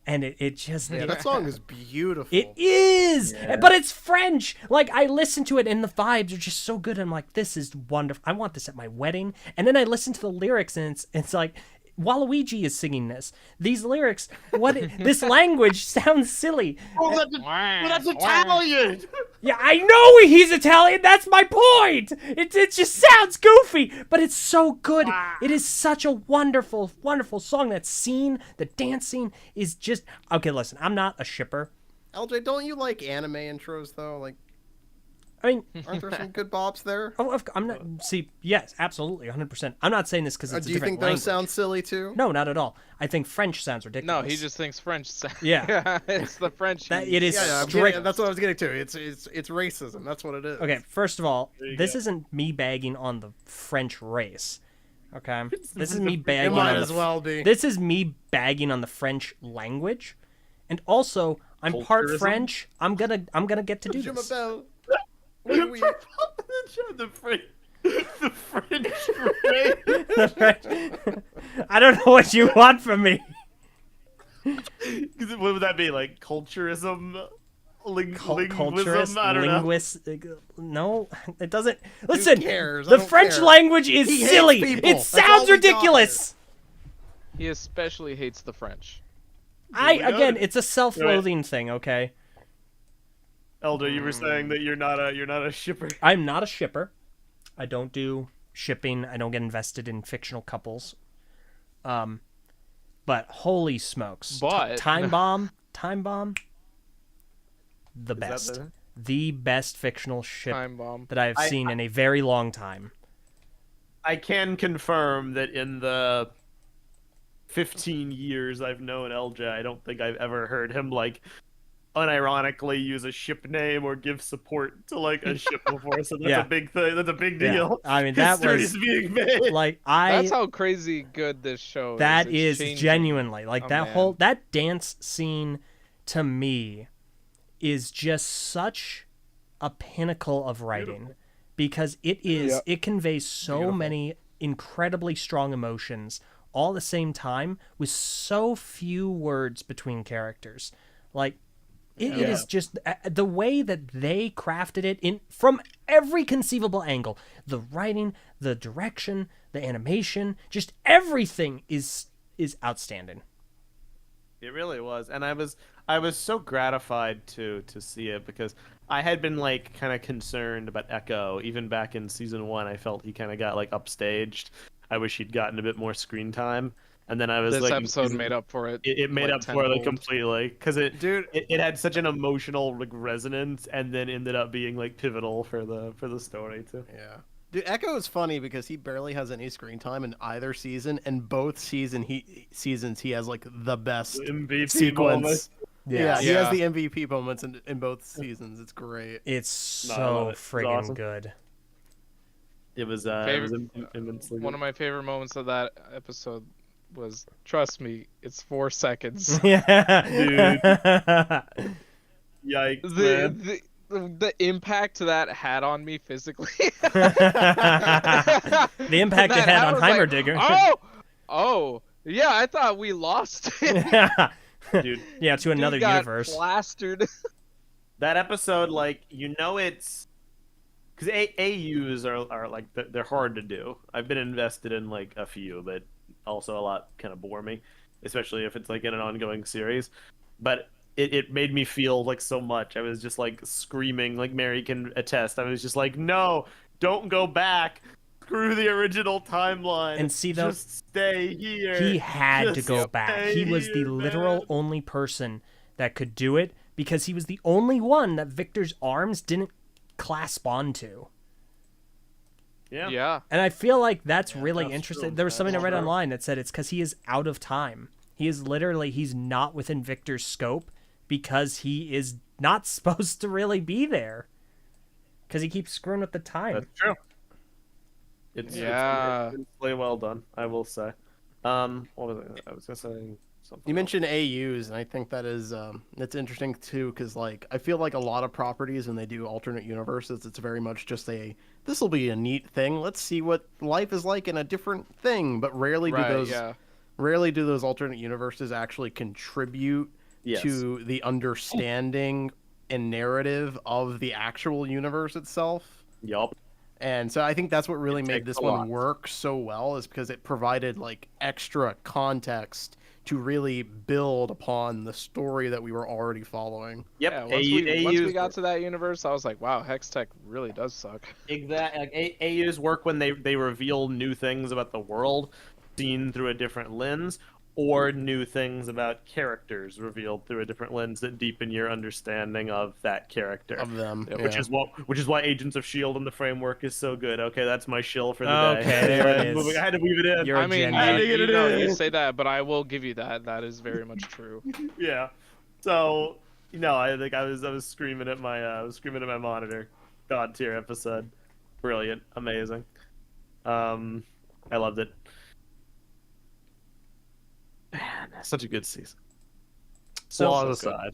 And it just... Yeah, that song is beautiful. It is! But it's French! Like, I listen to it and the vibes are just so good. I'm like, this is wonderful. I want this at my wedding. And then I listen to the lyrics and it's like... Waluigi is singing this. These lyrics, this language sounds silly. Oh, that's Italian! Yeah, I know he's Italian. That's my point. It just sounds goofy, but it's so good. It is such a wonderful, wonderful song. That scene, the dance scene is just... Okay, listen, I'm not a shipper. LJ, don't you like anime intros, though? Like, I mean... aren't there some good bops there? Oh, I'm not... See, yes, absolutely, 100%. I'm not saying this because it's a Do you different think those language. sound silly, too? No, not at all. I think French sounds ridiculous. No, he just thinks French. Yeah. It's the French. It is Yeah, strict. that's what I was getting to. It's racism. That's what it is. Okay, first of all, you this go. isn't me bagging on the French race. Okay, this is me It bagging might on as the. well be. This is me bagging on the French language, and also I'm part Culturism? French. I'm gonna get to do Je this. m'appelle. Oui, oui. The French race. I don't know what you want from me. What would that be, like culturism? Linguism? Culturist, I don't know. linguist. No, it doesn't. Listen, cares? I the don't French care. language is He hates silly. people. It That's all sounds we got ridiculous. He especially hates the French. Again, it's a self-loathing thing. Okay. Elder, you were saying that you're not a shipper. I'm not a shipper. I don't do shipping. I don't get invested in fictional couples. But holy smokes. But- Time Bomb, the that best. The best fictional ship Time bomb. that I've seen in a very long time. I can confirm that in the 15 years I've known LJ, I don't think I've ever heard him like unironically use a ship name or give support to like a ship before. So that's Yeah. a big thing. That's a big Yeah. deal. I mean, that History was is being made. like That's how crazy good this show that is. is It's changing. genuinely like Oh, that man. whole that dance scene to me is just such a pinnacle of writing because it conveys so many incredibly strong emotions all at the same time with so few words between characters. Like it is just the way that they crafted it from every conceivable angle. The writing, the direction, the animation, just everything is outstanding. It really was, and I was so gratified to see it because I had been like kind of concerned about Echo even back in season 1. I felt he kind of got like upstaged. I wish he'd gotten a bit more screen time, and then I was This like, episode made up for it. It made like up for it like, tenfold. completely because Dude, it had such an emotional like resonance, and then ended up being like pivotal for the story too. yeah. Dude, Echo is funny because he barely has any screen time in either season, and both seasons he has like the best MVP sequence. moment. Yeah, he Yeah. has the MVP moments in both seasons. It's great. It's No, I so love it. It's friggin' awesome. good. It was Favorite- immensely One good. of my favorite moments of that episode was, trust me, it's 4 seconds. Yeah. Yikes, man. The impact that had on me physically. The impact it That had I on was like, Heimerddigger. Oh, yeah, I thought we lost him. Dude, Yeah, to another Dude got universe. plastered. that episode, like, it's because AUs are like they're hard to do. I've been invested in like a few, but also a lot kind of bore me, especially if it's like in an ongoing series. But it made me feel like so much. I was just like screaming, like Mary can attest. I was just like, no, don't go back. Screw the original timeline. And see, though, just stay here. He had to Just go back. stay He was the here, literal man. only person that could do it because he was the only one that Victor's arms didn't clasp onto. Yeah. Yeah. And I feel like that's really that's interesting. true. There was something I That's read true. online that said it's because he is out of time. He's not within Victor's scope because he is not supposed to really be there. Because he keeps screwing with the time. That's true. Yeah. It's really well done, I will say. What was it? I was gonna say something. You mentioned AUs, and I think that is that's interesting too, because like I feel like a lot of properties when they do alternate universes, it's very much just this will be a neat thing. Let's see what life is like in a different thing. But rarely Right, do those alternate universes actually contribute Yes. to the understanding and narrative of the actual universe itself. Yup. And so I think that's what really It made takes this a one lot. work so well, is because it provided like extra context to really build upon the story that we were already following. Yep. Yeah, once we got to that universe, I was like, wow, Hextech really does suck. Exactly. Like, AUs work when they reveal new things about the world, seen through a different lens, or new things about characters revealed through a different lens that deepen your understanding of that character. Of them, Which yeah. is why Agents of S.H.I.E.L.D. and the framework is so good. Okay, that's my shill for the day. Okay, there it is. I had to weave it in. You're a I mean, genius. you say that, but I will give you that. That is very much true. Yeah. So, I think I was screaming at my monitor. God tier episode. Brilliant. Amazing. I loved it. Man, such a good season. So Flaws aside.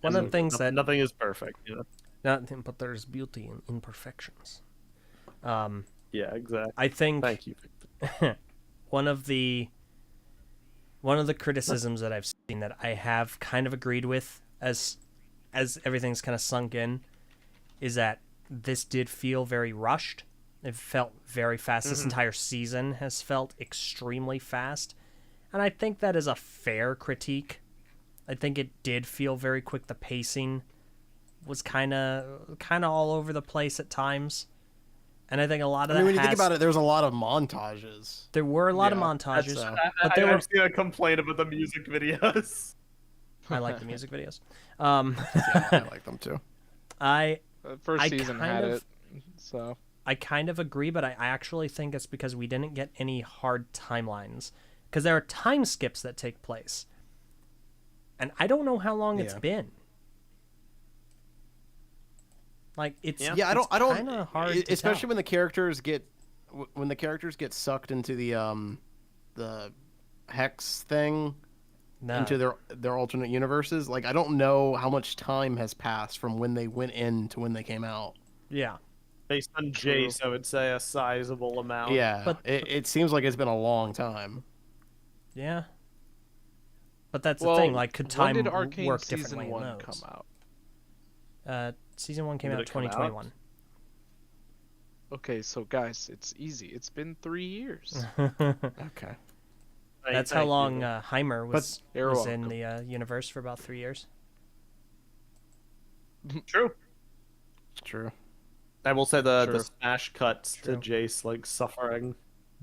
one of the things that nothing is perfect, but there's beauty in imperfections. Yeah, exactly. I think Thank you, Victor. one of the criticisms that I've seen that I have kind of agreed with as everything's kind of sunk in is that this did feel very rushed. It felt very fast. This entire season has felt extremely fast. And I think that is a fair critique. I think it did feel very quick. The pacing was kind of all over the place at times. And I think a lot of that when you think about it, there was a lot of montages. There were a lot of Yeah, montages. But there were- I've seen a complaint about the music videos. I like the music videos. Yeah, I like them too. First I season kind had of- it, so I kind of agree, but I actually think it's because we didn't get any hard timelines. Because there are time skips that take place. And I don't know how long it's Yeah. been. Like, it's Yeah, I don't kinda hard to especially tell. when the characters get sucked into the hex thing, No. into their alternate universes. Like, I don't know how much time has passed from when they went in to when they came out. Yeah. Based on Jace, I would say a sizable amount. Yeah, But- it seems like it's been a long time. Yeah. But that's well, the thing. Like, could time when did Arcane work season differently in 1 those? come out? Season 1 came Did out it come out? 2021. Okay, so guys, it's easy. It's been 3 years. Okay. That's how long Heimer was You're was in welcome. the universe for about 3 years. True. It's true. I will say the True. smash cuts True. to Jace like suffering.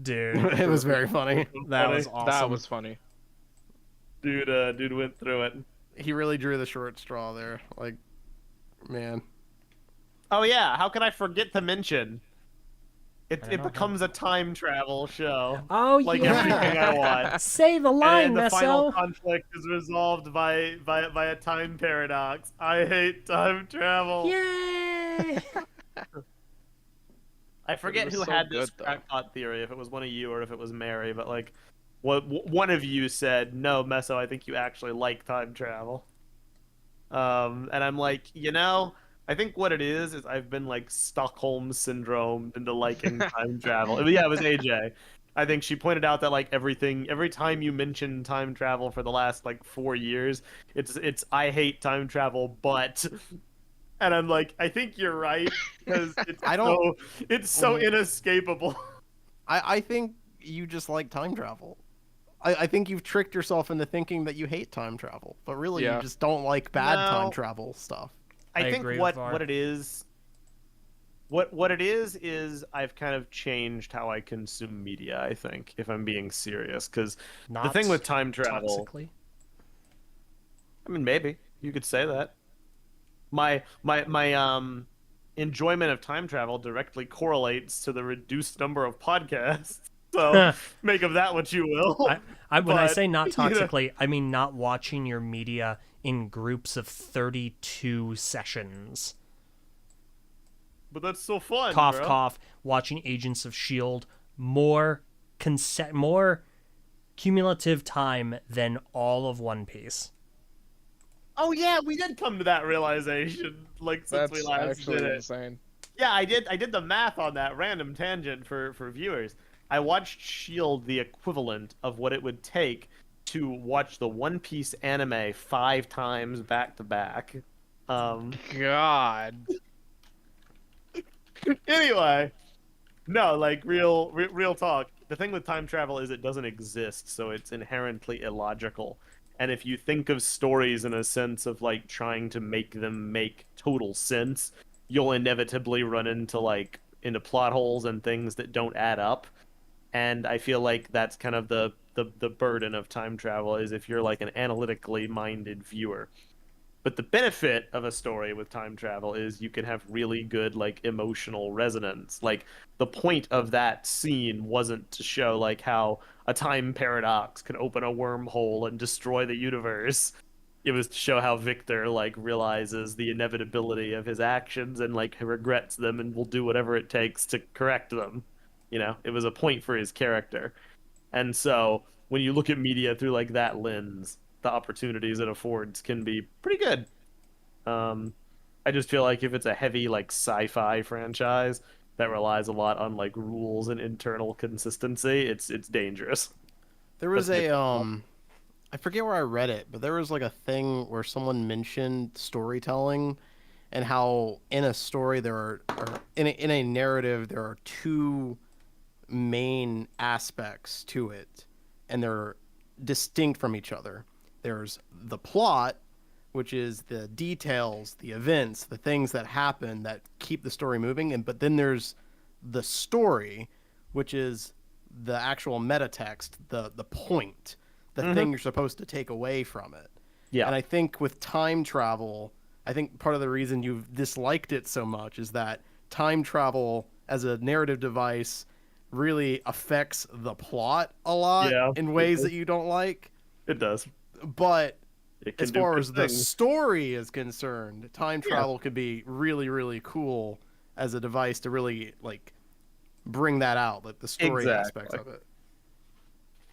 Dude, It was very funny. that was awesome. That was funny. Dude went through it. He really drew the short straw there. Like, man. Oh yeah, how could I forget to mention? It I don't becomes a time travel show. Oh Like yeah. everything I want. Say the line, And the final Meso. conflict is resolved by a time paradox. I hate time travel. Yay! I forget was who so had this good, though. crackpot theory, if it was one of you or if it was Mary, but like, one of you said, "No, Meso, I think you actually like time travel." And I'm like, I think what it is I've been like Stockholm syndrome into liking time travel. Yeah, it was AJ. I think she pointed out that like every time you mention time travel for the last like 4 years, it's I hate time travel, but. And I'm like, I think you're right because it's so inescapable. I think you just like time travel. I think you've tricked yourself into thinking that you hate time travel, but really Yeah. you just don't like bad No. time travel stuff. I think agree what with Var. what it is, what it is I've kind of changed how I consume media. I think, if I'm being serious, because the Not thing with time travel, toxically. I mean, maybe you could say that. My enjoyment of time travel directly correlates to the reduced number of podcasts. So make of that what you will. When I But, say not you know- toxically, I mean not watching your media in groups of 32 sessions. But that's so fun. Cough, bro. cough. Watching Agents of S.H.I.E.L.D. more cumulative time than all of One Piece. Oh yeah, we did come to that realization like since we That's last actually did it. insane. Yeah, I did the math on that random tangent for viewers. I watched Shield the equivalent of what it would take to watch the One Piece anime 5 times back to back. God. Anyway, no, like real talk. The thing with time travel is it doesn't exist, so it's inherently illogical. And if you think of stories in a sense of like trying to make them make total sense, you'll inevitably run into plot holes and things that don't add up. And I feel like that's kind of the burden of time travel is if you're like an analytically minded viewer. But the benefit of a story with time travel is you can have really good like emotional resonance. Like the point of that scene wasn't to show like how a time paradox can open a wormhole and destroy the universe. It was to show how Victor like realizes the inevitability of his actions and like regrets them and will do whatever it takes to correct them. It was a point for his character. And so when you look at media through like that lens, the opportunities it affords can be pretty good. I just feel like if it's a heavy like sci-fi franchise that relies a lot on like rules and internal consistency, it's dangerous. There was That's I forget where I read it, but there was like a thing where someone mentioned storytelling and how in a story or in a narrative there are two main aspects to it and they're distinct from each other. There's the plot, which is the details, the events, the things that happen that keep the story moving, but then there's the story, which is the actual meta text, the point, the thing you're supposed to take away from it. Yeah. And I think with time travel, I think part of the reason you've disliked it so much is that time travel as a narrative device really affects the plot a lot in ways that you don't like. It does. But It can as do far good as the things. story is concerned, time travel could be really, really cool as a device to really like bring that out, like the story aspects of it.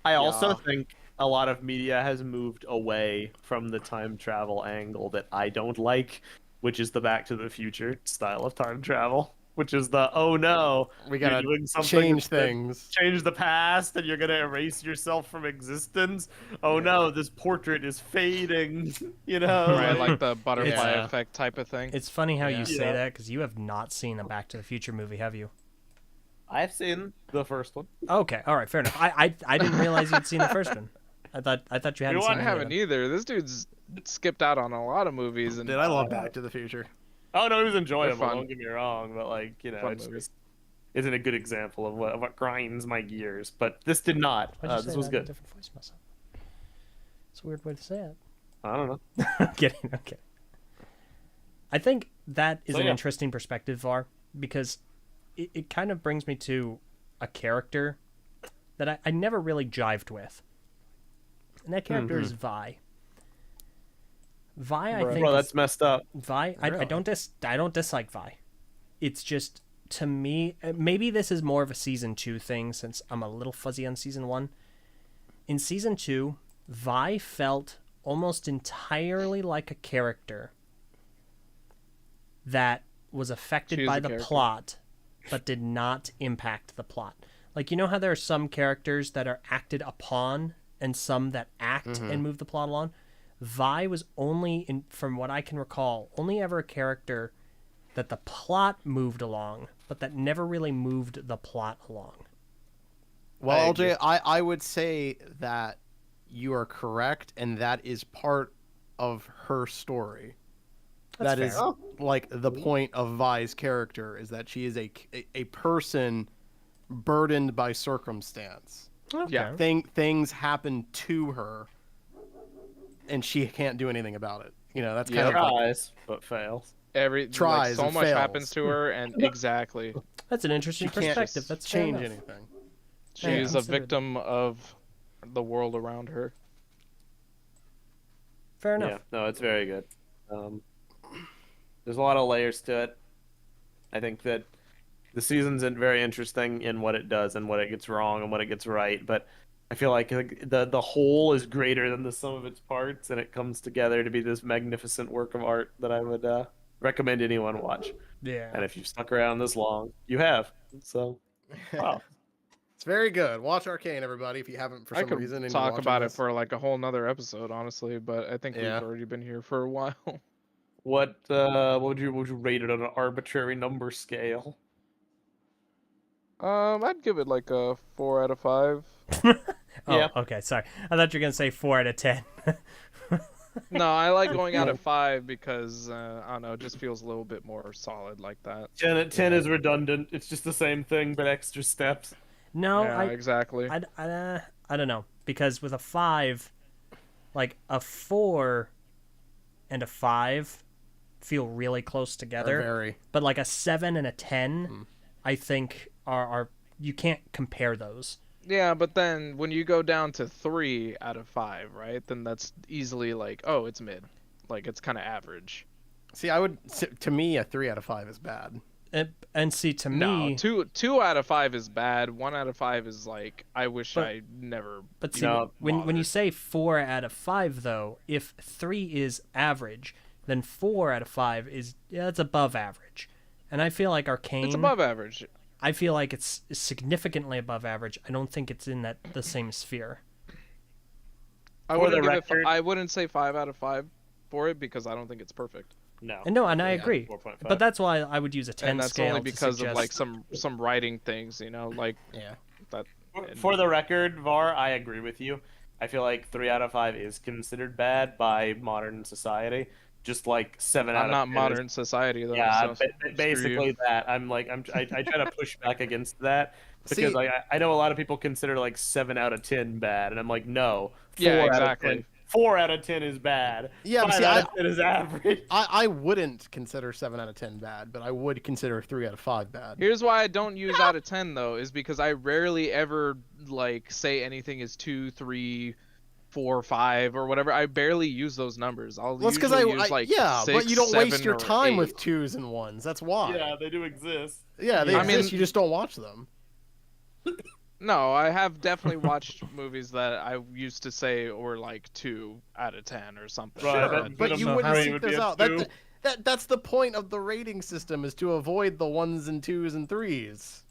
I also think a lot of media has moved away from the time travel angle that I don't like, which is the Back to the Future style of time travel, which is the, oh no, We you're gotta doing something change that- things. change the past and you're gonna erase yourself from existence. Oh no, this portrait is fading. Right, like the butterfly Yeah. effect type of thing. It's funny how Yeah. you say Yeah. that because you have not seen a Back to the Future movie, have you? I've seen the first one. Okay, all right, fair enough. I didn't realize you'd seen the first one. I thought you hadn't You seen wouldn't any of have them. it either. This dude's skipped out on a lot of movies and Dude, I love Back to the Future. Oh no, it was enjoyable. fun. Don't get me wrong, but like Fun it's movie. just isn't a good example of what grinds my gears. But this did not. Why'd you This say was that in a good. different voice, myself? It's a weird way to say it. I don't know. I'm kidding. Okay. I think that is So, an yeah. interesting perspective, Var, because it kind of brings me to a character that I never really jived with. And that character is Vi. Vi, I think. Bro, is- that's messed up. Vi, I Really? don't dislike Vi. It's just, to me, maybe this is more of a season 2 thing since I'm a little fuzzy on season 1. In season 2, Vi felt almost entirely like a character that was affected She is by a the character. plot but did not impact the plot. Like, you know how there are some characters that are acted upon and some that act and move the plot along? Vi was only, from what I can recall, only ever a character that the plot moved along, but that never really moved the plot along. Well, agree. LJ, I would say that you are correct, and that is part of her story. That's That is fair. like the point of Vi's character is that she is a person burdened by circumstance. Yeah. Things happen to her, and she can't do anything about it. You know, that's kind of like, Tries, but fails. Tries so and much fails. happens to her, and exactly, That's an she interesting can't perspective. That's fair change enough. anything. she Yeah, is a considered. victim of the world around her. Fair enough. Yeah, no, it's very good. There's a lot of layers to it. I think that the season's very interesting in what it does and what it gets wrong and what it gets right, but I feel like the whole is greater than the sum of its parts, and it comes together to be this magnificent work of art that I would recommend anyone watch. Yeah. And if you've stuck around this long, you have. So, wow. It's very good. Watch Arcane, everybody, if you haven't for I some could reason. And you're talk watching about it this. for like a whole nother episode, honestly, but I think Yeah. we've already been here for a while. What would you rate it on an arbitrary number scale? I'd give it like a 4 out of 5. Oh, Yeah. okay. Sorry. I thought you were going to say 4 out of 10. No, I like going out of 5 because I don't know, it just feels a little bit more solid like that. 10 is redundant. It's just the same thing, but extra steps. No, Yeah, exactly. I don't know. Because with a 5, like a 4 and a 5 feel really close together. Very. But like a 7 and a 10, I think are you can't compare those. Yeah, but then when you go down to 3 out of 5, right? Then that's easily like, oh, it's mid. Like it's kind of average. See, to me, a 3 out of 5 is bad. And see, to No, me, 2 out of 5 is bad. 1 out of 5 is like, I wish But- I never. but see, No, when you bothered. say 4 out of 5, though, if 3 is average, then 4 out of 5 is it's above average. And I feel like Arcane, It's above average. I feel like it's significantly above average. I don't think it's in the same sphere. I For the wouldn't give it. record- I wouldn't say 5 out of 5 for it because I don't think it's perfect. No. And no, and I Yeah, agree. 4.5. But that's why I would use a 10 And that's scale only to because of suggest- like some writing things, you know, like Yeah. that. For the record, Var, I agree with you. I feel like 3 out of 5 is considered bad by modern society. Just like 7 out I'm of not 10 is- modern society though. Yeah, so screw basically you. that. I try to push back against that because See- like I know a lot of people consider like 7 out of 10 bad, and I'm like, no. 4 Yeah, out of exactly. 10 4 out of 10 is bad. Yeah, but 5 see, out of 10 is average. I wouldn't consider 7 out of 10 bad, but I would consider 3 out of 5 bad. Here's why I don't use out of 10 though, is because I rarely ever like say anything is 2, 3, 4, 5 or whatever. I barely use those numbers. I'll Well, it's because usually use like yeah, 6, but you don't waste 7, your or time 8. with 2s and 1s. That's why. Yeah, they do exist. Yeah, they I exist. mean- You just don't watch them. No, I have definitely watched movies that I used to say were like 2 out of 10 or something. Right, Sure, that but Venom you the wouldn't Three seek would those be a out. 2. That's the point of the rating system is to avoid the 1s and 2s and 3s.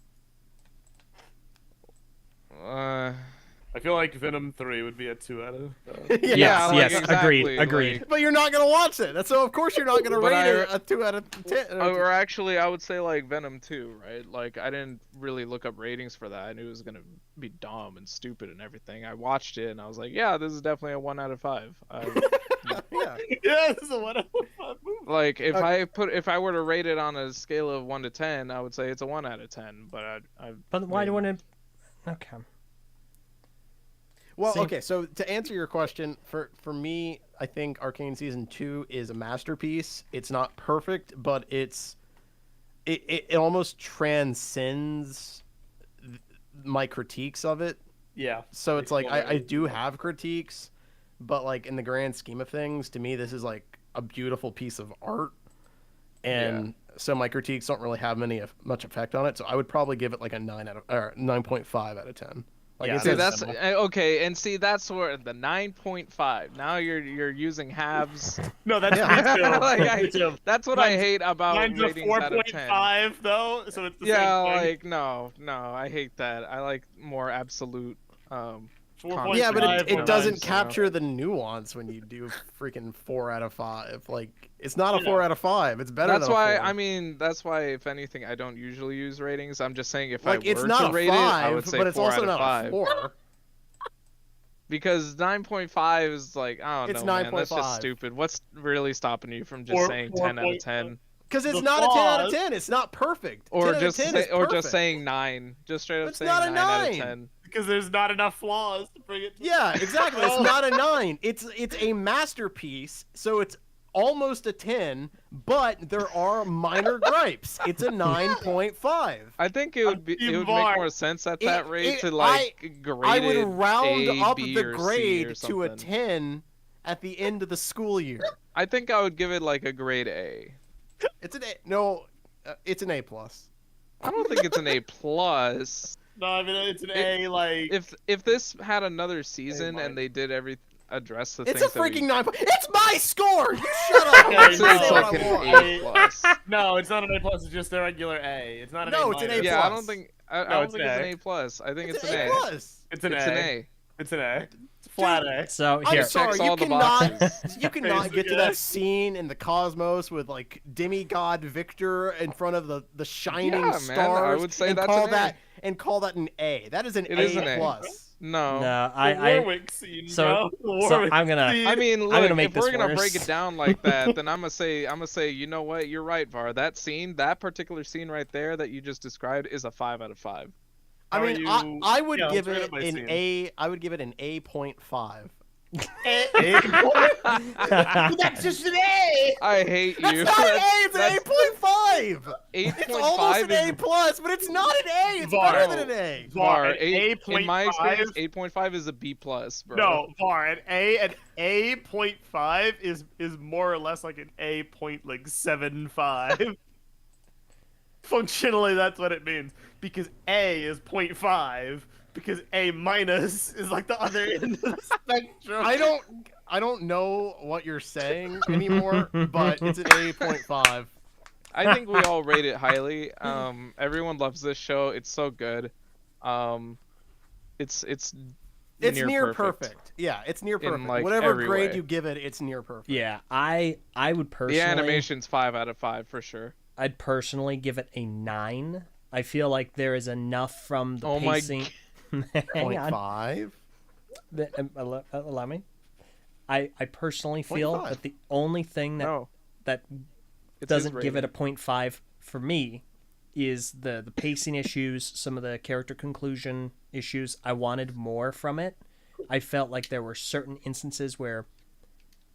I feel like Venom 3 would be a 2 out of. Yes, Yeah, yes, like, exactly, agreed. like- But you're not gonna watch it. So of course you're not gonna But rate I- it a 2 out of 10. Or actually, I would say like Venom 2, right? Like I didn't really look up ratings for that. I knew it was gonna be dumb and stupid and everything. I watched it and I was like, yeah, this is definitely a 1 out of 5. Yeah. Yeah, this is a 1 out of 5 movie. Like if I were to rate it on a scale of 1 to 10, I would say it's a 1 out of 10. But But why do you want to? Okay. Well, Same. okay, so to answer your question, for me, I think Arcane Season 2 is a masterpiece. It's not perfect, but it almost transcends my critiques of it. Yeah. So it's like I do have critiques, but like in the grand scheme of things, to me this is like a beautiful piece of art. And so my critiques don't really have much effect on it. So I would probably give it like a 9.5 out of 10. Like Yeah, it's see, a- that's okay, and see that's where the 9.5. Now you're using halves. No, that's Yeah. me too. Like, Me too. That's what I Mine's- hate about Mine's a ratings out of 10. 4.5 though, so it's the Yeah, same thing. like no, I hate that. I like more absolute. 4.5 yeah, but it or doesn't 9, so- capture the nuance when you do freaking 4 out of 5. Like it's not a 4 out of 5. It's better. That's than a why 4. I mean that's why if anything I don't usually use ratings. I'm just saying if like I it's were not to a rate 5, it, I would say but it's 4 also out of not 5. a 4. Because 9.5 is like I don't It's know, man. That's 9.5. just stupid. What's really stopping you from just Four- saying 10 out of 4.5. 10? Because it's The not a 10 out of flaws- 10. It's not perfect. Or 10 just out of 10 is or just perfect. saying 9. Just straight up It's saying not a 9 out of 9. 10. Because there's not enough flaws to bring it to Yeah, exactly. It's not a 9. It's a masterpiece, so it's almost a 10, but there are minor gripes. It's a 9.5. I think it would make more sense at that rate to like grade I would it round A, up B, the or C grade or to a something. 10 at the end of the school year. I think I would give it like a grade A. It's an A. No, it's an A plus. I don't think it's an A plus. No, I mean it's an A like. If this had another season minus. and they did address the It's things a freaking that 9. It's my score. You shut up. Okay, I we... can no, say it's what like I an want. A plus. No, it's not an A plus. It's just a regular A. It's not an No, A. it's an A minus. Yeah, I plus. don't think I No, don't it's think an it's A. an A plus. I think it's It's an an A. A plus. It's an It's A. an A. It's an A. It's a flat A. So I'm here, sorry, Checks you all the cannot, boxes. you cannot get to that scene in the cosmos with like demigod Victor in front of the shining Yeah, man, I stars would say and that's call an A. that and call that an A. That is an It A is an A. plus. No. no, The I Warwick scene, so- bro. The so Warwick I'm gonna- scene. I mean, look, gonna make if we're this gonna break worse. it down like that, then I'm gonna say, you know what? You're right, Var. That scene, that particular scene right there that you just described, is a 5 out of 5. I How are mean, you- I would Yeah, give let's rate it it by an scene. A. I would give it an A.5. That's just an A. I hate That's you. not an A. It's an That's- 8.5. It's 8.5 almost an is A plus, but it's not an A. It's Var. better than an A. Var. an In my experience, 8.5 8.5 is a B plus, bro. No, Var, an A.5 is more or less like an A point like 7.5. Functionally, that's what it means because A is 0.5 because A minus is like the other end of the spectrum. I don't know what you're saying anymore, but it's an 8.5. I think we all rate it highly. Everyone loves this show. It's so good. It's It's near perfect. Yeah, it's near perfect. like, Whatever every grade way. you give it, it's near perfect. yeah, I would personally. The animation's 5 out of 5 for sure. I'd personally give it a 9. I feel like there is enough from the Oh my pacing. Hang on. 0.5. Allow me. I personally feel 0.5. that the only thing No, that it's doesn't his give it a rating. 0.5 for me is the pacing issues, some of the character conclusion issues. I wanted more from it. I felt like there were certain instances where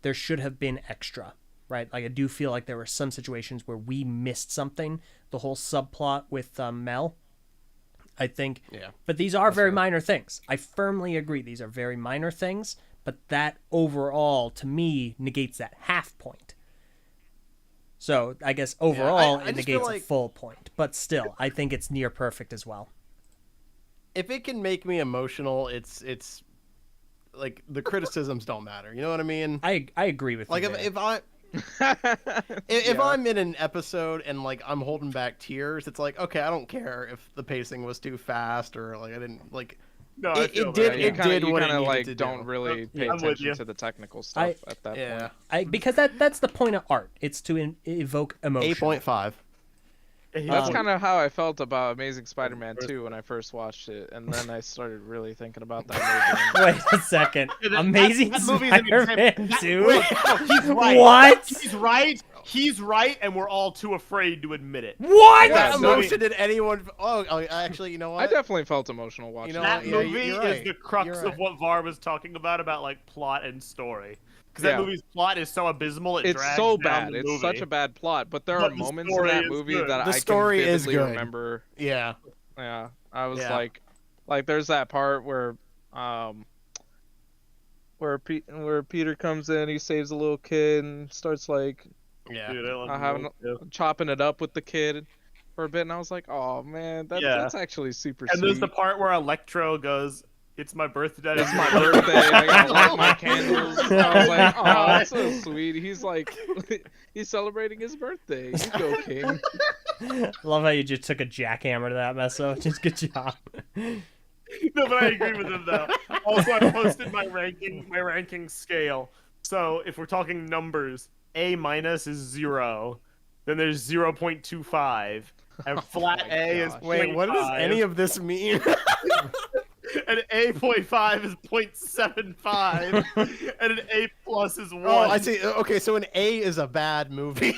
there should have been extra, right? Like I do feel like there were some situations where we missed something. The whole subplot with Mel, I think. Yeah. But these are very minor things. I firmly agree. These are very minor things, but that overall, to me, negates that half point. So I guess overall, I it just feel negates a like- full point. But still, I think it's near perfect as well. If it can make me emotional, it's like the criticisms don't matter. You know what I mean? I agree with Like you there. if I'm in an episode and like I'm holding back tears, it's like okay, I don't care if the pacing was too fast or like I didn't like. No, I It feel did- that. You it kinda, did you what it kinda needed like to don't do. really pay I'm with attention you. to the technical stuff at that Yeah. point. Because that's the point of art. It's to evoke emotion. 8.5. That's Um, kind of how I felt about Amazing Spider-Man 2 when I first watched it, and then I started really thinking about that movie. Wait a second. Yeah, that- Amazing that movie's an Spider-Man example. 2? Wait, no, he's right. What? He's right. He's right, and we're all too afraid to admit it. What? Yeah, What so- emotion did anyone? Oh, actually, you know what? I definitely felt emotional watching know it. That yeah, movie you're is right. the crux You're of right. what Var was talking about like plot and story. Because Yeah. that movie's plot is so abysmal, it It's drags so down bad. the It's movie. such a bad plot, but there But are the moments in story that is movie good. that The I story can is vividly good. remember. Yeah. Yeah, I was Yeah. like there's that part where Peter comes in, he saves a little kid and starts like Yeah. Dude, I love I the haven't- movie, too. chopping it up with the kid for a bit, and I was like, oh man, Yeah. that's actually super And sweet. there's the part where Electro goes, "It's my birthday. It's my birthday. I gotta light my candles." I was like, "Oh, that's so sweet." He's like, he's celebrating his birthday. You go, King. Love how you just took a jackhammer to that mess up. Just good job. No, but I agree with him though. Also, I posted my ranking scale. So if we're talking numbers, A- is 0. Then there's 0.25. And flat my A is gosh. Wait, what does 0.5, any of this mean? and A.5 is 0.75, and an A+ is 1. Oh, I see. Okay, so an A is a bad movie.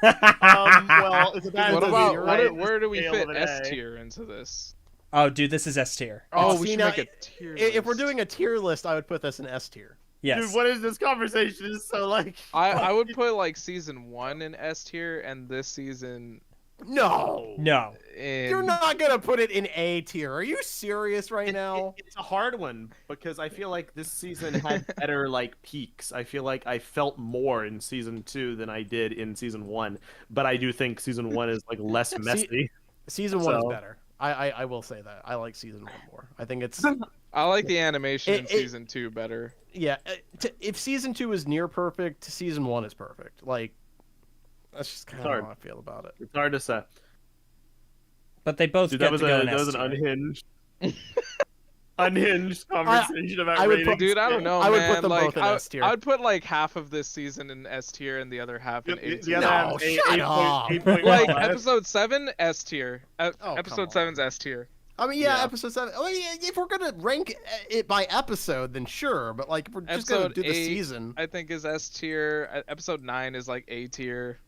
Well, it's a bad What movie, about you're right, where do we scale fit of an S A. tier into this? Oh, dude, this is S tier. Oh, See, we should now, make a tier. If we're list. doing a tier list, I would put this in S tier. Yes. Dude, what is this conversation? Is so like. I would put like season 1 in S tier and this season No. No. in. You're not gonna put it in A tier. Are you serious right now? It's a hard one because I feel like this season had better like peaks. I feel like I felt more in season 2 than I did in season 1, but I do think season 1 is like less messy. Season 1 is So- better. I will say that. I like season 1 more. I think it's I like the animation in It- season 2 better. yeah. If season 2 is near perfect, season 1 is perfect. Like that's just kind of Hard. how I feel about it. It's hard to say. But they both Dude, get that was to go in that was S an tier. unhinged conversation about I would ratings. put- Dude, I don't know, I would man. put them like, both in S tier. I'd put like half of this season in S tier and the other half in A The tier. other No, half, shut up. 8.5. Like episode 7 S tier. Oh, come Episode on. 7's S tier. I mean, yeah, Yeah. episode 7. I mean, if we're gonna rank it by episode, then sure. But like, if we're just gonna Episode do the 8, season. I think is S tier. Episode 9 is like A tier.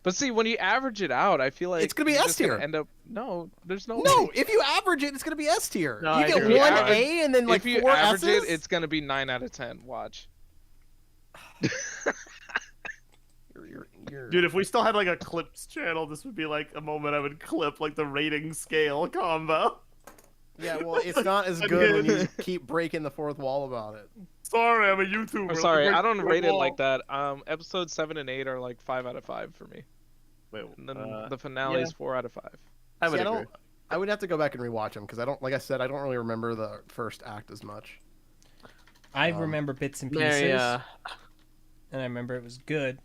But see, when you average it out, I feel like It's gonna be you're S just gonna tier. End up no, there's no. No, way. if you average it, it's gonna be S tier. No, you I get agree. one Average- A and then like if you 4 average S's. it, it's gonna be 9 out of 10. Watch. You're- Dude, if we still had like a clips channel, this would be like a moment I would clip like the rating scale combo. Yeah, well, it's not as good when you keep breaking the fourth wall about it. Sorry, I'm a YouTuber. I'm sorry, Like, I don't like, rate it wall. like that. Episode 7 and 8 are like 5 out of 5 for me. Wait, And then the finale is 4 out of 5. I would See, agree. I would have to go back and rewatch them because I don't, like I said, I don't really remember the first act as much. I remember bits and pieces, Mary, and I remember it was good.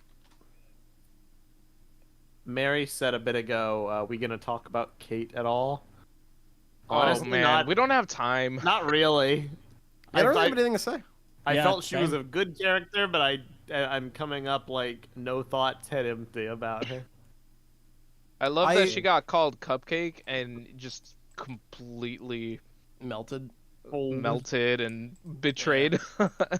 Mary said a bit ago, we gonna talk about Kate at all? Oh Honestly, man, not, we don't have time. not really. I don't I- have anything to say. I Yeah, felt she was same. a good character, but I'm coming up like no thoughts head empty about her. I love I- that she got called Cupcake and just completely Melted. melted and betrayed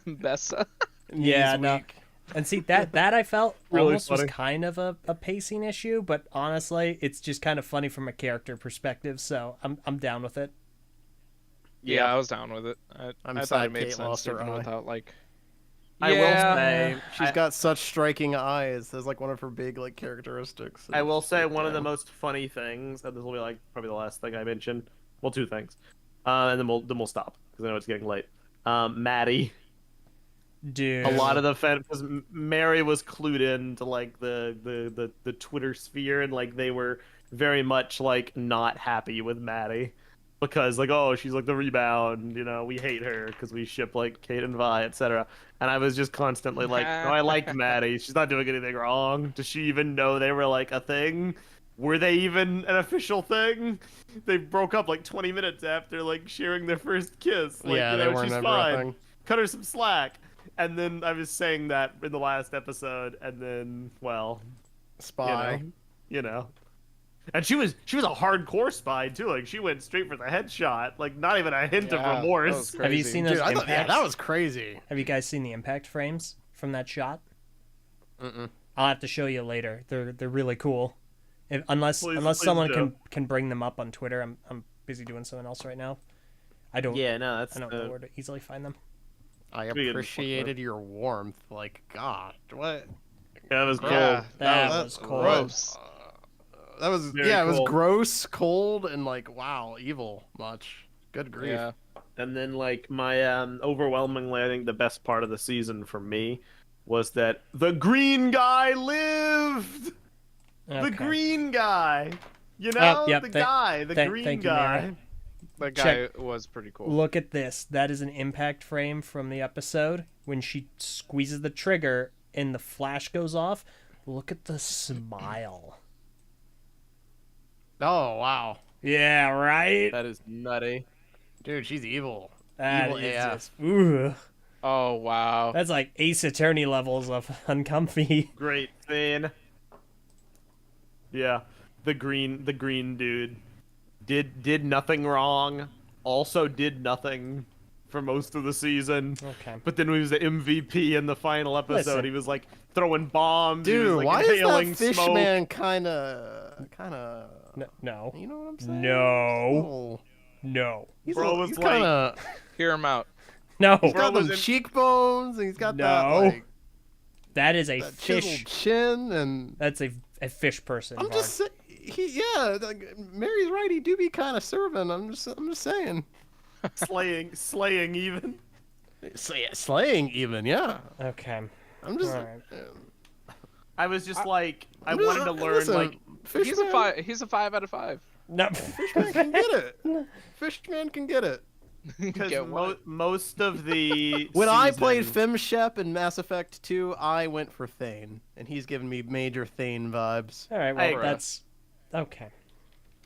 Bessa. Yeah, Knees no. weak. And see that I felt Really almost was funny. kind of a pacing issue, but honestly, it's just kind of funny from a character perspective. So I'm down with it. Yeah, I was down with it. I'm I thought sad it made Kate sense lost her even eye. without like. I will Yeah. say, She's I, got such striking eyes. That's like one of her big like characteristics. I will say one of the most funny things, and this will be like probably the last thing I mention. Well, two things, and then we'll stop because I know it's getting late. Maddie. Dude. A lot of the because Mary was clued in to like the Twitter sphere, and like they were very much like not happy with Maddie because like, oh, she's like the rebound, you know, we hate her because we ship like Kate and Vi, etc. And I was just constantly like, no, I liked Maddie, she's not doing anything wrong. Does she even know they were like a thing? were they even an official thing? They broke up like 20 minutes after like sharing their first kiss. Like, Yeah, you they know, weren't she's ever a fine. thing. Cut her some slack. And then I was saying that in the last episode, and then, well, Spy. you know. And she was a hardcore spy too. Like, she went straight for the headshot. Like, not even a hint Yeah, of that remorse. was Have you crazy. seen those Dude, impacts? yeah, that was crazy. Have you guys seen the impact frames from that shot? Mm-mm. I'll have to show you later. They're really cool. Unless Please someone do. can bring them up on Twitter. I'm busy doing something else right now. I don't Yeah, no, that's I don't know where to easily find them. I Speaking of- appreciated your warmth. Like, God, what? that was cool. Yeah, That was was cool. gross. That was Very it was cool. gross, cold, and like, wow, evil much. Good grief. Yeah. And then, like, my overwhelmingly, I think the best part of the season for me was that the green guy lived. The Okay. green guy. You know, yep, the thank- guy, the green thank you, guy. Mary. That guy Check. was pretty cool. Look at this. That is an impact frame from the episode when she squeezes the trigger and the flash goes off. Look at the smile. Oh wow, Yeah, right. That is nutty. dude, she's evil. That evil is AF. just, ooh. Oh wow. That's like Ace Attorney levels of uncomfy. Great scene. Yeah, the green dude did nothing wrong. Also did nothing for most of the season. Okay. But then he was the MVP in the final episode. Listen. He was like throwing bombs. he was, Dude, like, why is inhaling that fish smoke. man kind of? No. You know what I'm saying? No. No. He's, Bro was he's like- kind of. Hear him out. No. He's Bro got was those in- cheekbones, and he's got that No. like That is a that fish. chiseled chin, and That's a fish person. I'm just saying. Yeah, like, Mary's right. He do be kind of serving. I'm just saying. slaying even. Slaying even, yeah. Okay. I'm just. All right. I was just like, I I'm just- wanted to learn listen, like He's a 5. He's a 5 out of 5. No. Fishman can get it. Fishman can get it. because Get what? most of the When I played season- Femshep in Mass Effect 2, I went for Thane, and he's giving me major Thane vibes. All right. I Well, agree. that's okay.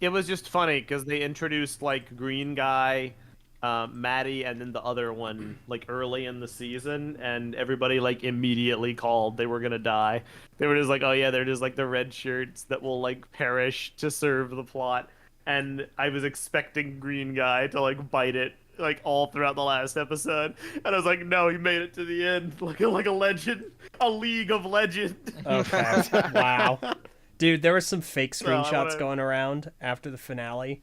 it was just funny because they introduced like green guy, Maddie, and then the other one like early in the season, and everybody like immediately called they were gonna die. They were just like, oh yeah, they're just like the red shirts that will like perish to serve the plot. And I was expecting green guy to like bite it like all throughout the last episode, and I was like, no, he made it to the end like a legend, a league of legend. Okay. Wow. Dude, there were some fake No, I screenshots wanna- going around after the finale,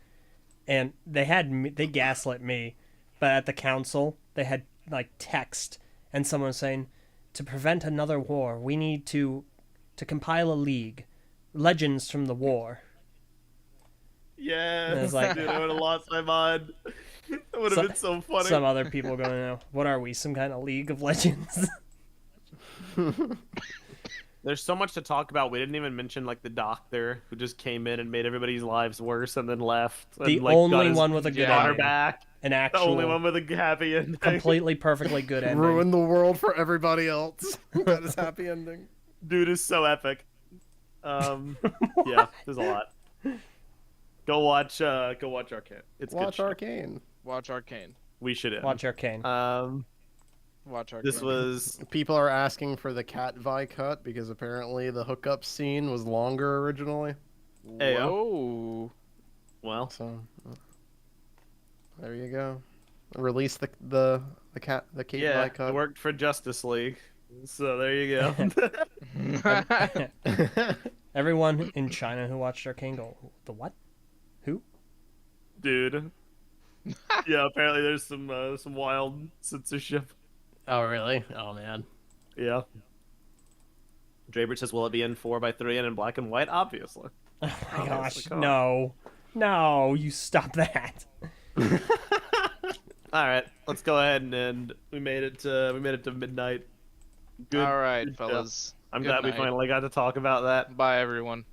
and they gaslit me, but at the council they had like text, and someone was saying, to prevent another war, we need to compile a league, legends from the war. Yeah, it's like- dude, I would have lost my mind. That would have So- been so funny. Some other people going, what are we, some kind of league of legends? There's so much to talk about. We didn't even mention like the doctor who just came in and made everybody's lives worse and then left. The and, like, got only his one with a good daughter ending. back. An The actual, only one with a happy ending. completely perfectly good ending. Ruin the world for everybody else. That is happy ending. Dude is so epic. Yeah, there's a lot. Go watch Arcane. It's Watch good. Arcane. Watch Arcane. We should end. Watch Arcane. Watch Arcane. This was People are asking for the cat Vi cut because apparently the hookup scene was longer originally. Ayo. Whoa. well. So there you go. Release the Kate Yeah, Vi it cut. worked for Justice League. So there you go. Everyone in China who watched Arcane go, the what? Who? Dude. Yeah, apparently there's some wild censorship. Oh really? Oh man. Yeah. Draper says, will it be in 4x3 and in black and white? Obviously. Oh my gosh, Obviously, come on. no. No, you stop that. All right, let's go ahead and end. We made it to midnight. Good. All right, good job. fellas. I'm Good glad we night. finally got to talk about that. Bye, everyone.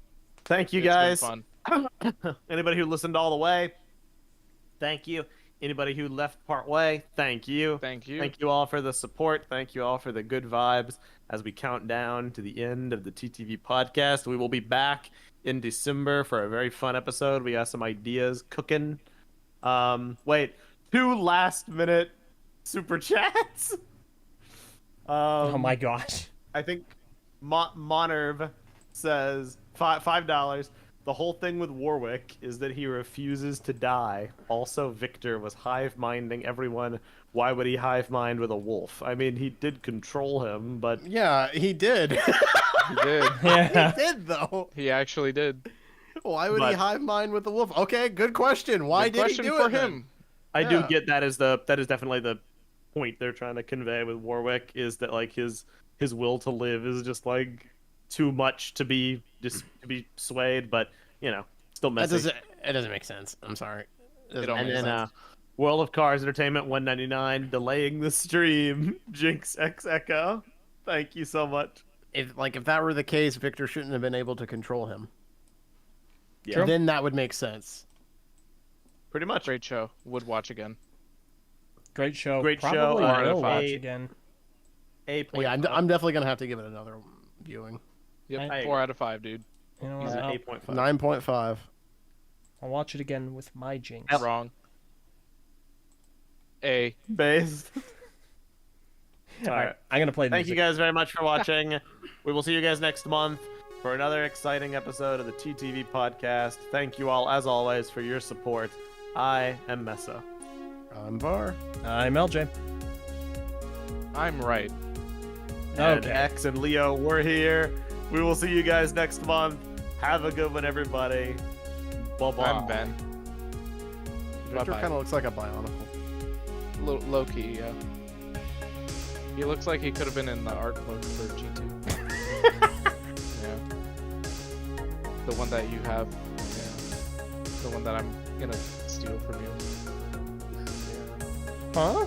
Thank you It's been guys. fun. Anybody who listened all the way, thank you. Anybody who left part way, thank you. Thank you. Thank you all for the support. Thank you all for the good vibes as we count down to the end of the TTV podcast. We will be back in December for a very fun episode. We got some ideas cooking. Wait, 2 last-minute super chats. Oh my gosh. I think Monerv says $5. The whole thing with Warwick is that he refuses to die. Also, Victor was hive-minding everyone. Why would he hive-mind with a wolf? I mean, he did control him, but... Yeah, he did. He did. Yeah. He did, though. He actually did. Why would he But- hive mind with the wolf? Okay, good question. Why Good did question he do for it then? him. I do Yeah. get that is definitely the point they're trying to convey with Warwick, is that like his will to live is just like too much to be swayed, but you know, still That messy. doesn't make sense. I'm sorry. It don't And make then World of Cars Entertainment $1.99 delaying the stream. Jinx X Echo, thank you so much. if that were the case, Victor shouldn't have been able to control him. Yeah, Then that would make sense. pretty much. Great show. Would watch again. Great show. Great show. Probably Four out of will five. watch again. Yeah, I'm definitely gonna have to give it another viewing. Yep. I 4 out of 5, dude. You know what? He's at I'll, 8.5. 9.5. I'll watch it again with my jinx. Wrong. A. Based. All right, I'm gonna play the Thank you music. guys very much for watching. We will see you guys next month for another exciting episode of the TTV Podcast. Thank you all, as always, for your support. I am Mesa. I'm Var. I'm LJ. I'm right. And Okay. X and Leo were here. We will see you guys next month. Have a good one, everybody. Bye-bye. I'm Ben. Victor Bye-bye. kind of looks like a bionicle. Low key, yeah. He looks like he could have been in the art book for G2. Yeah. The one that you have. Yeah. The one that I'm gonna steal from you. Yeah. Huh?